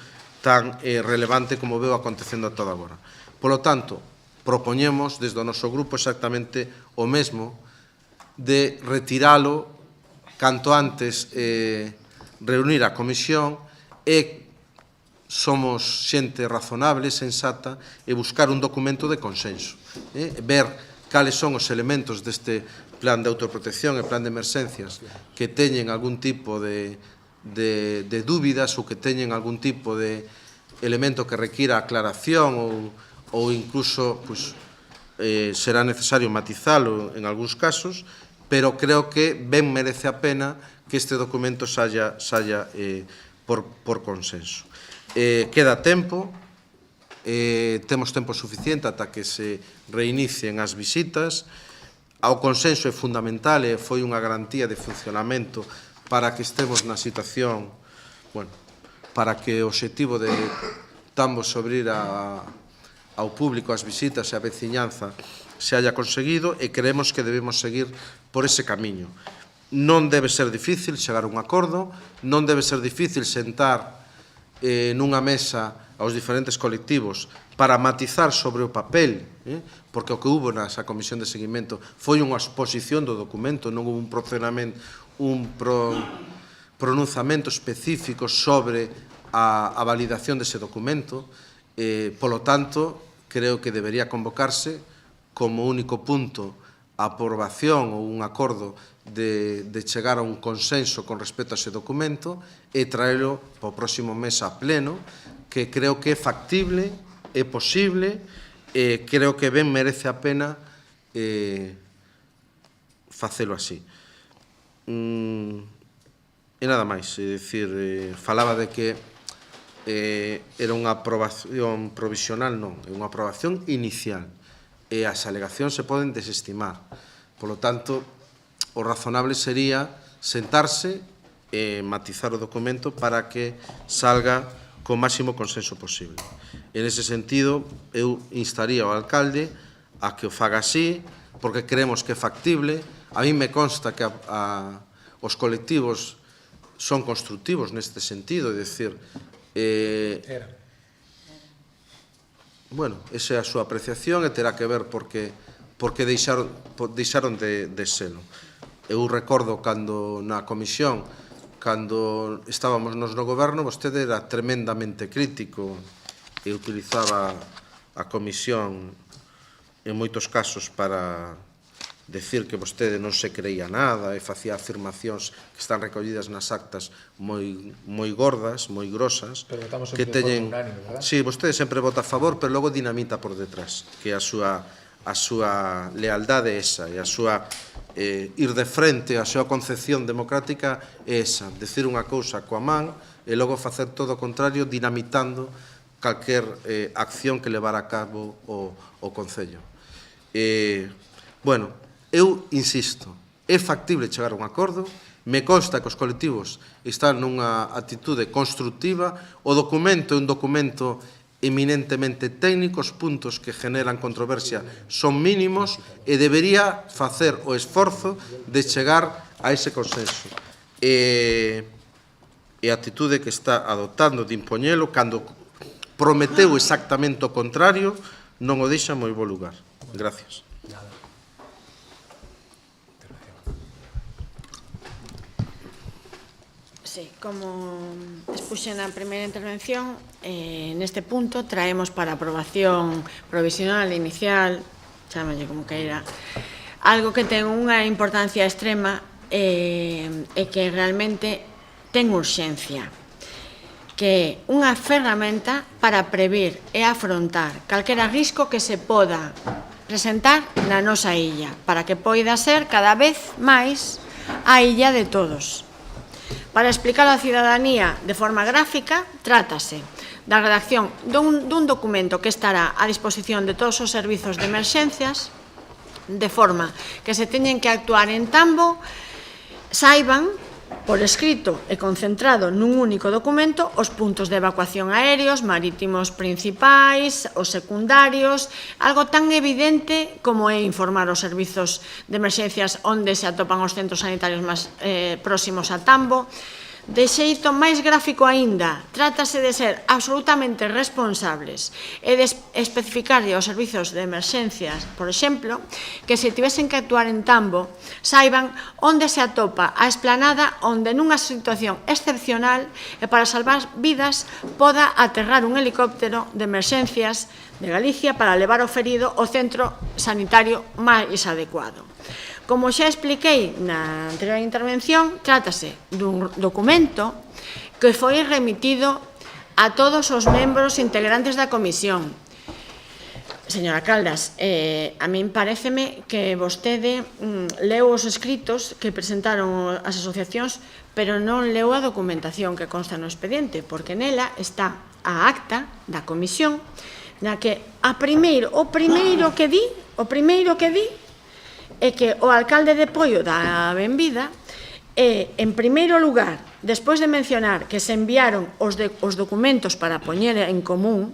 tan relevante como veo acontecendo a toda agora. Polo tanto, propoñemos desde o noso grupo exactamente o mesmo de retiralo canto antes reunir a comisión e somos xente razonable, sensata e buscar un documento de consenso, ver cales son os elementos deste plan de autoprotección e plan de emerxencias que teñen algún tipo de dúbidas ou que teñen algún tipo de elemento que requira aclaración ou incluso será necesario matizalo en algúns casos, pero creo que ben merece a pena que este documento saia por consenso. Queda tempo, temos tempo suficiente ata que se reinicien as visitas. O consenso é fundamental e foi unha garantía de funcionamento para que estemos na situación, para que o obxectivo de Tambo sobre ir ao público, as visitas e a veciñanza se haya conseguido e creemos que debemos seguir por ese camiño. Non debe ser difícil chegar a un acordo, non debe ser difícil sentar nunha mesa aos diferentes colectivos para matizar sobre o papel, porque o que hubo nesa comisión de seguimento foi unha exposición do documento, non hubo un pronunciamento específico sobre a validación dese documento. Polo tanto, creo que debería convocarse como único punto a aprobación ou un acordo de chegar a un consenso con respecto a ese documento e traelo para o próximo mes a pleno, que creo que é factible, é posible, e creo que ben merece a pena facelo así. E nada máis, é dicir, falaba de que era unha aprobación provisional, non, é unha aprobación inicial, e as alegacións se poden desestimar. Por lo tanto, o razonable sería sentarse e matizar o documento para que salga con máximo consenso posible. En ese sentido, eu instaría ao alcalde a que o faga así, porque creemos que é factible. A mí me consta que os colectivos son constructivos neste sentido, é dicir, bueno, esa é a súa apreciación e terá que ver porque deixaron de selo. Eu recordo cando na comisión, cando estábamos nos no goberno, vostede era tremendamente crítico e utilizaba a comisión en moitos casos para decir que vostede non se creía nada e facía afirmacións que están recollidas nas actas moi gordas, moi grosas, que teñen... Sí, vostede sempre vota a favor, pero logo dinamita por detrás, que a súa lealdade é esa, e a súa ir de frente a súa concepción democrática é esa, decir unha cousa coa man e logo facer todo o contrario, dinamitando calquer acción que levar a cabo o Concello. Bueno, eu insisto, é factible chegar a un acordo, me consta que os colectivos están nunha actitude constructiva, o documento é un documento eminentemente técnico, os puntos que generan controversia son mínimos e debería facer o esforzo de chegar a ese consenso. E a actitude que está adoptando de impoñelo, cando prometeu exactamente o contrario, non o deixa moi bo lugar. Gracias. Sí, como expuxe na primeira intervención, neste punto traemos para aprobación provisional, inicial, chámalle como queira, algo que ten unha importancia extrema e que realmente ten urxencia, que é unha ferramenta para previr e afrontar calquera risco que se poda presentar na nosa illa, para que poida ser cada vez máis a illa de todos. Para explicar á cidadanía de forma gráfica, trátase da redacción dun documento que estará a disposición de todos os servizos de emerxencias, de forma que se teñen que actuar en Tambo, saiban, por escrito e concentrado nun único documento, os puntos de evacuación aéreos, marítimos principais, os secundarios, algo tan evidente como é informar os servizos de emerxencias onde se atopan os centros sanitarios máis próximos a Tambo. De xeito máis gráfico aínda, trátase de ser absolutamente responsables e de especificarlle aos servizos de emerxencias, por exemplo, que se tivesen que actuar en Tambo, saiban onde se atopa a esplanada onde nunha situación excepcional e para salvar vidas poda aterrar un helicóptero de emerxencias de Galicia para levar o ferido ao centro sanitario máis adecuado. Como xa expliquei na anterior intervención, trátase dun documento que foi remitido a todos os membros integrantes da comisión. Señora Caldas, a min paréceme que vostede leu os escritos que presentaron as asociacións, pero non leu a documentación que consta no expediente, porque nela está a acta da comisión, na que o primeiro que di é que o alcalde de Poio da Benvida, en primeiro lugar, despois de mencionar que se enviaron os documentos para poñer en común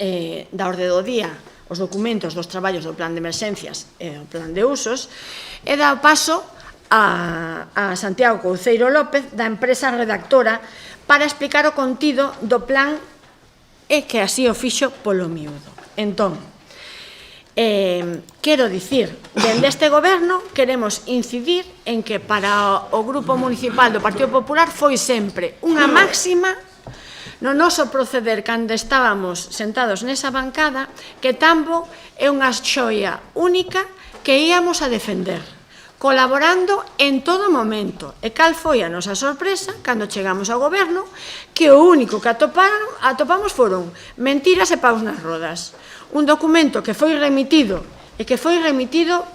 da orde do día os documentos dos traballos do plan de emerxencias e o plan de usos, e dá o paso a Santiago Couceiro López, da empresa redactora, para explicar o contido do plan e que así o fixo polo miúdo. Entón, quero dicir, dende este goberno queremos incidir en que para o Grupo Municipal do Partido Popular foi sempre unha máxima no noso proceder cando estábamos sentados nesa bancada, que Tambo é unha xoia única que íamos a defender, colaborando en todo momento. E cal foi a nosa sorpresa cando chegamos ao goberno que o único que atopamos foron mentiras e paus nas rodas. Un documento que foi remitido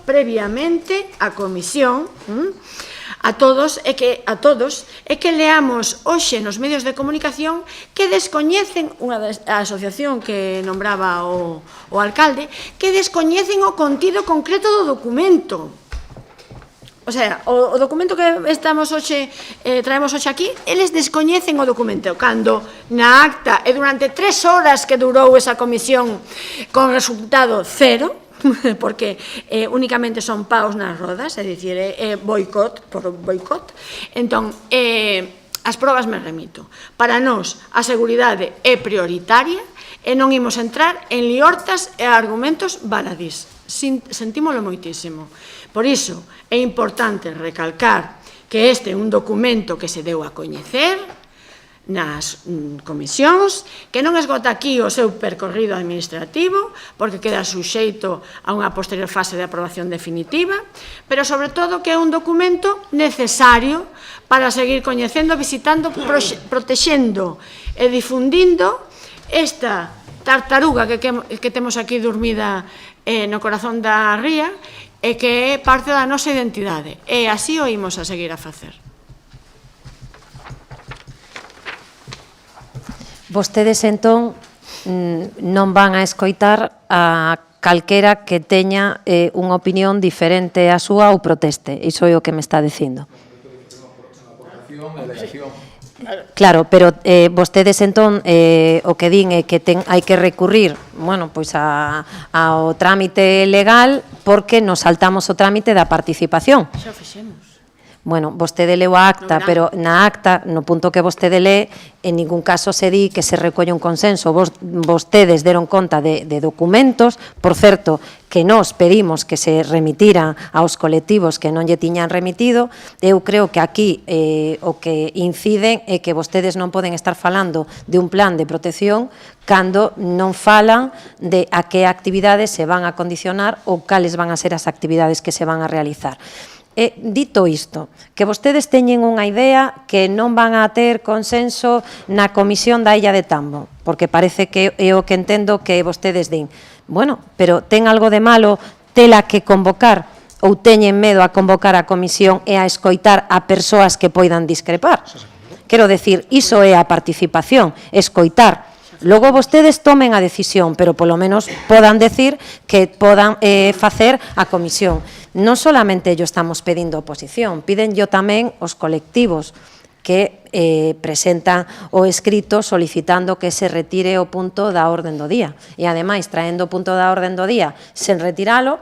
previamente á comisión a todos e que leamos hoxe nos medios de comunicación que descoñecen a asociación que nombraba o alcalde, que descoñecen o contido concreto do documento. O sea, o documento que traemos hoxe aquí, eles descoñecen o documento, cando na acta e durante 3 horas que durou esa comisión con resultado cero, porque únicamente son paus nas rodas, é dicir, boicot por boicot. Entón, as probas me remito. Para nós, a seguridade é prioritaria e non imos entrar en liortas e argumentos baladís. Sentímolo moitísimo. Por iso, é importante recalcar que este é un documento que se deu a coñecer nas comisións, que non esgota aquí o seu percorrido administrativo, porque queda suxeito a unha posterior fase de aprobación definitiva, pero sobre todo que é un documento necesario para seguir coñecendo, visitando, protexendo e difundindo esta tartaruga que temos aquí dormida no corazón da ría e que é parte da nosa identidade. E así o imos a seguir a facer. Vostedes, entón, non van a escoitar a calquera que teña unha opinión diferente á súa ou proteste. Iso é o que me está dicindo. Claro, pero vostedes, entón, o que din é que hai que recurrir, bueno, pois ao trámite legal porque nos saltamos o trámite da participación. Xa o fixemos. Bueno, vostede leu a acta, pero na acta, no punto que vostede lee, en ningún caso se di que se recolle un consenso. Vostedes deron conta de documentos, por certo, que nós pedimos que se remitiran aos colectivos que non lle tiñan remitido. Eu creo que aquí o que inciden é que vostedes non poden estar falando de un plan de protección cando non falan de a que actividades se van a condicionar ou cales van a ser as actividades que se van a realizar. Dito isto, que vostedes teñen unha idea que non van a ter consenso na comisión da Illa de Tambo, porque parece que é o que entendo que vostedes din. Bueno, pero ten algo de malo tela que convocar ou teñen medo a convocar a comisión e a escoitar a persoas que poidan discrepar? Quero decir, iso é a participación, escoitar. Logo vostedes tomen a decisión, pero polo menos podan decir que podan facer a comisión. Non solamente ello estamos pedindo oposición, piden yo tamén os colectivos que presentan o escrito solicitando que se retire o punto da orden do día. E, ademais, traendo o punto da orden do día sen retiralo,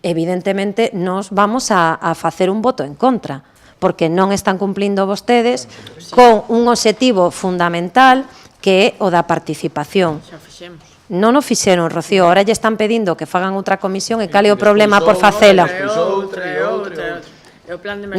evidentemente nos vamos a facer un voto en contra, porque non están cumplindo vostedes con un obxectivo fundamental que é o da participación. Xa fixemos. Non o fixeron, Rocío, ahora lle están pedindo que fagan outra comisión e cal é o problema por facela?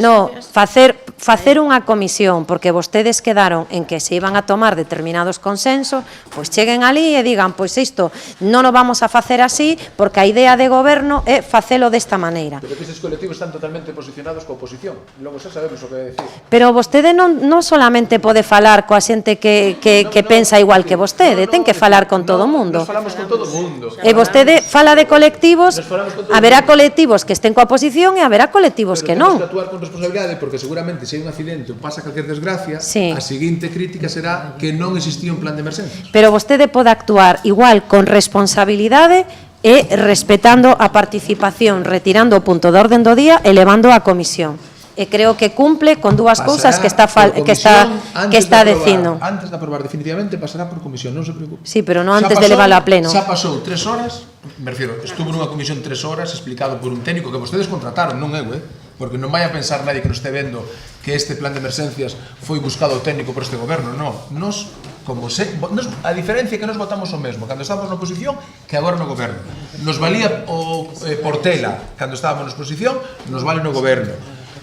No, facer unha comisión, porque vostedes quedaron en que se iban a tomar determinados consensos, pois cheguen ali e digan, pois isto non o vamos a facer así, porque a idea de goberno é facelo desta maneira. Pero que eses colectivos están totalmente posicionados coa oposición, logo xa sabemos o que decir. Pero vostede non solamente pode falar coa xente que pensa igual que vostede, ten que falar con todo o mundo. Nos falamos con todo o mundo. E vostede fala de colectivos, haberá colectivos que estén coa oposición e haberá colectivos que non. Que actuar con responsabilidade, porque seguramente se hai un accidente ou pasa calquer desgracia, sí, a seguinte crítica será que non existía un plan de emergencias. Pero vostede pode actuar igual con responsabilidade e respetando a participación, retirando o punto de orden do día e levando a comisión. E creo que cumple con dúas cousas que está dicindo. Antes de aprobar definitivamente pasará por comisión, non se preocupe. Sí, pero non antes de leválo a pleno. Xa pasou 3 horas, me refiero, estuvo nunha comisión 3 horas explicado por un técnico que vostedes contrataron, non eu, porque non vai a pensar nadie que nos este vendo que este plan de emergencias foi buscado o técnico por este goberno, non. Nos, a diferencia é que nos votamos o mesmo cando estábamos na oposición que agora no goberno. Nos valía o Portela cando estábamos na oposición, nos vale no goberno.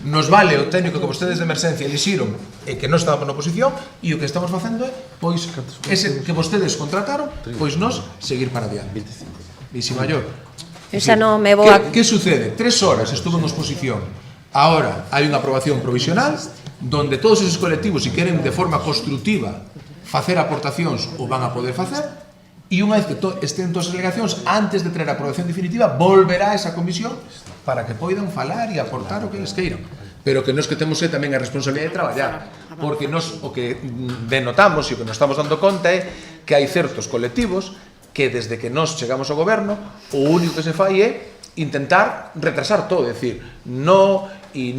Nos vale o técnico que vostedes de emerxencia elixiron e que non estábamos na oposición, e o que estamos facendo é, pois, ese que vostedes contrataron, pois nos seguir para adiante. Visi maior. Esa non me vou a... Que sucede? 3 horas estuvo en exposición. Ahora hai unha aprobación provisional donde todos esos colectivos, se queren de forma constructiva facer aportacións, o van a poder facer, e unha vez que estén todas as delegacións, antes de traer a aprobación definitiva, volverá a esa comisión para que poidan falar e aportar o que les queiran. Pero que nos que temos tamén a responsabilidade de traballar, porque nos o que denotamos e o que nos estamos dando conta é que hai certos colectivos que desde que nos chegamos ao goberno o único que se fai é intentar retrasar todo, é dicir, no e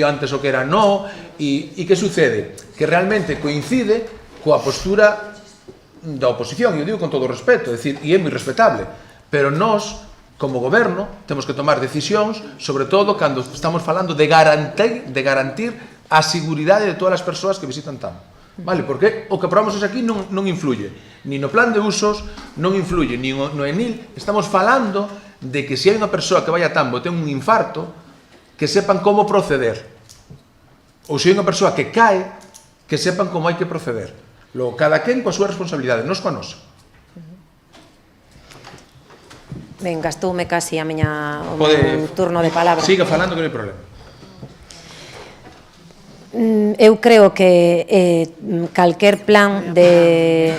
antes o que era no, e que sucede? Que realmente coincide coa postura da oposición, e eu digo con todo o respeto, é dicir, e é moi respetable, pero nós, como goberno, temos que tomar decisións, sobre todo cando estamos falando de garantir a seguridade de todas as persoas que visitan Tambo. Vale, porque o que aprobamos aquí non influye, ni no plan de usos, non influye, ni no ENIL. Estamos falando de que se hai unha persoa que vai a Tambo e ten un infarto, que sepan como proceder. Ou se hai unha persoa que cae, que sepan como hai que proceder. Logo, cada quen coa súa responsabilidade, nos coa nosa. Ben, gastoume casi o meu turno de palabra. Siga falando que non hai problema. Eu creo que calquer plan de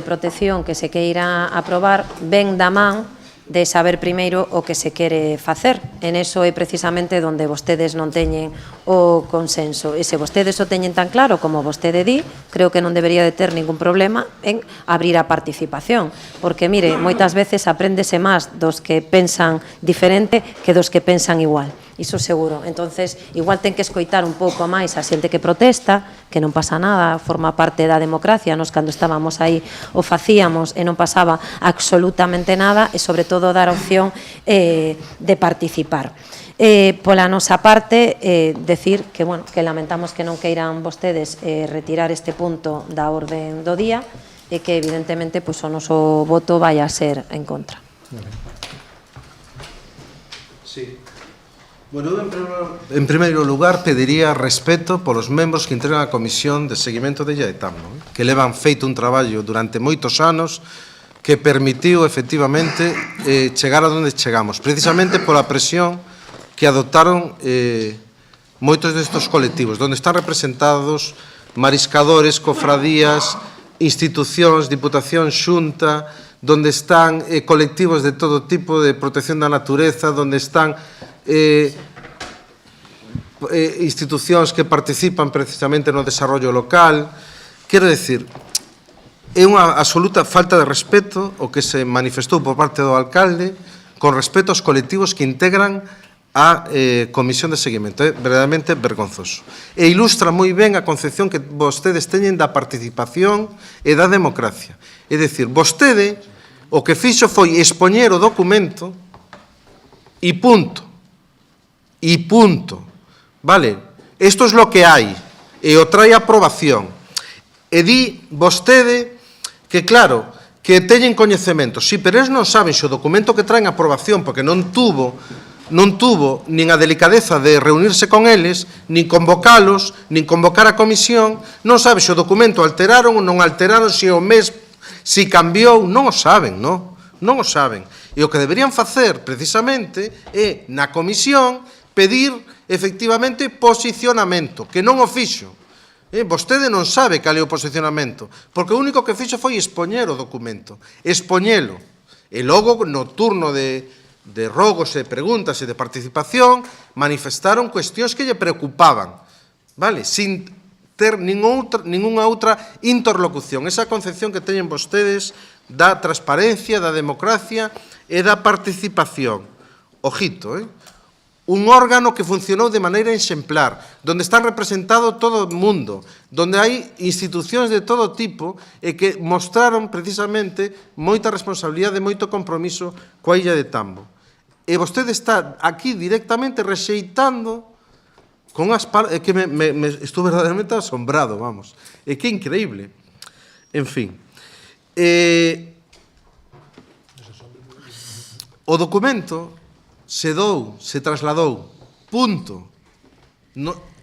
protección que se queira aprobar ven da man de saber primeiro o que se quere facer. En eso é precisamente onde vostedes non teñen o consenso. E se vostedes o teñen tan claro como vostede di, creo que non debería de ter ningún problema en abrir a participación. Porque, mire, moitas veces apréndese máis dos que pensan diferente que dos que pensan igual. Iso seguro. Entonces, igual ten que escoitar un pouco máis a xente que protesta, que non pasa nada, forma parte da democracia. Nos, cando estábamos aí, o facíamos e non pasaba absolutamente nada, e, sobre todo, dar a opción de participar. Pola nosa parte, decir que, bueno, que lamentamos que non queiran vostedes retirar este punto da orden do día e que, evidentemente, o noso voto vai a ser en contra. Sí. Bueno, en primeiro lugar pediría respeto polos membros que integran a Comisión de Seguimento de Illa de Tambo, que levan feito un traballo durante moitos anos que permitiu efectivamente chegar a onde chegamos, precisamente pola presión que adoptaron moitos destes colectivos, onde están representados mariscadores, cofradías, institucións, diputación, xunta, onde están colectivos de todo tipo de protección da natureza, onde están institucións que participan precisamente no desarrollo local. Quero decir, é unha absoluta falta de respeto o que se manifestou por parte do alcalde con respecto aos colectivos que integran a Comisión de Seguimento. É verdadeiramente vergonzoso. E ilustra moi ben a concepción que vostedes teñen da participación e da democracia. É dicir, vostede o que fixo foi expoñer o documento e punto. E punto. Vale? Isto é lo que hai. E o trae a aprobación. E di vostede que, claro, que teñen coñecemento. Sí, pero eles non saben se o documento que traen a aprobación, porque non tuvo nin a delicadeza de reunirse con eles, nin convocalos, nin convocar a comisión, non sabe se o documento alteraron ou non alteraron, se o mes, se cambiou, non o saben, non? Non o saben. E o que deberían facer, precisamente, é, na comisión, pedir, efectivamente, posicionamento, que non o fixo. Vostede non sabe cal é o posicionamento, porque o único que fixo foi expoñer o documento, expoñelo. E logo, no turno de rogos e preguntas e de participación, manifestaron cuestións que lle preocupaban, vale? Sin ter ningunha outra interlocución. Esa concepción que teñen vostedes da transparencia, da democracia e da participación. Ojito, un órgano que funcionou de maneira exemplar, onde están representado todo o mundo, onde hai institucións de todo tipo e que mostraron precisamente moita responsabilidade e moito compromiso coa Illa de Tambo. E vostede está aquí directamente rexeitando con as palabras, que estou verdadeiramente asombrado, vamos. É que é increíble. En fin. O documento se trasladou, punto.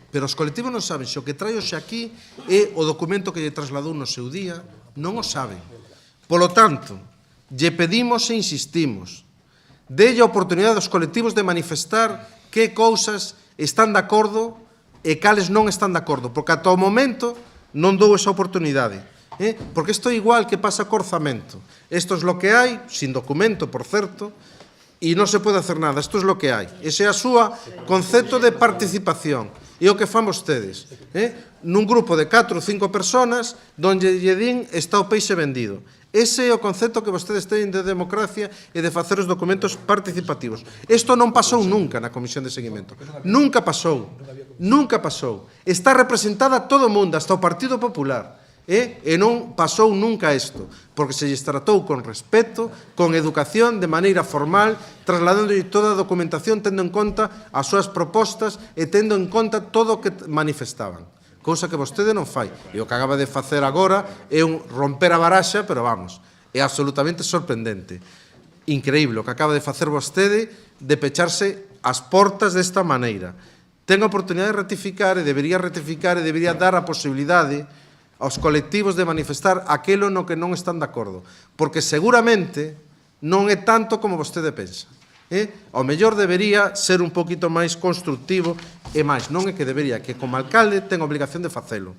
Pero os colectivos non saben se o que trae hoxe aquí é o documento que lle trasladou no seu día, non o saben. Polo tanto, lle pedimos e insistimos. Delle a oportunidade aos colectivos de manifestar que cousas están de acordo e cales non están de acordo, porque ata o momento non dou esa oportunidade. Porque isto é igual que pasa co orzamento. Isto é lo que hai, sin documento, por certo, e non se pode hacer nada. Isto é lo que hai. Ese é a súa concepto de participación. E o que fan vostedes. Nun grupo de 4 ou 5 personas, donde lle din está o peixe vendido. Ese é o concepto que vostedes teñen de democracia e de facer os documentos participativos. Isto non pasou nunca na Comisión de Seguimento. Nunca pasou. Nunca pasou. Está representada todo o mundo, hasta o Partido Popular. E non pasou nunca isto, porque se lles tratou con respeto, con educación, de maneira formal, trasladándolle toda a documentación, tendo en conta as súas propostas e tendo en conta todo o que manifestaban. Cousa que vostede non fai. E o que acaba de facer agora é un romper a baraxa, pero vamos, é absolutamente sorprendente. Increíble o que acaba de facer vostede de pecharse as portas desta maneira. Ten a oportunidade de ratificar e debería dar a posibilidade aos colectivos de manifestar aquilo no que non están de acordo, porque seguramente non é tanto como vostede pensa. Ao mellor debería ser un poquito máis constructivo e máis, non é que debería, que como alcalde ten obligación de facelo.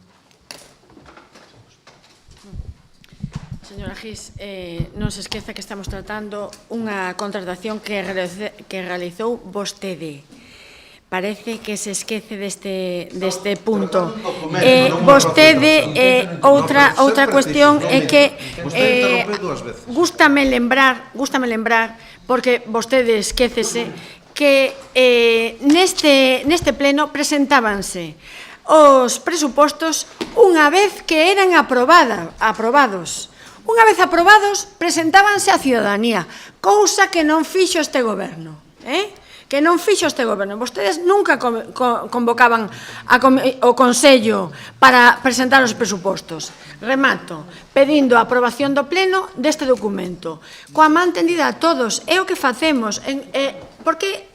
Señora Gis, non se esqueza que estamos tratando unha contratación que realizou vostede. Parece que se esquece deste punto. Vostede, outra cuestión é que gústame lembrar, porque vostede esquécese, que neste pleno presentábanse os presupostos unha vez que eran aprobados. Unha vez aprobados, presentábanse á ciudadanía, cousa que non fixo este goberno, que non fixo este goberno. Vostedes nunca convocaban o Consello para presentar os presupostos. Remato, pedindo a aprobación do pleno deste documento. Coa man tendida a todos, é o que facemos, porque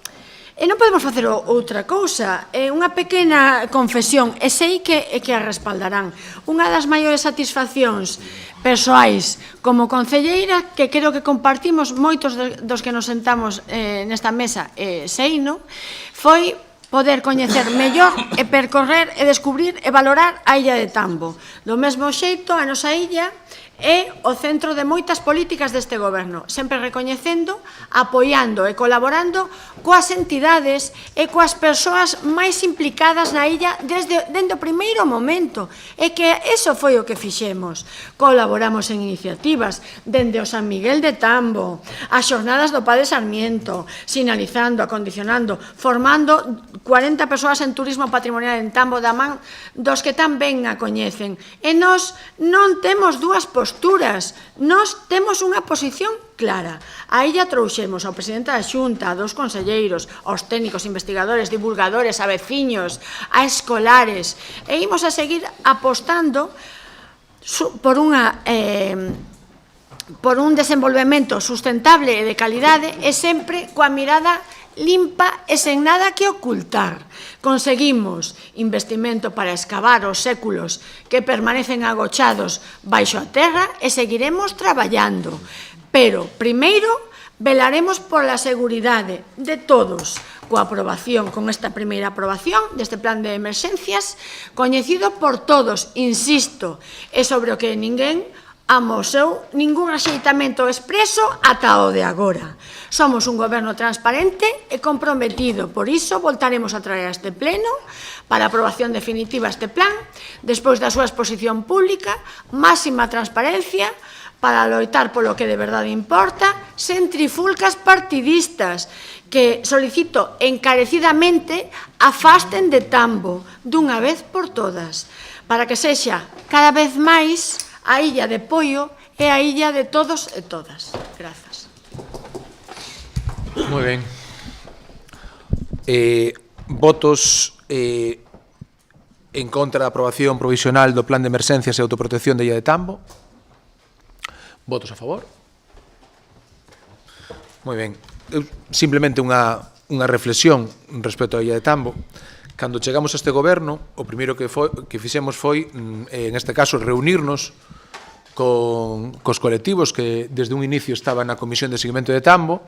non podemos facer outra cousa. É unha pequena confesión, e sei que a respaldarán. Unha das maiores satisfaccións persoais como concelleira, que creo que compartimos moitos dos que nos sentamos nesta mesa, seino, foi poder coñecer mellor e percorrer e descubrir e valorar a illa de Tambo. Do mesmo xeito, a nosa illa é o centro de moitas políticas deste goberno, sempre recoñecendo, apoiando e colaborando coas entidades e coas persoas máis implicadas na illa dende o primeiro momento. E que eso foi o que fixemos. Colaboramos en iniciativas dende o San Miguel de Tambo, as xornadas do Padre Sarmiento, sinalizando, acondicionando, formando 40 persoas en turismo patrimonial en Tambo da man dos que tan ben a coñecen. E nós non temos dúas posturas, nós temos unha posición clara. A illa trouxemos ao presidente da Xunta, a dos conselleiros, aos técnicos, investigadores, divulgadores, a veciños, a escolares, e imos a seguir apostando por un desenvolvemento sustentable e de calidade e sempre coa mirada limpa e sen nada que ocultar. Conseguimos investimento para excavar os séculos que permanecen agochados baixo a terra e seguiremos traballando. Pero, primeiro, velaremos pola seguridade de todos, coa aprobación, con esta primeira aprobación deste plan de emerxencias, coñecido por todos, insisto, e sobre o que ninguén amosou ningún rexeitamento expreso ata o de agora. Somos un goberno transparente e comprometido, por iso voltaremos a traer a este pleno para a aprobación definitiva este plan, despois da súa exposición pública, máxima transparencia, para loitar polo que de verdade importa, sen trifulcas partidistas, que solicito encarecidamente afasten de Tambo, dunha vez por todas, para que sexa cada vez máis a illa de Poio é a illa de todos e todas. Grazas. Moi ben. Votos en contra da aprobación provisional do Plan de Emerxencias e Autoprotección da illa de Tambo. Votos a favor. Moi ben. Simplemente unha reflexión respecto á illa de Tambo. Cando chegamos a este goberno, o primeiro que fixemos foi, en este caso, reunirnos cos colectivos que desde un inicio estaban na Comisión de Seguimento de Tambo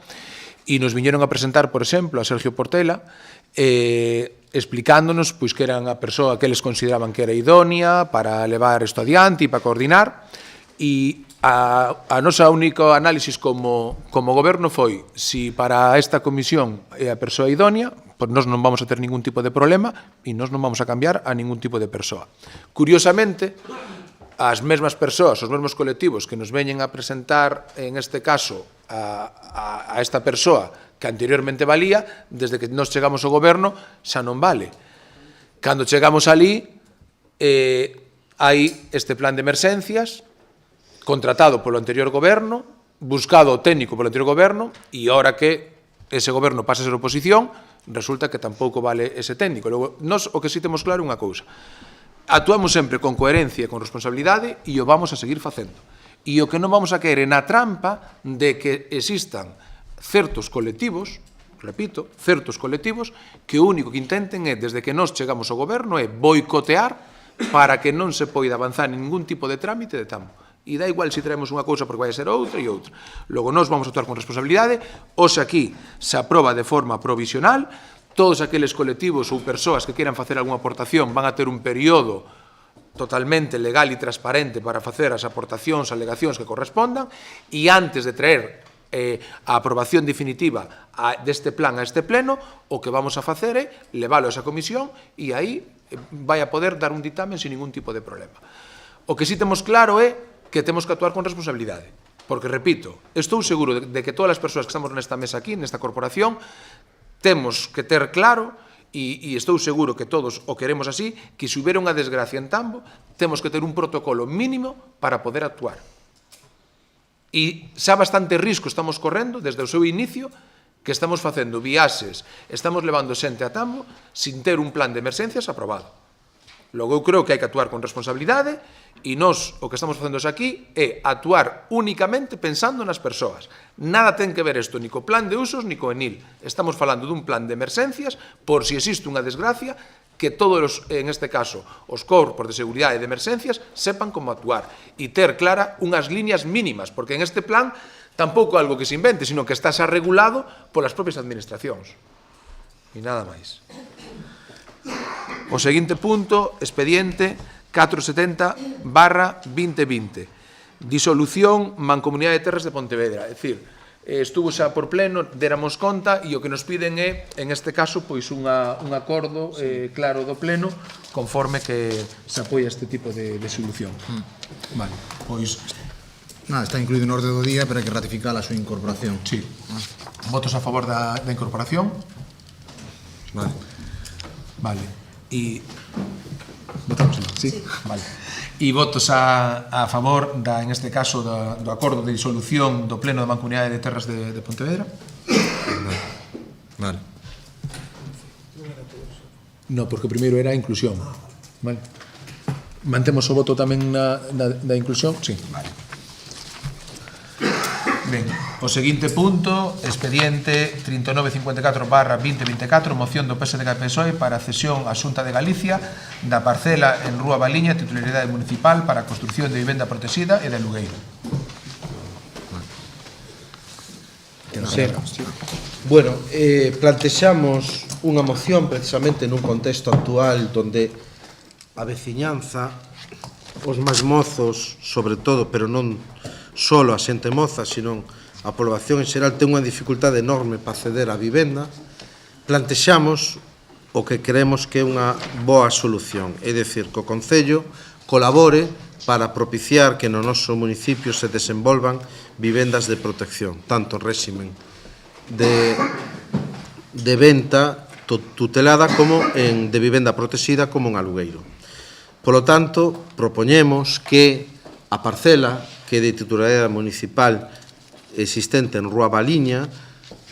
e nos viñeron a presentar, por exemplo, a Sergio Portela, explicándonos pois, que eran a persoa que eles consideraban que era idónea para levar isto adiante e para coordinar, e a nosa único análisis como goberno foi si para esta comisión é a persoa idónea, pois nós non vamos a ter ningún tipo de problema e nós non vamos a cambiar a ningún tipo de persoa. Curiosamente, as mesmas persoas, os mesmos colectivos que nos veñen a presentar, en este caso, a esta persoa que anteriormente valía, desde que nos chegamos ao goberno, xa non vale. Cando chegamos ali, hai este plan de emerxencias, contratado polo anterior goberno, buscado o técnico polo anterior goberno, e ahora que ese goberno pasa a ser oposición, resulta que tampouco vale ese técnico. Logo, nós o que sí temos claro é unha cousa. Actuamos sempre con coherencia e con responsabilidade e o vamos a seguir facendo. E o que non vamos a caer é na trampa de que existan certos colectivos, repito, certos colectivos, que o único que intenten é, desde que nós chegamos ao goberno, é boicotear para que non se poida avanzar en ningún tipo de trámite de Tambo. E dá igual se traemos unha cousa porque vai a ser outra e outra. Logo, nós vamos a actuar con responsabilidade. Hoxe aquí se aproba de forma provisional. Todos aqueles colectivos ou persoas que queiran facer algunha aportación van a ter un período totalmente legal e transparente para facer as aportacións, alegacións que correspondan, e antes de traer a aprobación definitiva deste plan a este pleno, o que vamos a facer é leválo a esa comisión e aí vai a poder dar un ditamen sin ningún tipo de problema. O que sí temos claro é que temos que actuar con responsabilidade. Porque, repito, estou seguro de que todas as persoas que estamos nesta mesa aquí, nesta corporación, temos que ter claro, e estou seguro que todos o queremos así, que se hubiera unha desgracia en Tambo, temos que ter un protocolo mínimo para poder actuar. E xa bastante risco estamos correndo desde o seu inicio, que estamos facendo viaxes, estamos levando xente a Tambo sin ter un plan de emerxencias aprobado. Logo, eu creo que hai que actuar con responsabilidade e nós o que estamos facendo aquí é actuar únicamente pensando nas persoas. Nada ten que ver isto ni co plan de usos ni co ENIL. Estamos falando dun plan de emerxencias por si existe unha desgracia que todos, en este caso, os corpos de seguridade e de emerxencias sepan como actuar e ter clara unhas liñas mínimas, porque en este plan tampouco algo que se invente, sino que está xa regulado polas propias administracións. E nada máis. O seguinte punto, expediente 470/2020, disolución Mancomunidade de Terras de Pontevedra. É dicir, estuvo xa por pleno, déramos conta, e o que nos piden é, en este caso, pois un acordo claro do pleno, conforme que se apoia este tipo de solución. Vale, pois... Nada, está incluído no orde do día, pero hai que ratificar a súa incorporación. Sí. Votos a favor da incorporación? Vale. Vale. E votamos, sí? Vale. E votos a favor en este caso do acordo de disolución do pleno da Mancomunidade de Terras de Pontevedra? Vale. No, porque primeiro era a inclusión. Vale. Mantemos o voto tamén da inclusión? Sí, vale. Ben, o seguinte punto, expediente 3954/2024, moción do PSDG e PSOE para cesión á Xunta de Galicia da parcela en Rúa Baliña, titularidade municipal, para a construción de vivenda protexida e de alugueiro. Sí. Bueno, plantexamos unha moción precisamente nun contexto actual onde a veciñanza, os máis mozos, sobre todo, pero non solo a xente moza, sino a población en xeral ten unha dificultade enorme para acceder á vivenda. Plantexamos o que creemos que é unha boa solución, é dicir, que o Concello colabore para propiciar que no noso municipio se desenvolvan vivendas de protección, tanto en réximen de venta tutelada como de vivenda protegida como en alugueiro. Polo tanto, propoñemos que a parcela que é de titularidade municipal existente en Rúa Baliña,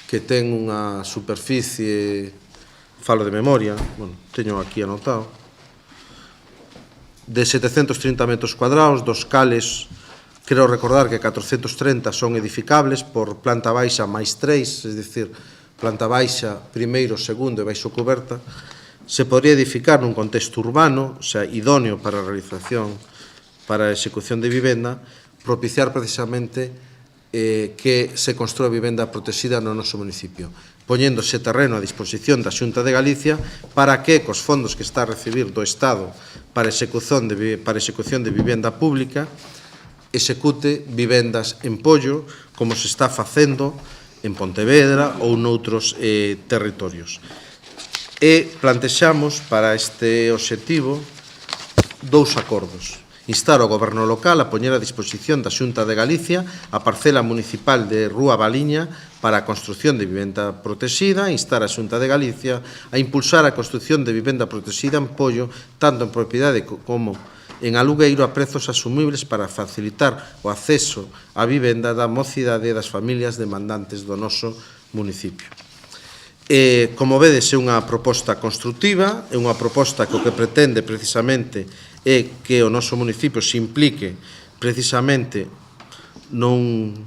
que ten unha superficie, falo de memoria, bueno, teño aquí anotado, de 730 metros cuadrados, dos cales, creo recordar que 430 son edificables por planta baixa máis 3, es dicir, planta baixa, primeiro, segundo e baixo coberta, se podría edificar nun contexto urbano, o sea, idóneo para a realización, para a execución de vivenda, propiciar precisamente que se construa vivenda protegida no noso municipio, poñendo ese terreno a disposición da Xunta de Galicia para que, cos fondos que está a recibir do Estado para execución de vivenda pública, execute vivendas en Pollo, como se está facendo en Pontevedra ou noutros territorios. E plantexamos para este obxectivo 2 acordos. Instar o Goberno local a poñer a disposición da Xunta de Galicia a parcela municipal de Rúa Baliña para a construción de vivenda protegida, instar a Xunta de Galicia a impulsar a construción de vivenda protegida en Pollo, tanto en propiedade como en alugueiro a prezos asumibles para facilitar o acceso á vivenda da mocidade e das familias demandantes do noso municipio. Como vedes, é unha proposta constructiva, é unha proposta que o que pretende precisamente é que o noso municipio se implique precisamente nun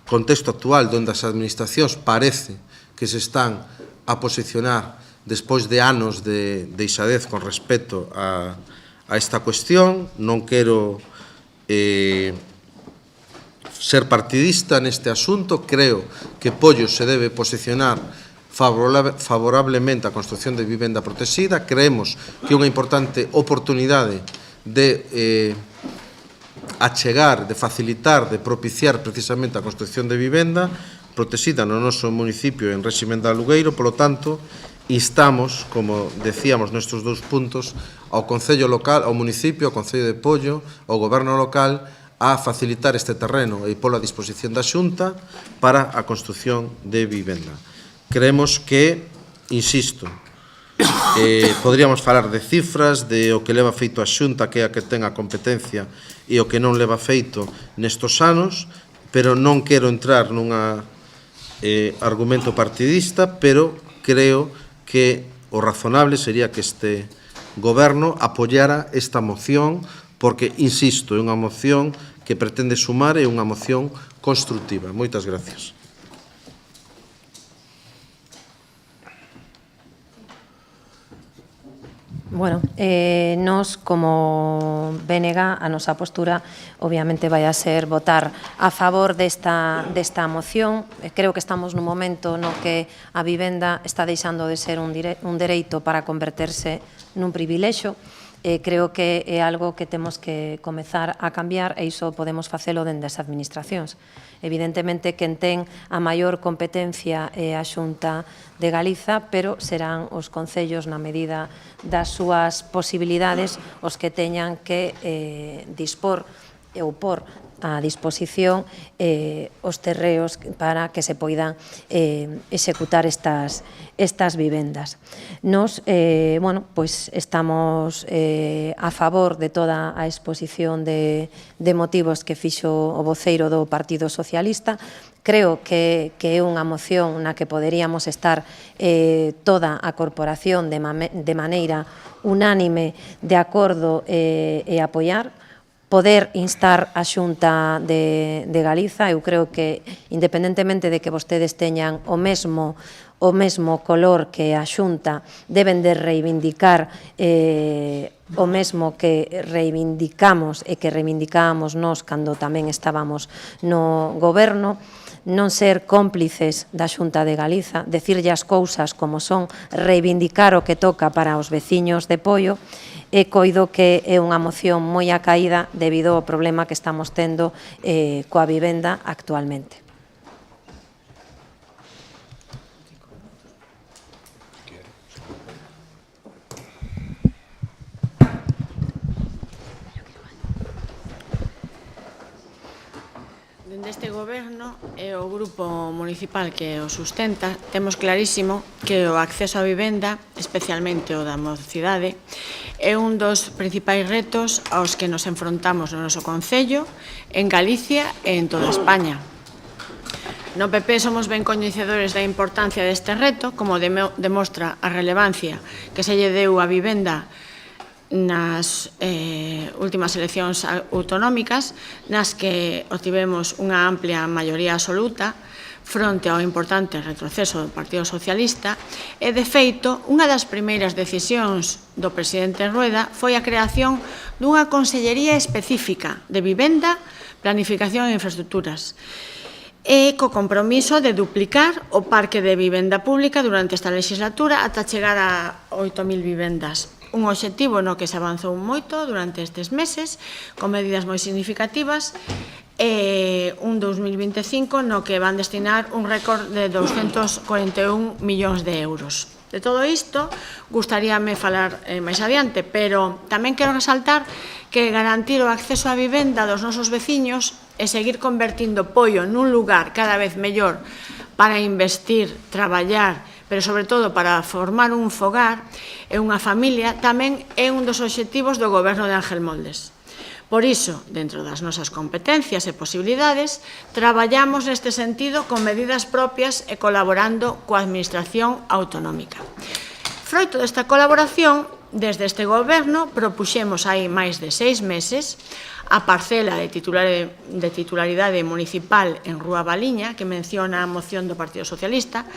contexto actual onde as administracións parece que se están a posicionar despois de anos de deixadez con respecto a esta cuestión. Non quero ser partidista neste asunto, creo que Pollo se debe posicionar favorablemente a construción de vivenda protegida. Creemos que é unha importante oportunidade de achegar, de facilitar, de propiciar precisamente a construción de vivenda protegida no noso municipio en réximen de alugueiro. Polo tanto, instamos, como decíamos nestes 2 puntos, ao Concello local, ao municipio, ao Concello de Pollo, ao Goberno local, a facilitar este terreno e polo a disposición da Xunta para a construción de vivenda. Creemos que, insisto, podríamos falar de cifras, de o que leva feito a Xunta, que é a que ten a competencia, e o que non leva feito nestos anos, pero non quero entrar nun argumento partidista, pero creo que o razonable sería que este Goberno apoiara esta moción, porque, insisto, é unha moción que pretende sumar, é unha moción constructiva. Moitas gracias. Bueno, nos como BNG, a nosa postura obviamente vai a ser votar a favor desta moción. Creo que estamos nun momento no que a vivenda está deixando de ser un dereito para converterse nun privilexio. Creo que é algo que temos que comezar a cambiar e iso podemos facelo dende as administracións. Evidentemente, quen ten a maior competencia é a Xunta de Galiza, pero serán os concellos, na medida das súas posibilidades, os que teñan que dispor ou por a disposición os terreos para que se poidan executar estas vivendas. Nos, pois estamos a favor de toda a exposición de motivos que fixo o voceiro do Partido Socialista. Creo que é unha moción na que poderíamos estar toda a corporación de maneira unánime de acordo e apoiar, poder instar a Xunta de Galiza. Eu creo que, independentemente de que vostedes teñan o mesmo color que a Xunta, deben de reivindicar o mesmo que reivindicamos e que reivindicábamos nós cando tamén estábamos no goberno, non ser cómplices da Xunta de Galiza, decirlle as cousas como son, reivindicar o que toca para os veciños de Pollo, e coido que é unha moción moi acaída debido ao problema que estamos tendo coa vivenda actualmente. Dende este goberno e o grupo municipal que o sustenta, temos clarísimo que o acceso á vivenda, especialmente o da mocidade, é un dos principais retos aos que nos enfrontamos no noso concello, en Galicia e en toda España. No PP somos ben coñecedores da importancia deste reto, como demostra a relevancia que se lle deu á vivenda nas últimas eleccións autonómicas, nas que obtivemos unha amplia maioría absoluta, fronte ao importante retroceso do Partido Socialista e, de feito, unha das primeiras decisións do presidente Rueda foi a creación dunha consellería específica de vivenda, planificación e infraestructuras e co compromiso de duplicar o parque de vivenda pública durante esta legislatura ata chegar a 8.000 vivendas. Un obxectivo no que se avanzou moito durante estes meses, con medidas moi significativas, e un 2025 no que van destinar un récord de 241 millóns de euros. De todo isto, gustaríame falar máis adiante, pero tamén quero resaltar que garantir o acceso á vivenda dos nosos veciños e seguir convertindo Poio nun lugar cada vez mellor para investir, traballar, pero sobre todo para formar un fogar e unha familia, tamén é un dos obxectivos do goberno de Ángel Moldes. Por iso, dentro das nosas competencias e posibilidades, traballamos neste sentido con medidas propias e colaborando coa Administración autonómica. Froito desta colaboración, desde este goberno propuxemos hai máis de 6 meses a parcela de titularidade municipal en Rúa Baliña, que menciona a moción do Partido Socialista,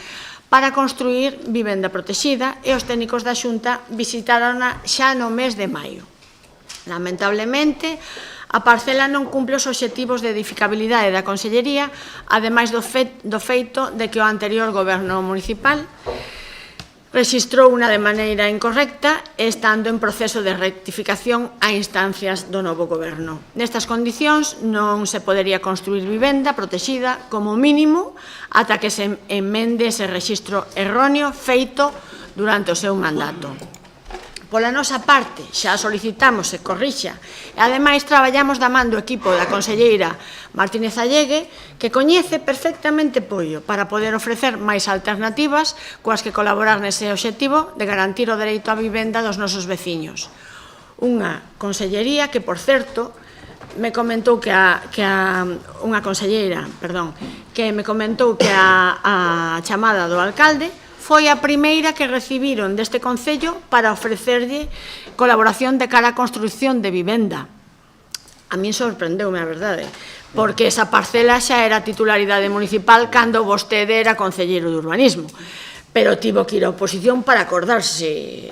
para construir vivenda protexida e os técnicos da Xunta visitarona xa no mes de maio. Lamentablemente, a parcela non cumple os obxectivos de edificabilidade da Consellería, ademais do feito de que o anterior goberno municipal rexistrou unha de maneira incorrecta, estando en proceso de rectificación a instancias do novo goberno. Nestas condicións non se podería construir vivenda protexida como mínimo ata que se emende ese rexistro erróneo feito durante o seu mandato. Pola nosa parte, xa solicitamos se corrixa e, ademais, traballamos da man do equipo da conselleira Martínez Allegue, que coñece perfectamente Poio para poder ofrecer máis alternativas coas que colaborar nese obxectivo de garantir o dereito á vivenda dos nosos veciños. Unha consellería que, por certo, me comentou que unha conselleira, que me comentou que a chamada do alcalde foi a primeira que recibiron deste Concello para ofrecerlle colaboración de cara á construción de vivenda. A min sorprendeume, a verdade, porque esa parcela xa era titularidade municipal cando vostede era concelleiro de urbanismo, pero tivo que ir á oposición para acordarse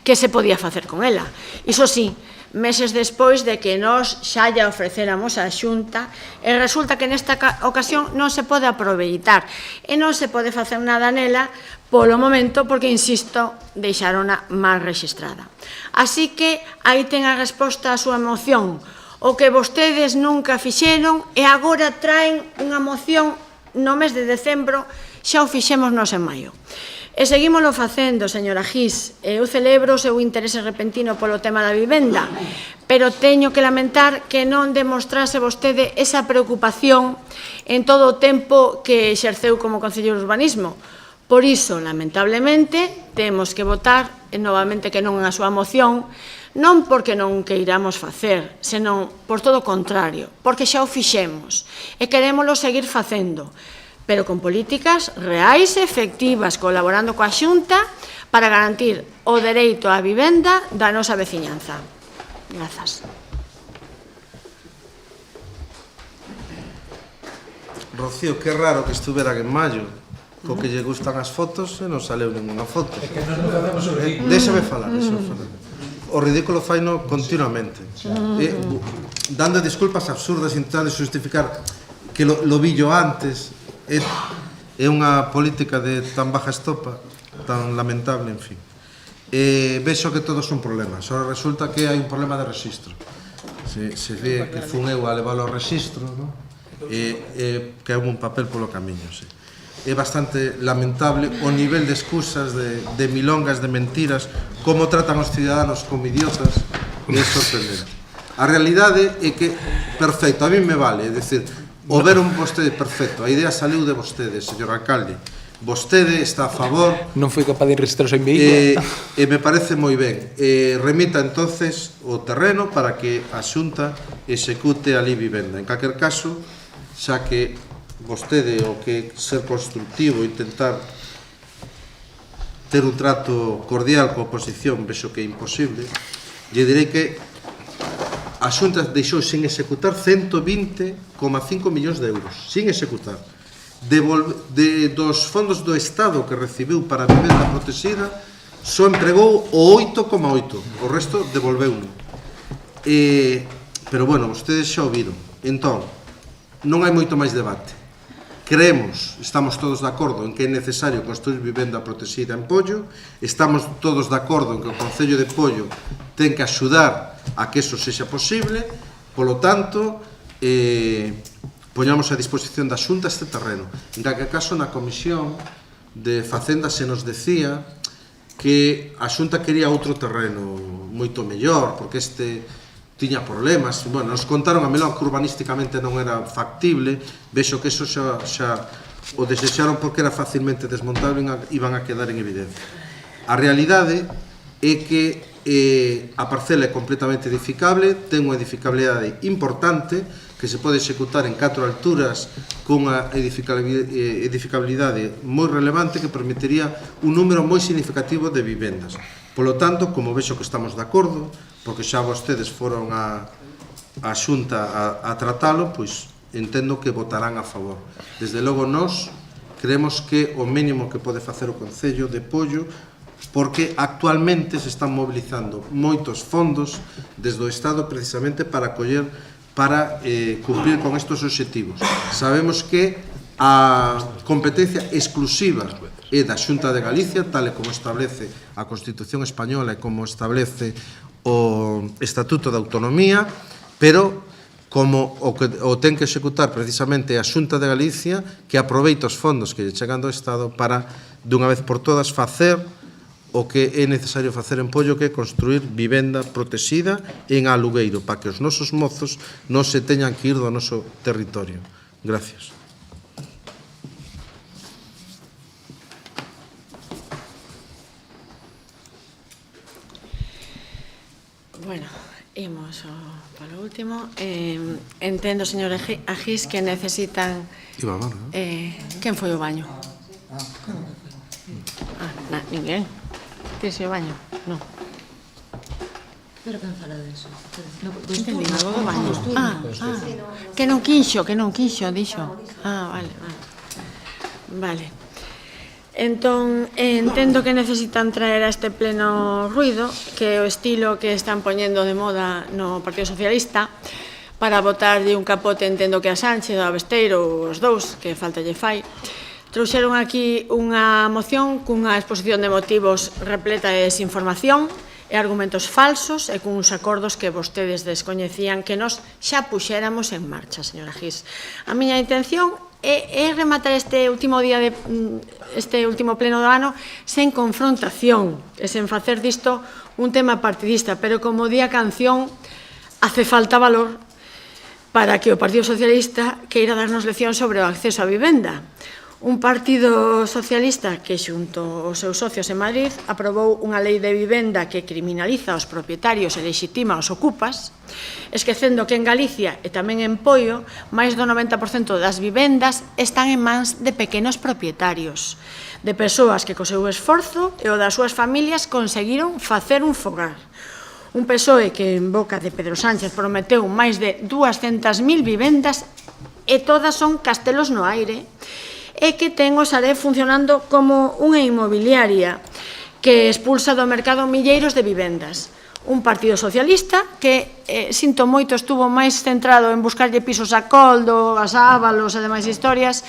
que se podía facer con ela. Iso sí, meses despois de que nós xa lle ofrecéramos a Xunta, e resulta que nesta ocasión non se pode aproveitar e non se pode facer nada nela polo momento porque, insisto, deixarona mal rexistrada. Así que aí ten a resposta á súa moción, o que vostedes nunca fixeron e agora traen unha moción no mes de decembro, xa o fixemos nos en maio. E seguímoslo facendo, señora Gis. Eu celebro o seu interese repentino polo tema da vivenda, pero teño que lamentar que non demostrase vostede esa preocupación en todo o tempo que exerceu como concelleiro de urbanismo. Por iso, lamentablemente, temos que votar novamente que non a súa moción, non porque non queiramos facer, senón por todo o contrario, porque xa o fixemos e querémolo seguir facendo, pero con políticas reais e efectivas, colaborando coa Xunta para garantir o dereito á vivenda da nosa veciñanza. Grazas. Rocío, que raro que estuveran en maio, co que lle gustan as fotos e non saleu ninguna foto. Déxame falar. O ridículo faino continuamente. Dando disculpas absurdas, intentando justificar que lo villo antes. É unha política de tan baja estopa, tan lamentable, en fin. Vexo que todos son problemas. Só resulta que hai un problema de registro. Se ve que fun eu a levar o registro, que é un papel polo camiño. É bastante lamentable o nivel de excusas, de milongas, de mentiras, como tratan os ciudadanos como idiotas, é sorprendente. A realidade é que, perfecto, a mí me vale, é dicir, o veron vostede perfecto, a idea saliu de vostede, señor alcalde. Vostede está a favor. Non foi capaz de registrarse en vehículo. E me parece moi ben. Remita entonces o terreno para que a Xunta execute ali vivenda. En calquer caso, xa que vostede o que ser constructivo, intentar ter un trato cordial coa oposición, vexo que é imposible, lle direi que a Xunta deixou sin executar 120,5 millóns de euros, sin executar. dos fondos do Estado que recibiu para a vivenda protexida, só empregou o 8,8, o resto devolveu-no. Pero, bueno, vostedes xa o viron. Entón, non hai moito máis debate. Creemos, estamos todos de acordo en que é necesario construir vivenda protexida en Pollo, estamos todos de acordo en que o Concello de Pollo ten que axudar a que eso sexa posible, polo tanto, poñamos a disposición da Xunta este terreno. En calquer caso, na Comisión de Facenda se nos decía que a Xunta quería outro terreno moito mellor, porque este tiña problemas. Bueno, nos contaron a melón que urbanísticamente non era factible, vexo que eso xa o desexaron porque era facilmente desmontable e iban a quedar en evidencia. A realidade é que a parcela é completamente edificable, ten unha edificabilidade importante que se pode executar en 4 alturas con unha edificabilidade moi relevante que permitiría un número moi significativo de vivendas. Polo tanto, como vexo que estamos de acordo, porque xa vostedes foron a Xunta a tratalo, pois entendo que votarán a favor. Desde logo, nós creemos que o mínimo que pode facer o Concello de Pollo, porque actualmente se están mobilizando moitos fondos desde o Estado precisamente para cumprir con estes obxectivos. Sabemos que a competencia exclusiva é da Xunta de Galicia, tal e como establece a Constitución Española e como establece o Estatuto de Autonomía, pero como o ten que executar precisamente a Xunta de Galicia, que aproveita os fondos que lle chegan do Estado para, dunha vez por todas, facer o que é necesario facer en Pollo, que é construir vivenda protexida en alugueiro, para que os nosos mozos non se teñan que ir do noso territorio. Gracias. Bueno, imos para o último. Entendo, señor Agís, que necesitan... Quen foi o baño? Ninguén. Tese o baño? Non. Pero quen fala deso? Entendín algo do baño. Que non quixo, dixo. Vale. Vale. Entón, entendo que necesitan traer a este pleno ruido, que é o estilo que están poñendo de moda no Partido Socialista, para botarlle un capote, entendo que a Sánchez, a Besteiro, os dous, que falta lle fai. Trouxeron aquí unha moción cunha exposición de motivos repleta de desinformación e argumentos falsos e cuns acordos que vostedes descoñecían que nos xa puxéramos en marcha, señora Gis. A miña intención é rematar este último día este último pleno do ano sen confrontación e sen facer disto un tema partidista, pero como di a canción, hace falta valor para que o Partido Socialista queira darnos lección sobre o acceso á vivenda. Un partido socialista que xunto aos seus socios en Madrid aprobou unha lei de vivenda que criminaliza os propietarios e lexitima os ocupas, esquecendo que en Galicia e tamén en Poio máis do 90% das vivendas están en mans de pequenos propietarios, de persoas que co seu esforzo e o das súas familias conseguiron facer un fogar. Un PSOE que en boca de Pedro Sánchez prometeu máis de 200.000 vivendas e todas son castelos no aire, e que ten o Sareb funcionando como unha inmobiliaria que expulsa do mercado milleiros de vivendas. Un partido socialista que, sinto moito, estuvo máis centrado en buscarlle pisos a Coldo, a Sábalos e demais historias.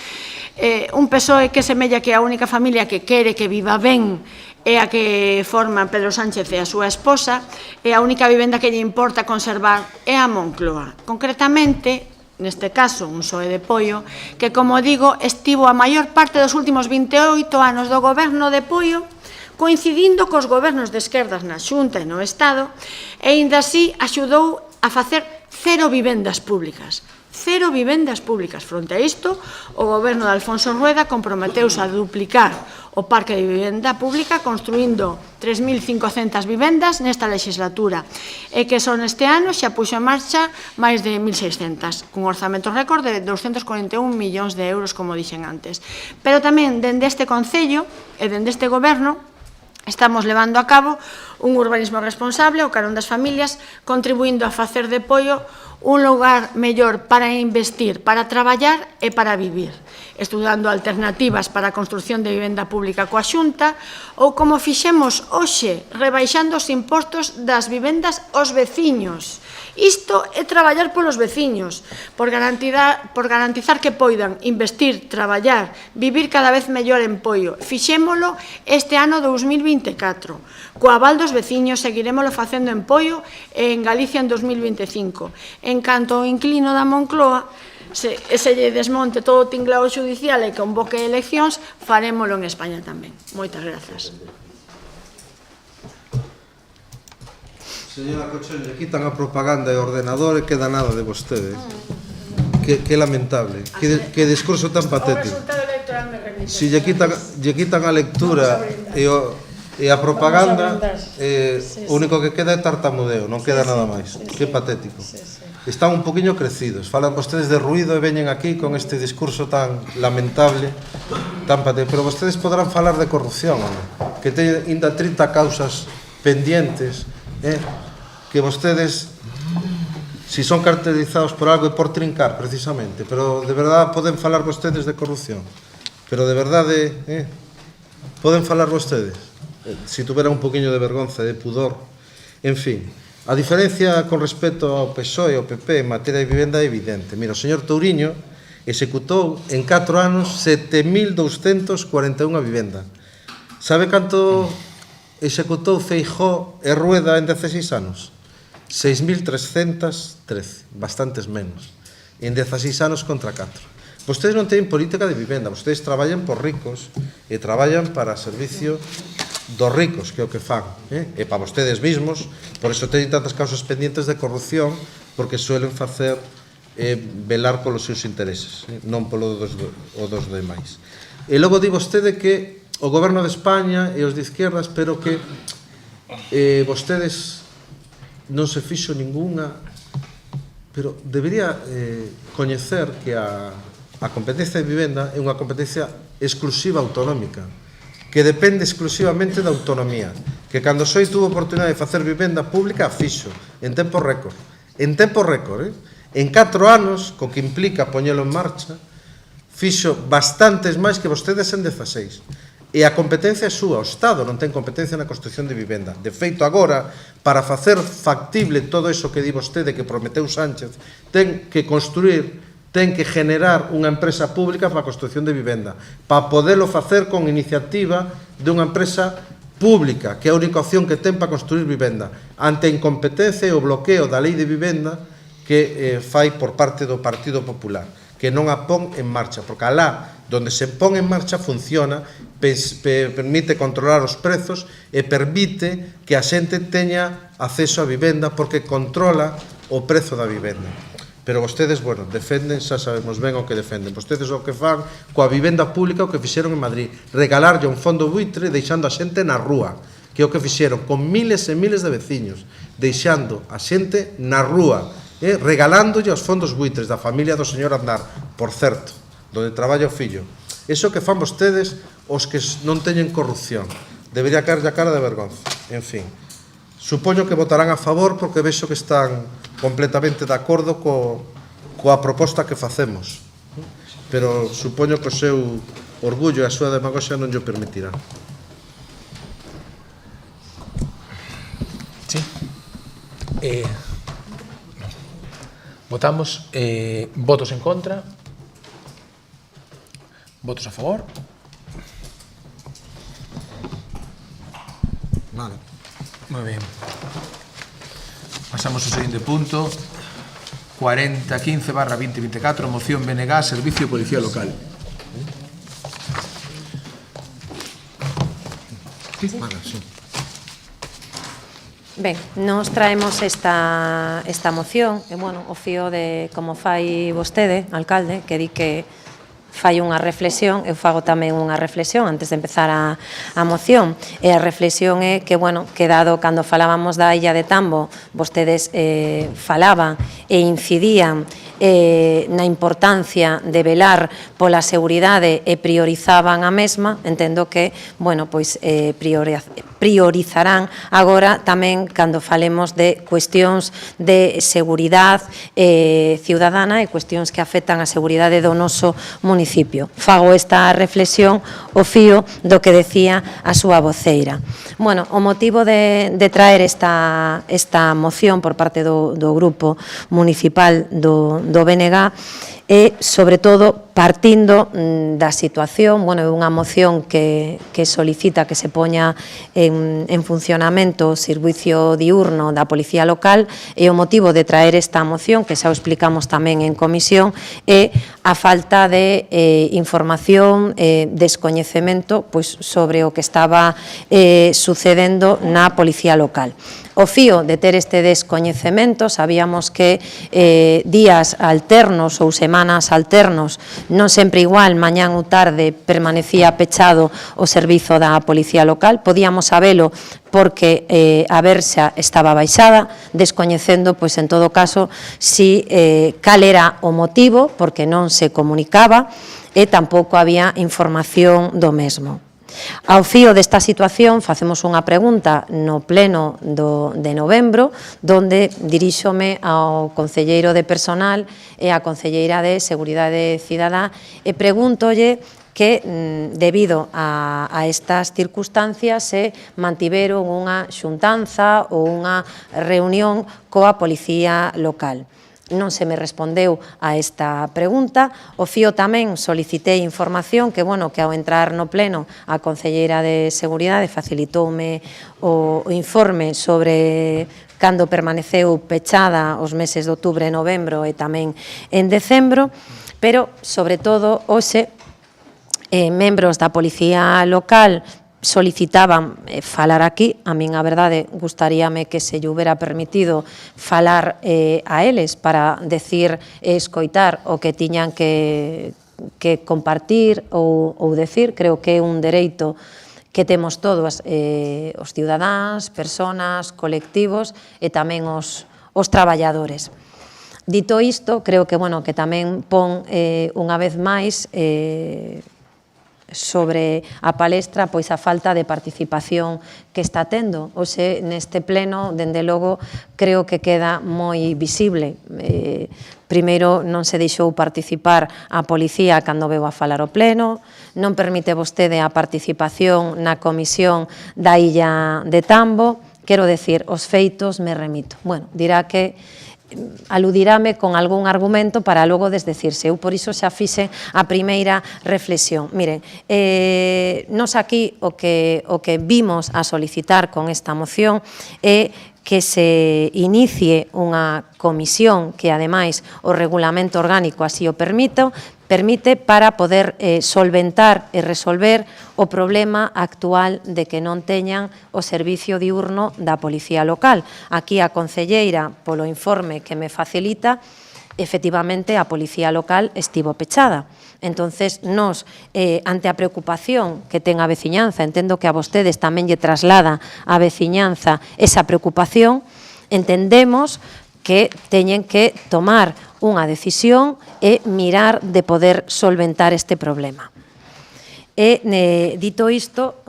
Un PSOE que semella que a única familia que quere que viva ben é a que forman Pedro Sánchez e a súa esposa, e a única vivenda que lle importa conservar é a Moncloa. Concretamente, neste caso, un PSOE de Poio, que, como digo, estivo a maior parte dos últimos 28 anos do goberno de Poio, coincidindo cos gobernos de esquerdas na Xunta e no Estado, e ainda así axudou a facer 0 vivendas públicas. 0 vivendas públicas. Fronte a isto, o goberno de Alfonso Rueda comprometeuse a duplicar o parque de vivenda pública construindo 3.500 vivendas nesta legislatura e que son este ano xa puxo en marcha máis de 1.600, cun orzamento récord de 241 millóns de euros, como dixen antes. Pero tamén, dende este Concello e dende este goberno, Estamos levando a cabo un urbanismo responsable ao carón das familias, contribuindo a facer de Poio un lugar mellor para investir, para traballar e para vivir, estudando alternativas para a construción de vivenda pública coa Xunta ou, como fixemos hoxe, rebaixando os impostos das vivendas aos veciños. Isto é traballar polos veciños, por garantizar que poidan investir, traballar, vivir cada vez mellor en Poio. Fixémolo este ano 2024. Co aval dos veciños seguiremoslo facendo en Poio e en Galicia en 2025. En canto ao inclino da Moncloa, se lle desmonte todo o tinglao xudicial e convoque eleccións, farémolo en España tamén. Moitas grazas. Señora Cochón, lle quitan a propaganda e o ordenador e queda nada de vostede. Que lamentable, que discurso tan patético. O resultado electoral me remite. Si lle quitan a lectura e a propaganda, o único que queda é tartamudeo, non queda nada máis. Que patético. Están un poquinho crecidos, falan vostedes de ruido e veñen aquí con este discurso tan lamentable, tan patético. Pero vostedes poderán falar de corrupción, que teñen ainda 30 causas pendientes, que vostedes, si son caracterizados por algo, é por trincar, precisamente, pero de verdade poden falar vostedes de corrupción, pero de verdade poden falar vostedes, si tuveran un poquinho de vergonza, de pudor. En fin, a diferencia con respecto ao PSOE e ao PP en materia de vivenda é evidente. Mira, o señor Touriño executou en 4 anos 7.241 vivenda. Sabe canto executou Feijóo e Rueda en 16 anos? 6.313, bastantes menos. En 16 anos contra 4. Vostedes non teñen política de vivenda, vostedes traballan por ricos e traballan para servicio dos ricos, que é o que fan, e para vostedes mismos, por eso teñen tantas causas pendientes de corrupción, porque suelen facer velar polos seus intereses, non polo dos demais. E logo di vostede que o goberno de España e os de izquierdas, pero que vostedes non se fixo ningunha, pero debería coñecer que a competencia de vivenda é unha competencia exclusiva autonómica, que depende exclusivamente da autonomía, que cando Soi tuvo oportunidade de facer vivenda pública, fixo, en tempo récord. En tempo récord, en 4 anos, co que implica poñelo en marcha, fixo bastantes máis que vostedes en 16. E a competencia é súa, o Estado non ten competencia na construcción de vivenda. De feito, agora, para facer factible todo iso que di vostede que prometeu Sánchez, ten que construir, ten que generar unha empresa pública para a construcción de vivenda, para podelo facer con iniciativa de unha empresa pública, que é a única opción que ten para construir vivenda, ante a incompetencia e o bloqueo da lei de vivenda que fai por parte do Partido Popular, que non a pon en marcha, porque alá donde se pon en marcha funciona, permite controlar os prezos e permite que a xente teña acceso a vivenda porque controla o prezo da vivenda. Pero vostedes, bueno, defenden, xa sabemos ben o que defenden. Vostedes o que fan coa vivenda pública o que fixeron en Madrid, regalarlle un fondo buitre deixando a xente na rúa, que é o que fixeron con miles e miles de veciños, deixando a xente na rúa, regalándolle os fondos buitres da familia do señor Aznar, por certo, donde traballa o fillo. Iso que fan vostedes os que non teñen corrupción. Debería caerlle a cara de vergonza. En fin, supoño que votarán a favor porque vexo que están completamente de acordo coa proposta que facemos. Pero supoño que o seu orgullo e a súa demagoxia non llo permitirá. Sí. Votamos votos en contra. Votos a favor. Vale. Moi ben. Pasamos ao seguinte punto. 4015/2024, moción BNG, Servicio de Policía Local. Vale, sí. Ben, nos traemos esta moción, e, bueno, o fío de como fai vostede, alcalde, que di que fai unha reflexión, eu fago tamén unha reflexión antes de empezar a moción, e a reflexión é que, bueno, que dado cando falábamos da Illa de Tambo, vostedes falaban e incidían na importancia de velar pola seguridade e priorizaban a mesma, entendo que, bueno, pois priorizarán agora tamén cando falemos de cuestións de seguridade ciudadana e cuestións que afectan a seguridade do noso municipio. Fago esta reflexión ao fío do que decía a súa voceira. Bueno, o motivo de traer esta moción por parte do grupo municipal do BNG e, sobre todo, partindo da situación, bueno, é unha moción que solicita que se poña en funcionamento o servicio diurno da Policía Local, e o motivo de traer esta moción, que xa o explicamos tamén en comisión, é a falta de información, descoñecemento sobre o que estaba sucedendo na Policía Local. O fío de ter este descoñecemento, sabíamos que días alternos ou semanas alternos, non sempre igual, mañán ou tarde, permanecía pechado o servizo da Policía Local. Podíamos sabelo porque a verxa estaba baixada, descoñecendo, pois, en todo caso, si cal era o motivo, porque non se comunicaba e tampouco había información do mesmo. Ao fío desta situación facemos unha pregunta no pleno de novembro, donde diríxome ao concelleiro de personal e á concelleira de Seguridade Cidadá e pregúntolle que, debido a estas circunstancias, se mantiveron unha xuntanza ou unha reunión coa Policía Local. Non se me respondeu a esta pregunta. O fío tamén solicitei información que, bueno, que ao entrar no pleno a concelleira de Seguridade facilitoume o informe sobre cando permaneceu pechada os meses de outubro e novembro e tamén en decembro, pero, sobre todo, hoxe, membros da Policía Local solicitaban falar aquí. A min, a verdade, gustaríame que se lle houbera permitido falar a eles para decir e escoitar o que tiñan que compartir ou decir. Creo que é un dereito que temos todos os cidadáns, persoas, colectivos e tamén os traballadores. Dito isto, creo que, bueno, que tamén pon unha vez máis sobre a palestra pois a falta de participación que está tendo. Hoxe, neste pleno, dende logo, creo que queda moi visible. Primeiro, non se deixou participar a policía cando veu a falar o pleno, non permite vostede a participación na comisión da Illa de Tambo. Quero decir, os feitos me remito. Bueno, dirá que aludirame con algún argumento para logo desdecirse. Eu por iso xa fixe a primeira reflexión. Miren, nos aquí o que vimos a solicitar con esta moción é que se inicie unha comisión que, ademais, o regulamento orgánico así o permite para poder solventar e resolver o problema actual de que non teñan o servicio diurno da Policía Local. Aquí a concelleira, polo informe que me facilita, efectivamente a Policía Local estivo pechada. Entonces, nos, ante a preocupación que ten a veciñanza, entendo que a vostedes tamén lle traslada a veciñanza esa preocupación, entendemos que teñen que tomar unha decisión e mirar de poder solventar este problema. E, dito isto,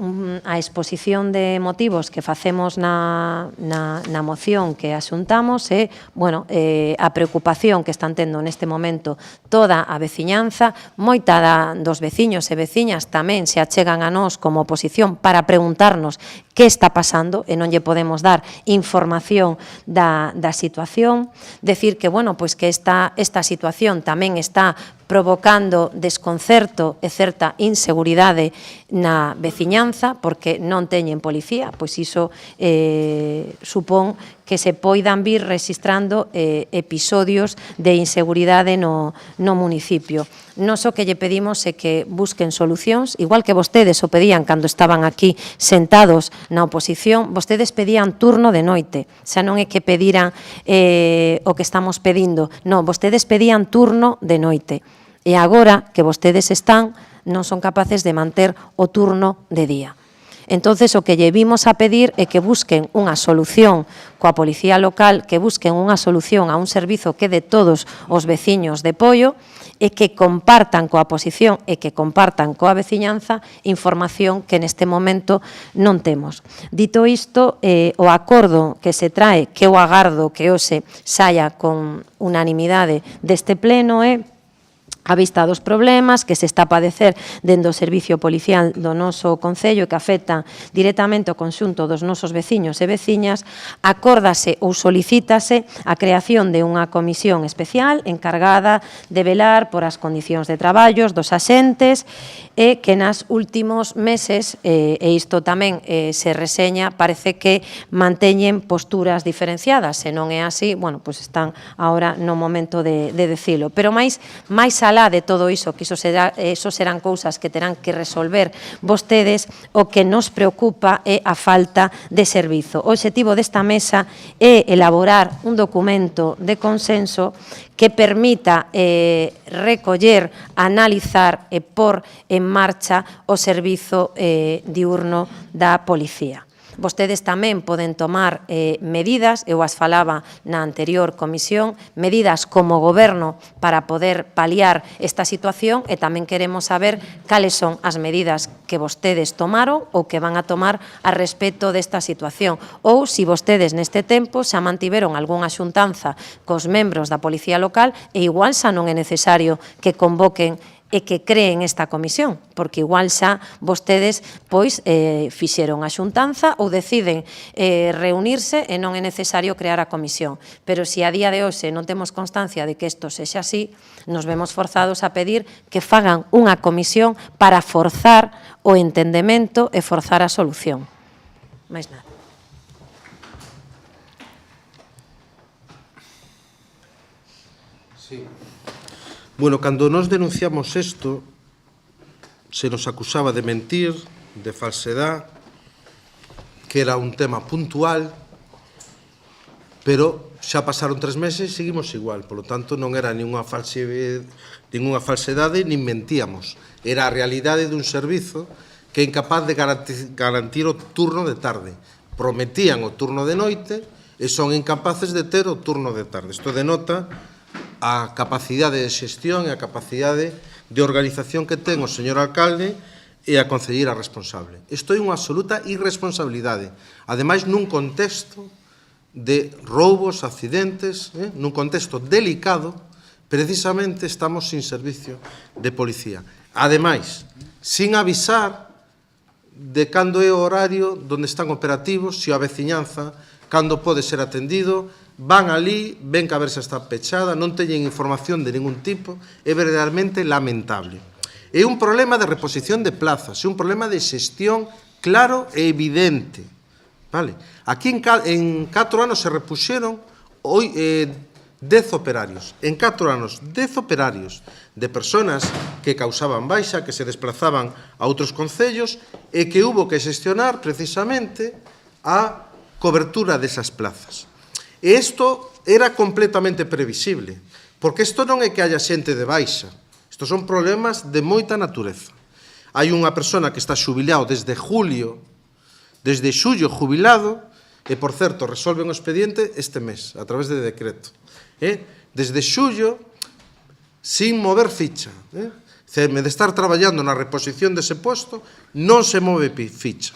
a exposición de motivos que facemos na moción que asuntamos é, bueno, a preocupación que están tendo neste momento toda a veciñanza. Moita dos veciños e veciñas tamén se achegan a nós como oposición para preguntarnos que está pasando e non lle podemos dar información da situación. Decir que, bueno, pois que esta situación tamén está provocando desconcerto e certa inseguridade na veciñanza, porque non teñen policía, pois iso supón que se poidan vir registrando episodios de inseguridade no municipio. Nos o que lle pedimos é que busquen solucións, igual que vostedes o pedían cando estaban aquí sentados na oposición. Vostedes pedían turno de noite, xa non é que pediran o que estamos pedindo, non, vostedes pedían turno de noite. E agora que vostedes non son capaces de manter o turno de día. Entonces, o que lle vimos a pedir é que busquen unha solución coa Policía Local, que busquen unha solución a un servizo que de todos os veciños de Poio e que compartan coa oposición e que compartan coa veciñanza información que neste momento non temos. Dito isto, o acordo que se trae, que eu agardo que hoxe saia con unanimidade deste pleno é a vista dos problemas que se está a padecer dentro do servicio policial do noso Concello que afecta directamente o conxunto dos nosos veciños e veciñas, acórdase ou solicítase a creación de unha comisión especial encargada de velar por as condicións de traballos dos axentes e que nas últimos meses, e isto tamén se reseña, parece que manteñen posturas diferenciadas, se non é así, bueno, pois están agora no momento de decilo. Pero máis alá de todo iso, que iso serán cousas que terán que resolver vostedes, o que nos preocupa é a falta de servizo. O obxectivo desta mesa é elaborar un documento de consenso que permita recoller, analizar e pôr en marcha o servizo diurno da policía. Vostedes tamén poden tomar medidas, eu as falaba na anterior comisión, medidas como goberno para poder paliar esta situación e tamén queremos saber cales son as medidas que vostedes tomaron ou que van a tomar a respecto desta situación ou se vostedes neste tempo xa mantiveron algunha xuntanza cos membros da Policía Local e igual xa non é necesario que convoquen e que creen esta comisión, porque igual xa vostedes pois fixeron a xuntanza ou deciden reunirse e non é necesario crear a comisión. Pero se a día de hoxe non temos constancia de que isto sexa así, nos vemos forzados a pedir que fagan unha comisión para forzar o entendemento e forzar a solución. Mais nada. Sí. Bueno, cando nos denunciamos isto, se nos acusaba de mentir, de falsedad, que era un tema puntual, pero xa pasaron 3 meses e seguimos igual. Por lo tanto, non era ninguna falsedade, nin mentíamos. Era a realidade dun servizo que é incapaz de garantir o turno de tarde. Prometían o turno de noite e son incapaces de ter o turno de tarde. Isto denota a capacidade de xestión e a capacidade de organización que ten o señor alcalde e a concelleira responsable. Isto é unha absoluta irresponsabilidade. Ademais, nun contexto de roubos, accidentes, nun contexto delicado, precisamente estamos sin servicio de policía. Ademais, sin avisar de cando é o horario donde están operativos, se a veciñanza, cando pode ser atendido, van ali, ven que a versa está pechada, non teñen información de ningún tipo, é verdadeiramente lamentable. É un problema de reposición de plazas, é un problema de xestión claro e evidente. Vale? Aquí en 4 anos se repuxeron 10 operarios. En 4 anos, 10 operarios de personas que causaban baixa, que se desplazaban a outros concellos e que hubo que xestionar precisamente a cobertura desas plazas. E isto era completamente previsible, porque isto non é que haya xente de baixa, isto son problemas de moita natureza. Hai unha persona que está xubilado desde xullo jubilado, e, por certo, resolven o expediente este mes, a través de decreto. Desde xullo, sin mover ficha. De estar traballando na reposición dese posto, non se move ficha.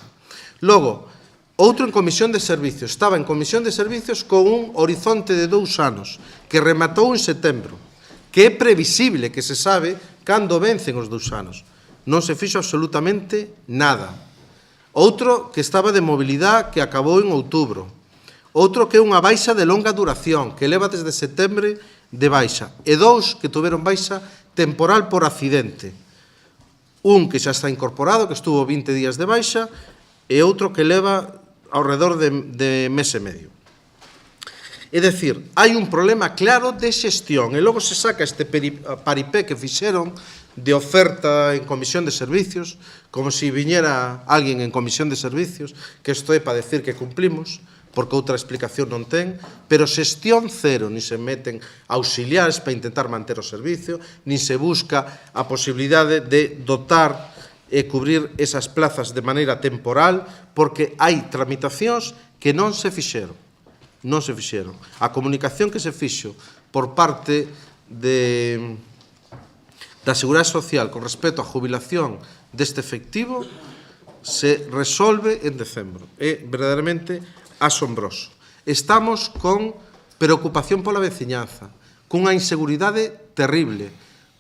Logo, outro en comisión de servicios. Estaba en comisión de servicios con un horizonte de 2 anos, que rematou en setembro, que é previsible, que se sabe cando vencen os 2 anos. Non se fixo absolutamente nada. Outro que estaba de mobilidade, que acabou en outubro. Outro que é unha baixa de longa duración, que leva desde setembro de baixa. E 2 que tuveron baixa temporal por accidente. Un que xa está incorporado, que estuvo 20 días de baixa, e outro que leva ao redor de mes e medio. É dicir, hai un problema claro de xestión e logo se saca este paripé que fixeron de oferta en comisión de servicios, como se viñera alguén en comisión de servicios, que isto é para decir que cumplimos, porque outra explicación non ten, pero xestión cero, ni se meten auxiliares para intentar manter o servicio, ni se busca a posibilidade de dotar e cubrir esas plazas de maneira temporal, porque hai tramitacións que non se fixeron. Non se fixeron. A comunicación que se fixo por parte da Seguridade Social con respecto á jubilación deste efectivo se resolve en decembro. É verdadeiramente asombroso. Estamos con preocupación pola veciñanza, cunha inseguridade terrible,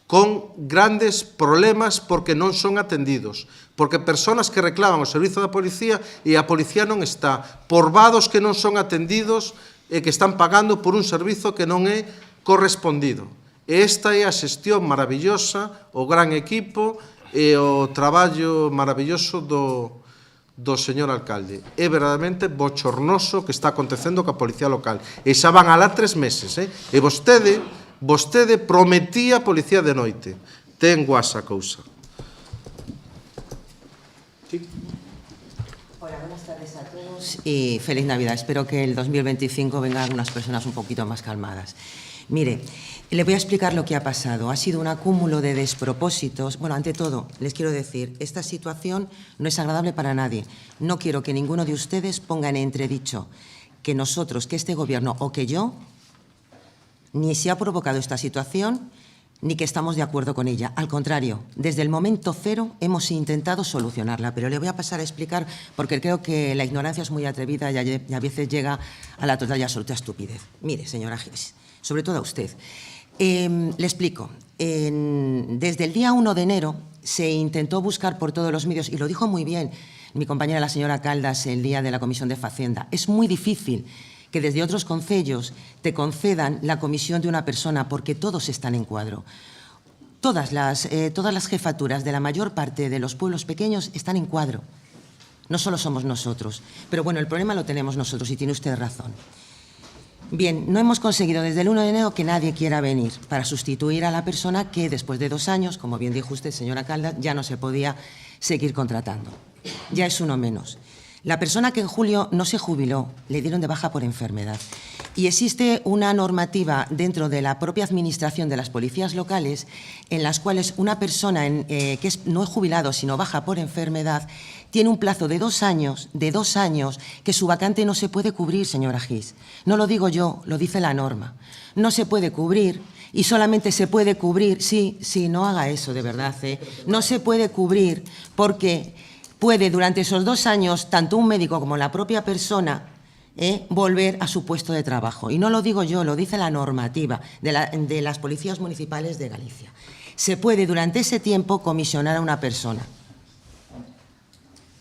con grandes problemas porque non son atendidos, porque persoas que reclaman o servizo da policía e a policía non está, por vados que non son atendidos e que están pagando por un servizo que non é correspondido. E esta é a xestión maravillosa, o gran equipo e o traballo maravilloso do señor alcalde. É verdadeiramente bochornoso que está acontecendo coa policía local. E xa van alá 3 meses, e vostede prometía policía de noite. Ten guasa cousa. Hola, buenas tardes a todos y feliz Navidad. Espero que el 2025 vengan unas personas un poquito más calmadas. Mire, le voy a explicar lo que ha pasado. Ha sido un acúmulo de despropósitos. Bueno, ante todo, les quiero decir, esta situación no es agradable para nadie. No quiero que ninguno de ustedes ponga en entredicho que nosotros, que este gobierno o que yo, ni se ha provocado esta situación, ni que estamos de acuerdo con ella. Al contrario, desde el momento cero hemos intentado solucionarla, pero le voy a pasar a explicar porque creo que la ignorancia es muy atrevida y a veces llega a la total y absoluta estupidez. Mire, señora Gis, sobre todo a usted. Le explico. Desde el día 1 de enero se intentó buscar por todos los medios, y lo dijo muy bien mi compañera la señora Caldas el día de la Comisión de Facenda, es muy difícil que desde otros concellos te concedan la comisión de una persona porque todos están en cuadro. Todas las jefaturas de la mayor parte de los pueblos pequeños están en cuadro. No solo somos nosotros. Pero bueno, el problema lo tenemos nosotros y tiene usted razón. Bien, no hemos conseguido desde el 1 de enero que nadie quiera venir para sustituir a la persona que después de 2 años, como bien dijo usted, señora Caldas, ya no se podía seguir contratando. Ya es uno menos. La persona que en julio no se jubiló, le dieron de baja por enfermedad. Y existe una normativa dentro de la propia administración de las policías locales en las cuales una persona que no es jubilado, sino baja por enfermedad, tiene un plazo de 2 años, que su vacante no se puede cubrir, señora Gis. No lo digo yo, lo dice la norma. No se puede cubrir y solamente se puede cubrir, sí, no haga eso de verdad, no se puede cubrir porque puede durante esos 2 años, tanto un médico como la propia persona, volver a su puesto de trabajo. Y no lo digo yo, lo dice la normativa de las policías municipales de Galicia. Se puede durante ese tiempo comisionar a una persona.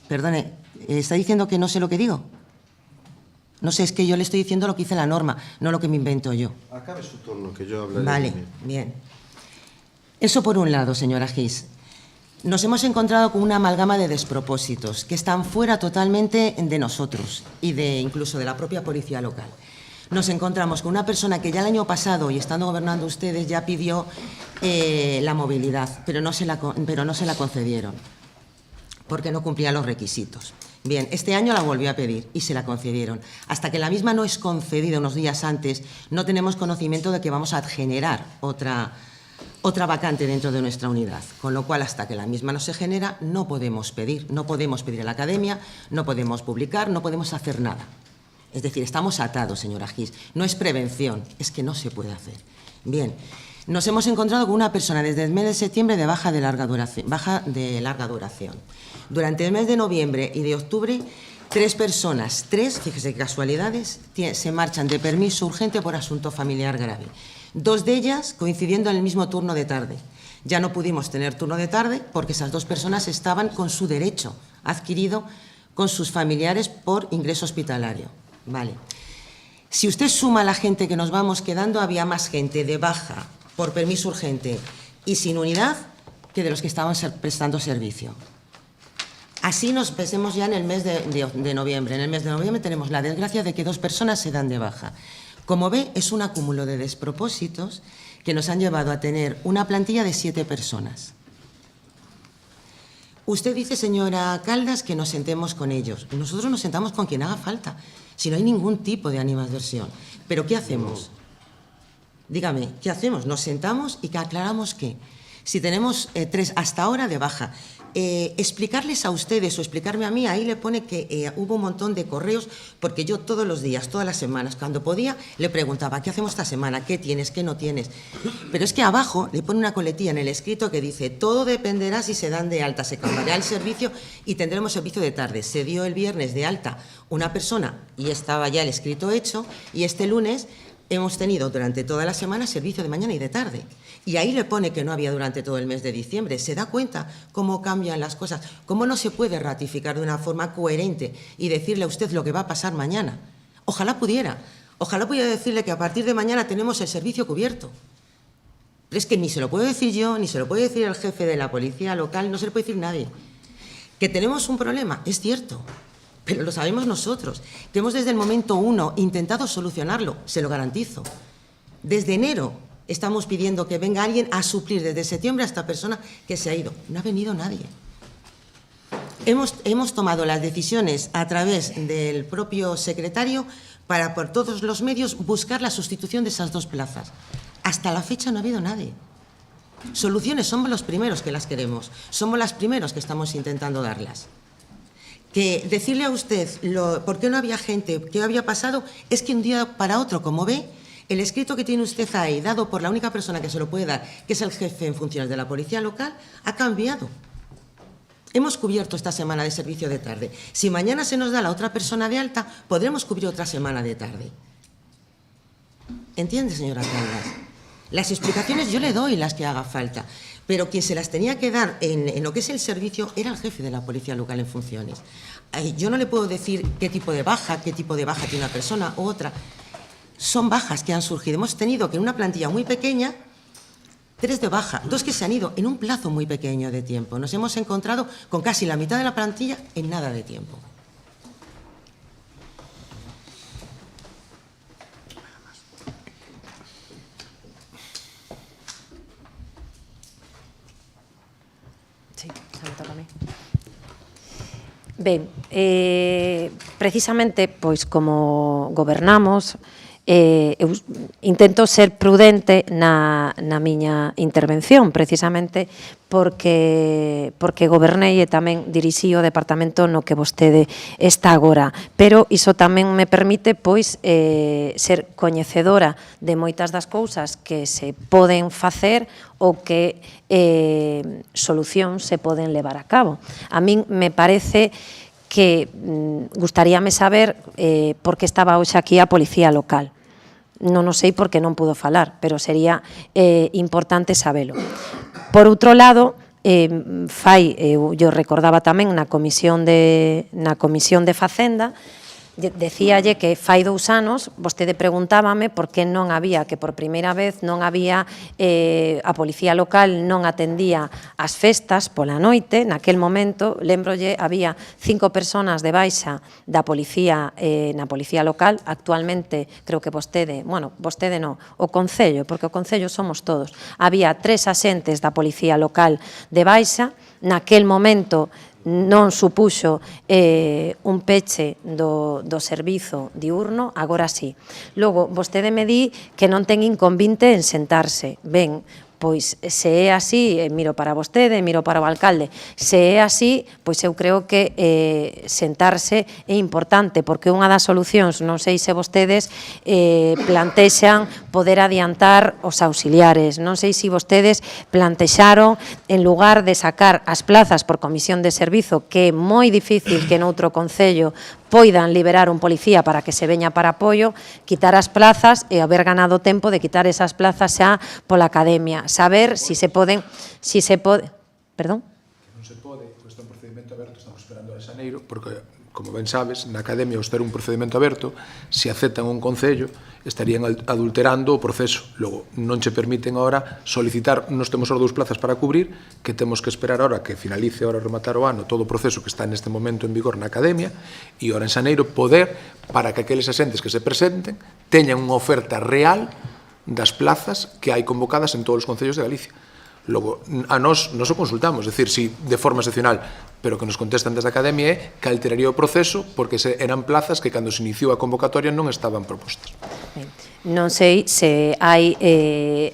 Perdone, ¿está diciendo que no sé lo que digo? No sé, es que yo le estoy diciendo lo que dice la norma, no lo que me invento yo. Acabe su turno, que yo hablaré. Vale, bien. Eso por un lado, señora Gis. Nos hemos encontrado con una amalgama de despropósitos que están fuera totalmente de nosotros y incluso de la propia policía local. Nos encontramos con una persona que ya el año pasado, y estando gobernando ustedes, ya pidió la movilidad, pero no se la concedieron, porque no cumplía los requisitos. Bien, este año la volvió a pedir y se la concedieron. Hasta que la misma no es concedida unos días antes, no tenemos conocimiento de que vamos a generar otra vacante dentro de nuestra unidad, con lo cual hasta que la misma no se genera no podemos pedir a la academia, no podemos publicar, no podemos hacer nada. Es decir, estamos atados, señora Gis. No es prevención, es que no se puede hacer. Bien, nos hemos encontrado con una persona desde el mes de septiembre de baja de larga duración. Durante el mes de noviembre y de octubre, 3 personas, fíjese qué casualidades, se marchan de permiso urgente por asunto familiar grave. 2 de ellas coincidiendo en el mismo turno de tarde. Ya no pudimos tener turno de tarde porque esas 2 personas estaban con su derecho adquirido con sus familiares por ingreso hospitalario. Vale. Si usted suma a la gente que nos vamos quedando, había más gente de baja por permiso urgente y sin unidad que de los que estaban prestando servicio. Así nos pensemos ya en el mes de noviembre. En el mes de noviembre tenemos la desgracia de que 2 personas se dan de baja. Como ve, es un acúmulo de despropósitos que nos han llevado a tener una plantilla de 7 personas. Usted dice, señora Caldas, que nos sentemos con ellos. Nosotros nos sentamos con quien haga falta, si no hay ningún tipo de animadversión. ¿Pero qué hacemos? Dígame, ¿qué hacemos? Nos sentamos y que aclaramos qué. Si tenemos 3 hasta ahora de baja, explicarles a ustedes o explicarme a mí, ahí le pone que hubo un montón de correos, porque yo todos los días, todas las semanas, cuando podía, le preguntaba, ¿qué hacemos esta semana? ¿Qué tienes? ¿Qué no tienes? Pero es que abajo le pone una coletilla en el escrito que dice, todo dependerá si se dan de alta, se cambiará el servicio y tendremos servicio de tarde. Se dio el viernes de alta una persona y estaba ya el escrito hecho, y este lunes hemos tenido durante toda la semana servicio de mañana y de tarde. Y ahí le pone que no había durante todo el mes de diciembre. ¿Se da cuenta cómo cambian las cosas? ¿Cómo no se puede ratificar de una forma coherente y decirle a usted lo que va a pasar mañana? Ojalá pudiera. Ojalá pudiera decirle que a partir de mañana tenemos el servicio cubierto. Pero es que ni se lo puedo decir yo, ni se lo puede decir el jefe de la policía local, no se lo puede decir nadie. Que tenemos un problema, es cierto, pero lo sabemos nosotros, que hemos desde el momento 1 intentado solucionarlo, se lo garantizo. Desde enero estamos pidiendo que venga alguien a suplir desde septiembre a esta persona que se ha ido. No ha venido nadie. Hemos tomado las decisiones a través del propio secretario para, por todos los medios, buscar la sustitución de esas 2 plazas. Hasta la fecha no ha habido nadie. Soluciones somos los primeros que las queremos, somos los primeros que estamos intentando darlas. Que decirle a usted por qué no había gente, qué había pasado, es que un día para otro, como ve, el escrito que tiene usted ahí, dado por la única persona que se lo puede dar, que es el jefe en funciones de la policía local, ha cambiado. Hemos cubierto esta semana de servicio de tarde. Si mañana se nos da la otra persona de alta, podremos cubrir otra semana de tarde. ¿Entiende, señora Caldas? Las explicaciones yo le doy las que haga falta, pero quien se las tenía que dar en lo que es el servicio era el jefe de la policía local en funciones. Yo no le puedo decir qué tipo de baja tiene una persona u otra. Son bajas que han surgido. Hemos tenido que en una plantilla muy pequeña, 3 de baja, 2 que se han ido en un plazo muy pequeño de tiempo. Nos hemos encontrado con casi la mitad de la plantilla en nada de tiempo. Sí, se me toca a mí. Ben, precisamente, pois como gobernamos, eu intento ser prudente na miña intervención, precisamente porque gobernei e tamén dirixí o departamento no que vostede está agora, pero iso tamén me permite pois ser coñecedora de moitas das cousas que se poden facer ou que solucións se poden levar a cabo. A min me parece que gustaríame saber por que estaba hoxe aquí a Policía Local. Non o sei porque non pudo falar, pero sería importante sabelo. Por outro lado, eu recordaba tamén na comisión de Facenda, decíalle que fai 2 anos vostede preguntábame por que non había, que por primeira vez non había, a policía local non atendía as festas pola noite. Naquel momento, lembrolle, había 5 personas de baixa da policía na policía local. Actualmente, creo que vostede non, o Concello, porque o Concello somos todos. Había 3 axentes da policía local de baixa. Naquel momento non supuxo un peche do servizo diurno, agora sí. Logo, vostede me di que non ten inconvinte en sentarse. Ben, pois se é así, miro para vostede, miro para o alcalde, se é así, pois eu creo que sentarse é importante, porque unha das solucións, non sei se vostedes plantexan poder adiantar os auxiliares, non sei se vostedes plantexaron, en lugar de sacar as plazas por comisión de servizo, que é moi difícil que noutro concello poidan liberar un policía para que se veña para apoio, quitar as plazas e haber ganado tempo de quitar esas plazas xa pola academia. Saber si se poden... Perdón? Non se pode, pois está un procedimento aberto, estamos esperando a xaneiro, porque, como ben sabes, na academia, ao estar un procedimento aberto, se aceptan un concello, estarían adulterando o proceso. Logo, non che permiten ahora solicitar, nos temos as 2 plazas para cubrir, que temos que esperar ahora que finalice ahora rematar o ano todo o proceso que está neste momento en vigor na academia, e ahora en xaneiro poder, para que aqueles asentes que se presenten, teñan unha oferta real das plazas que hai convocadas en todos os concellos de Galicia. Logo, a nós o consultamos, é dicir, si de forma excepcional, pero que nos contestan desde a Academia é que alteraría o proceso porque eran plazas que cando se iniciou a convocatoria non estaban propostas. Non sei se hai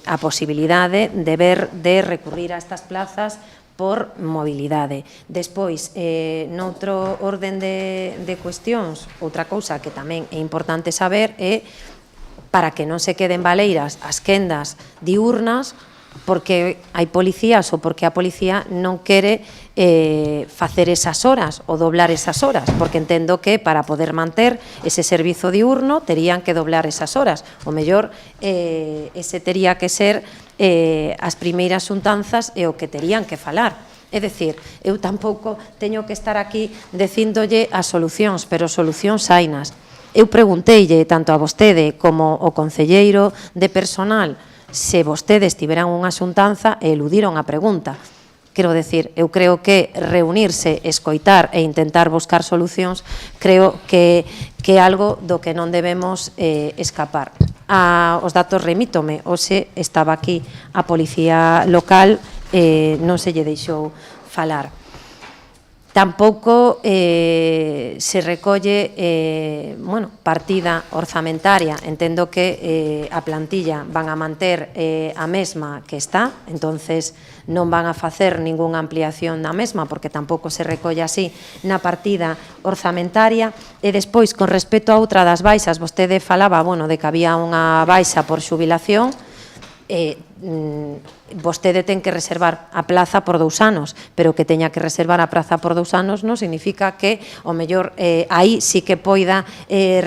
a posibilidade de recurrir a estas plazas por mobilidade. Despois, noutro orden de cuestións, outra cousa que tamén é importante saber é para que non se queden baleiras as quendas diurnas, porque hai policías ou porque a policía non quere facer esas horas ou doblar esas horas, porque entendo que para poder manter ese servizo diurno terían que doblar esas horas. O mellor, ese tería que ser as primeiras xuntanzas e o que terían que falar. É dicir, eu tampouco teño que estar aquí dicíndolle as solucións, pero solucións hainas. Eu pregunteille tanto a vostede como ao concelleiro de personal se vostedes tiveran unha xuntanza e eludiron a pregunta. Quero decir, eu creo que reunirse, escoitar e intentar buscar solucións, creo que é algo do que non debemos escapar. Os datos remítome, hoxe estaba aquí a policía local, non se lle deixou falar. Tampouco se recolle partida orzamentaria. Entendo que a plantilla van a manter a mesma que está, entonces non van a facer ningunha ampliación da mesma, porque tampouco se recolle así na partida orzamentaria. E despois, con respecto a outra das baixas, vostede falaba de que había unha baixa por xubilación. Vostede ten que reservar a plaza por 2 anos, pero que teña que reservar a praza por 2 anos non significa que, ao mellor, aí sí que poida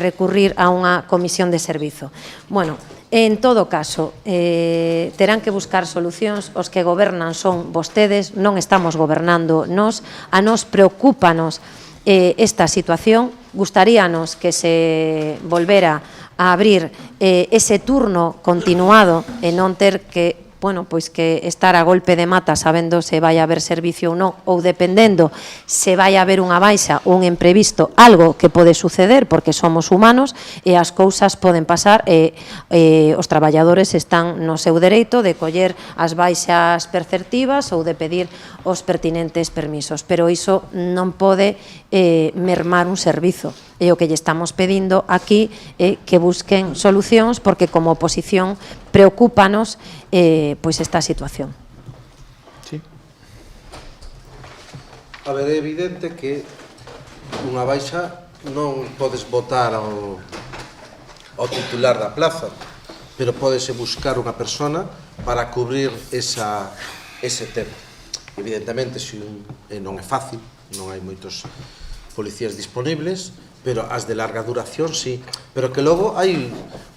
recurrir a unha comisión de servizo. Bueno, en todo caso, terán que buscar solucións. Os que gobernan son vostedes, non estamos gobernando nós. A nós preocúpanos esta situación. Gustaríanos que se volvera a abrir ese turno continuado e non ter que estar a golpe de mata sabendo se vai haber servicio ou non, ou dependendo se vai haber unha baixa ou un imprevisto, algo que pode suceder porque somos humanos e as cousas poden pasar e os traballadores están no seu dereito de coller as baixas perceptivas ou de pedir os pertinentes permisos, pero iso non pode mermar un servizo. E o que lle estamos pedindo aquí é que busquen solucións, porque como oposición preocúpanos esta situación. Sí. A ver, é evidente que unha baixa non podes votar ao titular da plaza, pero pódese buscar unha persona para cubrir ese tema. Evidentemente, non é fácil, non hai moitos policías disponibles, pero as de larga duración sí, pero que logo hai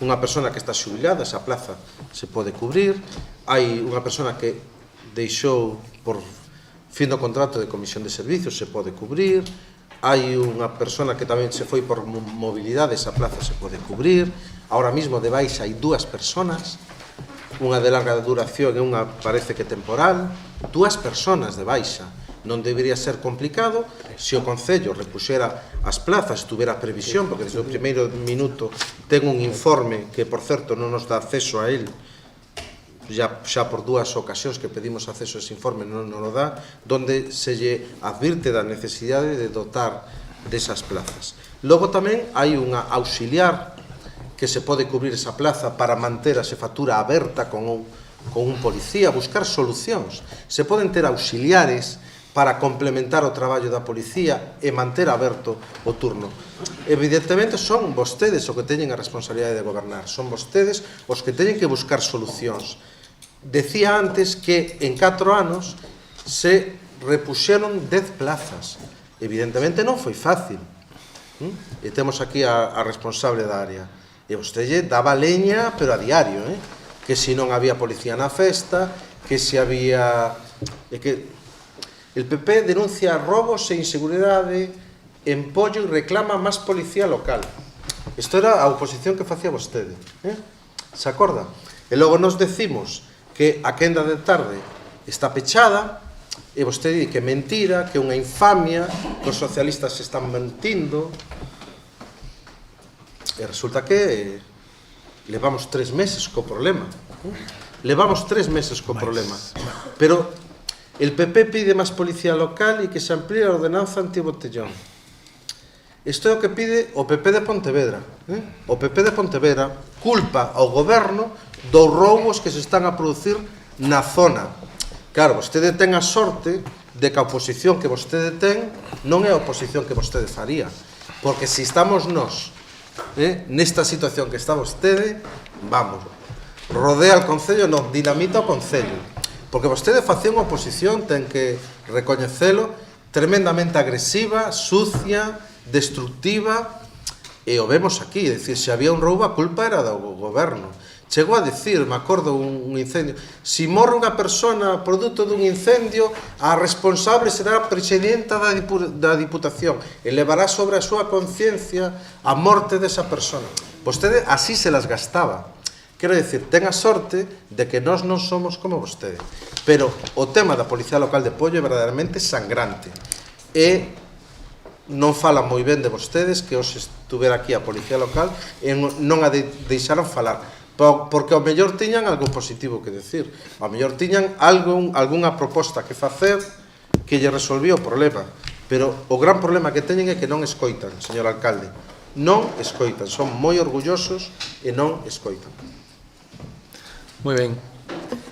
unha persona que está xubilada, esa plaza se pode cubrir, hai unha persona que deixou por fin do contrato de comisión de servicios, se pode cubrir, hai unha persona que tamén se foi por mobilidade, esa plaza se pode cubrir, ahora mismo de baixa hai 2 personas, unha de larga duración e unha parece que temporal, 2 personas de baixa. Non debería ser complicado se o Concello repuxera as plazas, tuvera previsión, porque desde o primeiro minuto ten un informe que, por certo, non nos dá acceso a él, xa por 2 ocasións que pedimos acceso a ese informe non nos dá, donde se lle advirte da necesidade de dotar desas plazas. Logo tamén hai unha auxiliar que se pode cubrir esa plaza para manter a xefatura aberta con un policía, buscar solucións. Se poden ter auxiliares para complementar o traballo da policía e manter aberto o turno. Evidentemente son vostedes o que teñen a responsabilidade de gobernar, son vostedes os que teñen que buscar solucións. Decía antes que en 4 anos se repuxeron 10 plazas. Evidentemente non foi fácil. E temos aquí a responsable da área. E vostede daba leña, pero a diario, que se non había policía na festa, que se había... El PP denuncia robos e inseguridade en Pollo e reclama máis policía local. Isto era a oposición que facía vostede. Se acorda? E logo nos decimos que a quenda de tarde está pechada e vostede di que é mentira, que é unha infamia, que os socialistas se están mentindo. E resulta que levamos 3 meses co problema. Levamos 3 meses co problema. Pero el PP pide más policía local y que se amplíe a ordenanza antibotellón. Isto é o que pide o PP de Pontevedra. O PP de Pontevedra culpa ao goberno dos roubos que se están a producir na zona. Claro, vostede ten a sorte de que a oposición que vostede ten non é a oposición que vostede faría. Porque se estamos nós nesta situación que está vostede, vamos, rodea o Concello, non dinamita o Concello. Porque vostede facía unha oposición, ten que recoñecelo, tremendamente agresiva, sucia, destructiva, e o vemos aquí, é dicir, se había un roubo, a culpa era do goberno. Chegou a decir, me acordo, un incendio, se morre unha persona produto dun incendio, a responsable será a presidenta da Diputación e levará sobre a súa conciencia a morte desa persona. Vostede así se las gastaba. Quero dicir, ten a sorte de que nós non somos como vostede. Pero o tema da Policía Local de Pollo é verdadeiramente sangrante. E non falan moi ben de vostedes que os estuvera aquí a Policía Local e non a deixaron falar. Porque ao mellor tiñan algo positivo que decir. Ao mellor tiñan algunha proposta que facer que lle resolvía o problema. Pero o gran problema que teñen é que non escoitan, señor alcalde. Non escoitan, son moi orgullosos e non escoitan. Moi ben.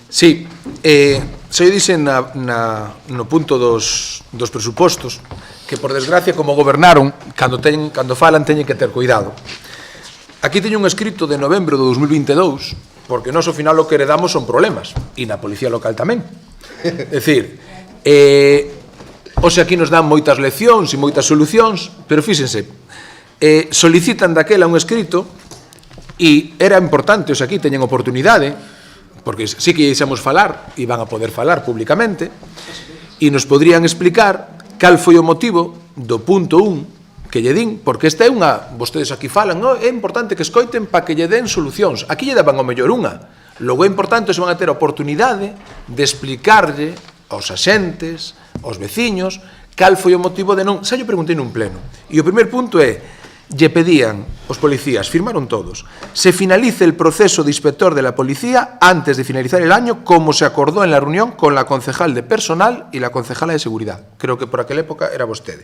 Sí, se eu dixen no punto dos presupostos que, por desgracia, como gobernaron, cando falan, teñen que ter cuidado. Aquí teño un escrito de novembro de 2022, porque nós, ao final, o que heredamos son problemas, e na Policía Local tamén. É dicir, hoxe aquí nos dan moitas leccións e moitas solucións, pero fíxense, solicitan daquela un escrito, e era importante, hoxe aquí teñen oportunidade, porque sí que íxamos falar, e van a poder falar públicamente, e nos podrían explicar cal foi o motivo do punto 1 que lle din, porque esta é unha, vostedes aquí falan, é importante que escoiten para que lle den solucións. Aquí lle daban o mellor unha. Logo é importante se van a ter a oportunidade de explicarlle aos axentes, aos veciños, cal foi o motivo de non... Xa lle preguntei nun pleno. E o primer punto é, lle pedían os policías, firmaron todos, se finalice el proceso de inspector de la policía antes de finalizar el año, como se acordó en la reunión con la concejal de personal y la concejala de seguridad. Creo que por aquella época era vostede.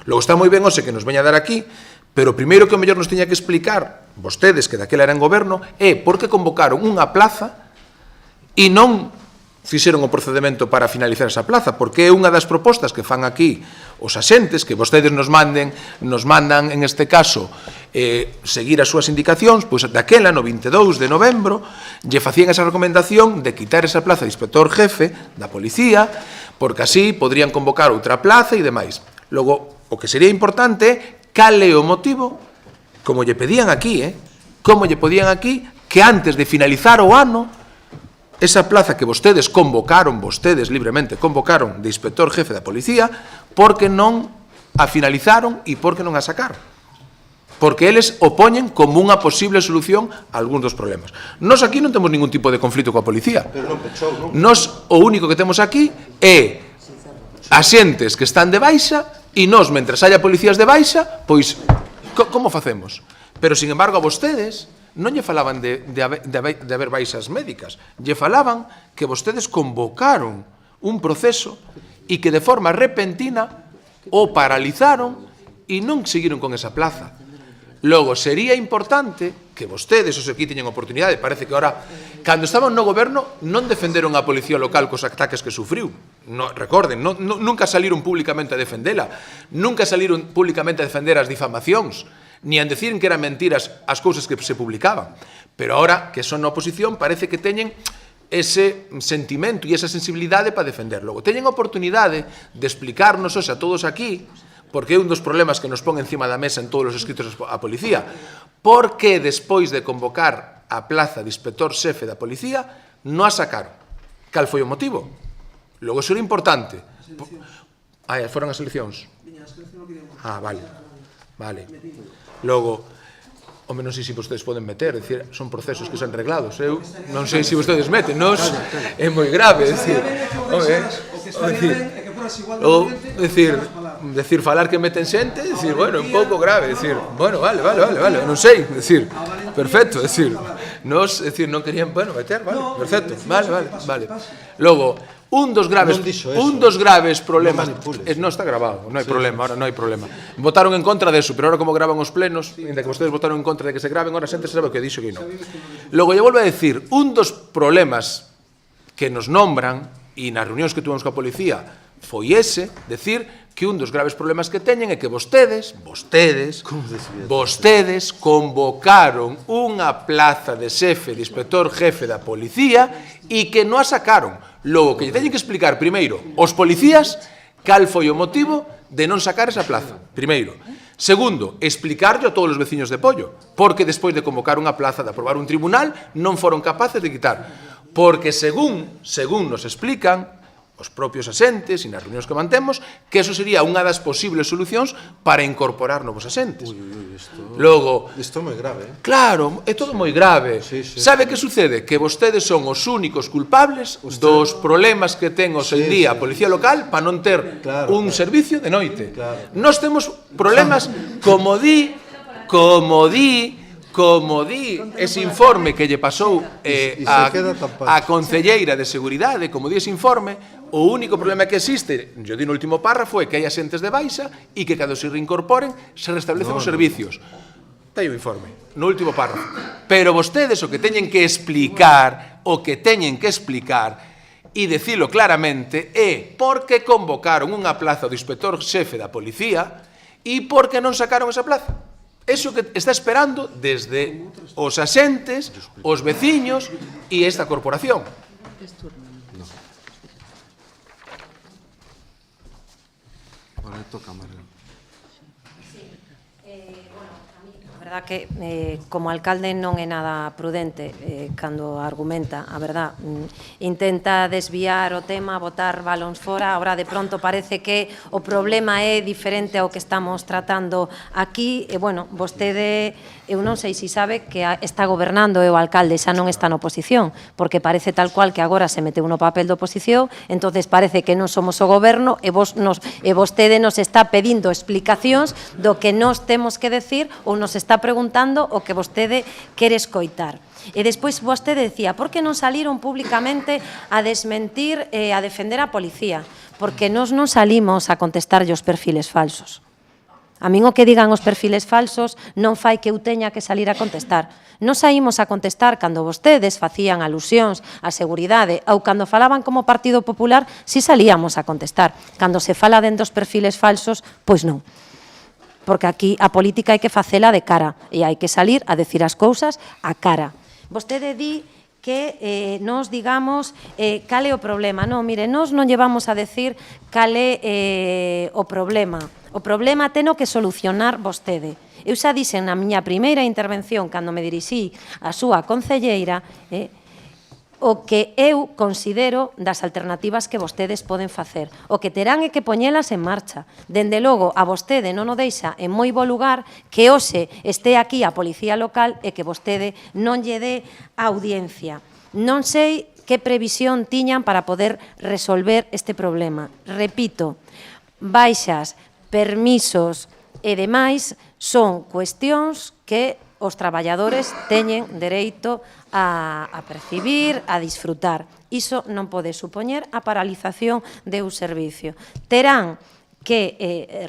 Logo está moi ben, ose, que nos veña a dar aquí, pero o primeiro que o mellor nos tiña que explicar, vostedes, que daquela eran goberno, é por que convocaron unha plaza e non fixeron o procedimento para finalizar esa plaza, porque é unha das propostas que fan aquí os axentes, que vostedes nos mandan, en este caso, seguir as súas indicacións, pois daquela, no 22 de novembro, lle facían esa recomendación de quitar esa plaza de inspector jefe da policía, porque así podrían convocar outra plaza e demais. Logo, o que sería importante é cal é o motivo, como lle pedían aquí, como lle podían aquí, que antes de finalizar o ano, esa plaza que vostedes convocaron, vostedes libremente convocaron de inspector jefe da policía, porque non a finalizaron e porque non a sacaron. Porque eles o poñen como unha posible solución a algúns dos problemas. Nos aquí non temos ningún tipo de conflito coa policía. Nos o único que temos aquí é axentes que están de baixa e nos, mentres haya policías de baixa, pois, como facemos? Pero, sin embargo, a vostedes non lle falaban de haber baixas médicas, lle falaban que vostedes convocaron un proceso e que de forma repentina o paralizaron e non seguiron con esa plaza. Logo, sería importante que vostedes, os aquí teñen oportunidade, parece que ahora, cando estaban no goberno, non defenderon a policía local cos ataques que sufriu. Recorden, nunca saliron públicamente a defendela, nunca saliron públicamente a defender as difamacións, ni a decir que eran mentiras as cousas que se publicaban. Pero ahora que son na oposición parece que teñen ese sentimento e esa sensibilidade para defender. Logo, teñen oportunidade de explicarnos hoxe a todos aquí, porque é un dos problemas que nos pon encima da mesa en todos os escritos a policía, por que despois de convocar a plaza de inspector xefe da policía non a sacaron? Cal foi o motivo? Logo, iso era importante. Foron as eleccións? Vale. Logo, non sei se vostedes poden meter, son procesos que son reglados, eu non sei se vostedes meten, é moi grave, falar que meten xente, bueno, é un pouco grave, bueno, vale, non sei, perfecto, non querían, bueno, meter, vale, perfecto, vale. Logo, un dos graves problemas... Non manipules. Non está grabado, non hai problema, ahora non hai problema. Votaron en contra deso, pero ahora como graban os plenos, ainda que vostedes votaron en contra de que se graben, ahora xente sabe o que dixo que non. Logo, lle volvo a decir, un dos problemas que nos nombran, e nas reunións que tuvemos coa policía, foi ese, decir que un dos graves problemas que teñen é que vostedes convocaron unha plaza de xefe, de inspector jefe da policía e que non a sacaron. Logo, que lle teñen que explicar primeiro aos policías cal foi o motivo de non sacar esa plaza, primeiro. Segundo, explicarlle a todos os veciños de Pollo, porque despois de convocar unha plaza, de aprobar un tribunal, non foron capaces de quitar. Porque según nos explican os propios asentes e nas reunións que mantemos, que eso sería unha das posibles solucións para incorporar novos asentes. Logo, isto é moi grave, Claro, é todo moi grave. Sabe que sucede? Que vostedes son os únicos culpables dos problemas que ten hoxe en día a Policía Local para non ter un servicio de noite. Nós temos problemas como di ese informe que lle pasou a concelleira de Seguridade, como di ese informe, o único problema que existe, yo di no último párrafo, é que hai asentes de baixa e que cando se reincorporen se restablecen os servicios. Tem o informe, no último párrafo. Pero vostedes o que teñen que explicar, e dicilo claramente, é por que convocaron unha plaza do inspector xefe da policía e por que non sacaron esa plaza. Eso que está esperando desde os asentes, os veciños e esta corporación. Ahora toca, María. A verdad que como alcalde non é nada prudente cando argumenta, a verdad, intenta desviar o tema, botar balóns fora, agora de pronto parece que o problema é diferente ao que estamos tratando aquí, e bueno, vostede, eu non sei se sabe que está gobernando o alcalde, xa non está na oposición, porque parece tal cual que agora se meteu no papel de oposición, entonces parece que non somos o goberno e vostede nos está pedindo explicacións do que nós temos que decir ou nos está preguntando o que vostede quere escoitar. E despois vostede decía, por que non saliron públicamente a desmentir e a defender a policía? Porque nós non salimos a contestarlle os perfiles falsos. A min o que digan os perfiles falsos non fai que eu teña que salir a contestar. Non saímos a contestar cando vostedes facían alusións á seguridade ou cando falaban como Partido Popular, si salíamos a contestar. Cando se fala dentro dos perfiles falsos, pois non. Porque aquí a política hai que facela de cara e hai que salir a decir as cousas a cara. Vostede di que nos digamos cal é o problema. Non, mire, nos non llevamos a decir cal é o problema. O problema teno que solucionar vostede. Eu xa dixen na miña primeira intervención, cando me dirixí a súa concelleira, o que eu considero das alternativas que vostedes poden facer. O que terán é que poñelas en marcha. Dende logo, a vostede non o deixa en moi bo lugar que hoxe este aquí a Policía Local e que vostede non lle dé audiencia. Non sei que previsión tiñan para poder resolver este problema. Repito, baixas, permisos e demais son cuestións que os traballadores teñen dereito a percibir, a disfrutar. Iso non pode supoñer a paralización de un servicio. Terán que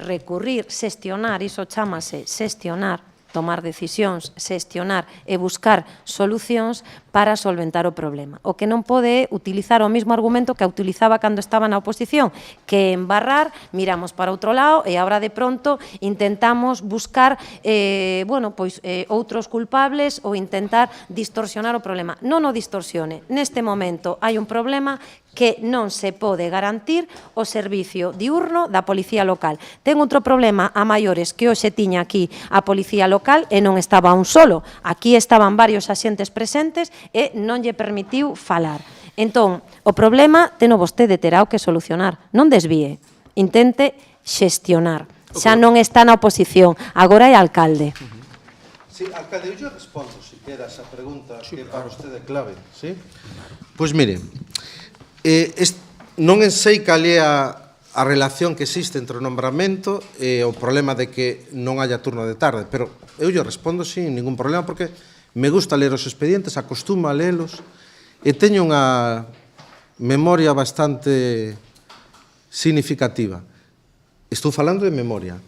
recurrir, xestionar, iso chámase xestionar, tomar decisións, xestionar e buscar solucións para solventar o problema. O que non pode é utilizar o mesmo argumento que utilizaba cando estaba na oposición, que embarrar, miramos para outro lado e agora de pronto intentamos buscar outros culpables ou intentar distorsionar o problema. Non o distorsione. Neste momento hai un problema que non se pode garantir o servicio diurno da Policía Local. Ten outro problema a maiores que hoxe tiña aquí a Policía Local e non estaba un solo. Aquí estaban varios axentes presentes e non lle permitiu falar. Entón, o problema teno vostede, terá o que solucionar. Non desvíe, intente xestionar. Xa non está na oposición, agora é alcalde. Sí, alcalde, eu respondo, se quera, esa pregunta que para vostede é clave. Pois mire, non sei cal é a relación que existe entre o nombramento e o problema de que non haya turno de tarde, pero eu lle respondo sin ningún problema porque me gusta ler os expedientes, acostumo a lelos e teño unha memoria bastante significativa. Estou falando de memoria.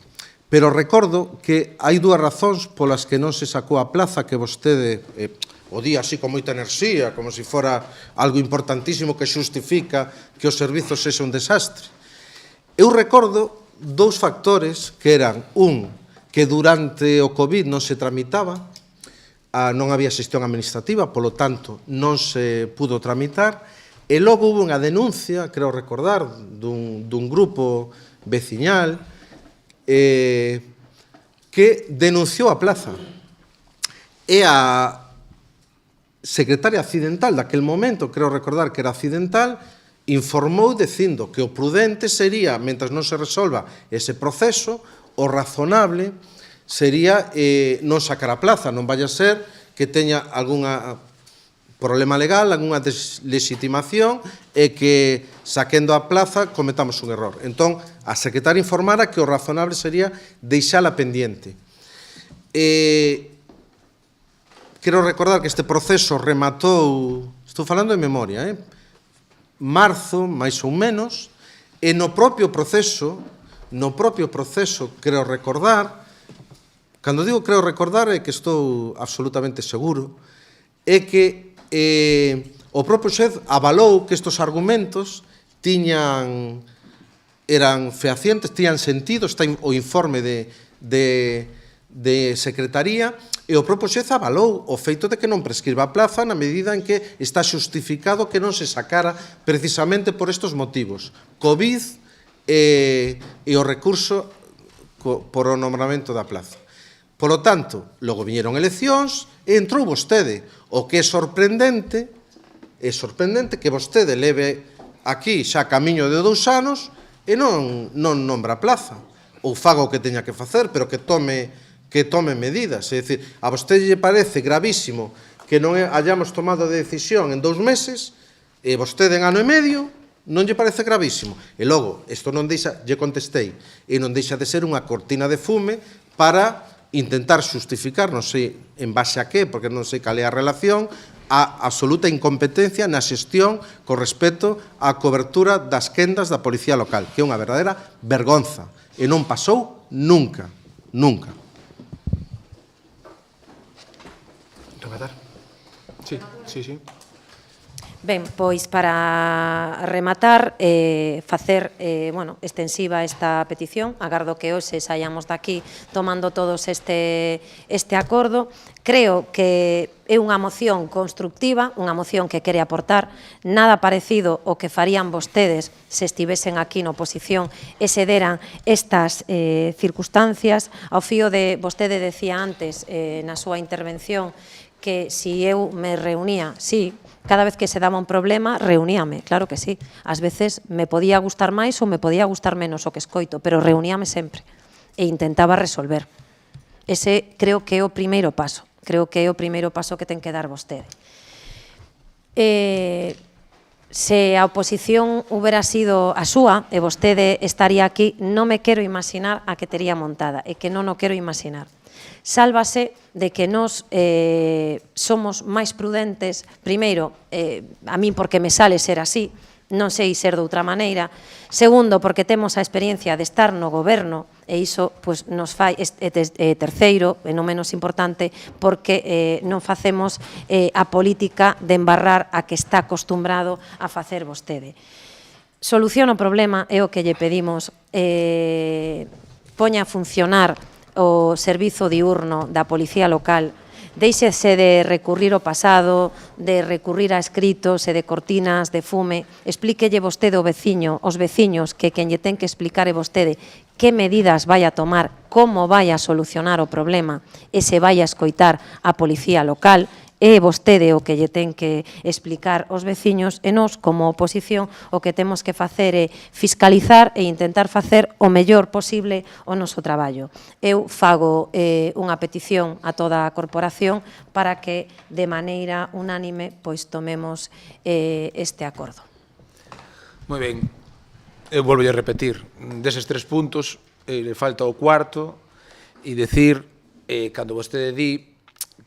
Pero recordo que hai dúas razóns polas que non se sacou a plaza, que vostede o día así con moita enerxía, como se fora algo importantísimo que xustifica que os servizos sexa un desastre. Eu recordo dous factores que eran que durante o COVID non se tramitaba, non había xestión administrativa, polo tanto non se pudo tramitar, e logo hubo unha denuncia, creo recordar, dun grupo veciñal que denunciou a plaza. E a secretaria accidental daquel momento, creo recordar que era accidental, informou dicindo que o prudente sería, mentre non se resolva ese proceso, o razonable sería non sacar a plaza, non vaya a ser que teña algún problema legal, algunha deslegitimación e que saquendo a plaza cometamos un error. Entón, a secretaria informara que o razonable sería deixala pendiente. Quero recordar que este proceso rematou, estou falando de memoria, marzo, máis ou menos, e no propio proceso, creo recordar, cando digo creo recordar é que estou absolutamente seguro, é que o propio xuez avalou que estes argumentos eran fehacientes, tiñan sentido, está o informe de secretaría, e o propio xuez avalou o feito de que non prescriba a plaza na medida en que está xustificado que non se sacara precisamente por estes motivos, COVID e o recurso por o nombramento da plaza. Polo tanto, logo viñeron eleccións e entrou vostede. O que é sorprendente que vostede leve aquí xa camiño de 2 anos e non nombra a plaza. Ou faga o que teña que facer, pero que tome medidas. É dicir, a vostede lle parece gravísimo que non hayamos tomado de decisión en 2 meses e vostede en ano e medio non lle parece gravísimo. E logo, isto non deixa, lle contestei, e non deixa de ser unha cortina de fume para intentar xustificar, non sei en base a qué, porque non sei cal é a relación, a absoluta incompetencia na xestión con respecto á cobertura das quendas da Policía Local, que é unha verdadeira vergonza, e non pasou nunca, nunca. Rematar? Sí, sí, sí. Ben, pois para rematar, facer extensiva esta petición, agardo que hoxe saíamos daqui tomando todos este acordo. Creo que é unha moción constructiva, unha moción que quere aportar, nada parecido ao que farían vostedes se estivesen aquí na oposición e se deran estas circunstancias. Ao fío de, vostede decía antes na súa intervención, que si eu me reunía, sí, cada vez que se daba un problema, reuníame, claro que sí. Ás veces me podía gustar máis ou me podía gustar menos o que escoito, pero reuníame sempre e intentaba resolver. Ese creo que é o primeiro paso, que ten que dar vostede. Se a oposición hubiera sido a súa e vostede estaría aquí, non me quero imaginar a que tería montada, e que non o quero imaginar. Sálvase de que nós somos máis prudentes, primeiro, a min porque me sale ser así, non sei ser de outra maneira. Segundo, porque temos a experiencia de estar no goberno, e iso nos fai, terceiro, e non menos importante, porque non facemos a política de embarrar a que está acostumbrado a facer vostede. Solución ao problema é o que lle pedimos, poña a funcionar o servizo diurno da Policía Local, deixese de recurrir ao pasado, de recurrir a escritos e de cortinas de fume, explíquelle vostede ao veciño, aos veciños, que quen lle ten que explicar é vostede que medidas vai a tomar, como vai a solucionar o problema e se vai a escoitar a Policía Local. É vostede o que lle ten que explicar aos veciños, e nós, como oposición, o que temos que facer é fiscalizar e intentar facer o mellor posible o noso traballo. Eu fago unha petición a toda a corporación para que, de maneira unánime, pois tomemos este acordo. Moi ben. Eu volvo a repetir, deses 3 puntos, le falta o cuarto, e decir, cando vostede di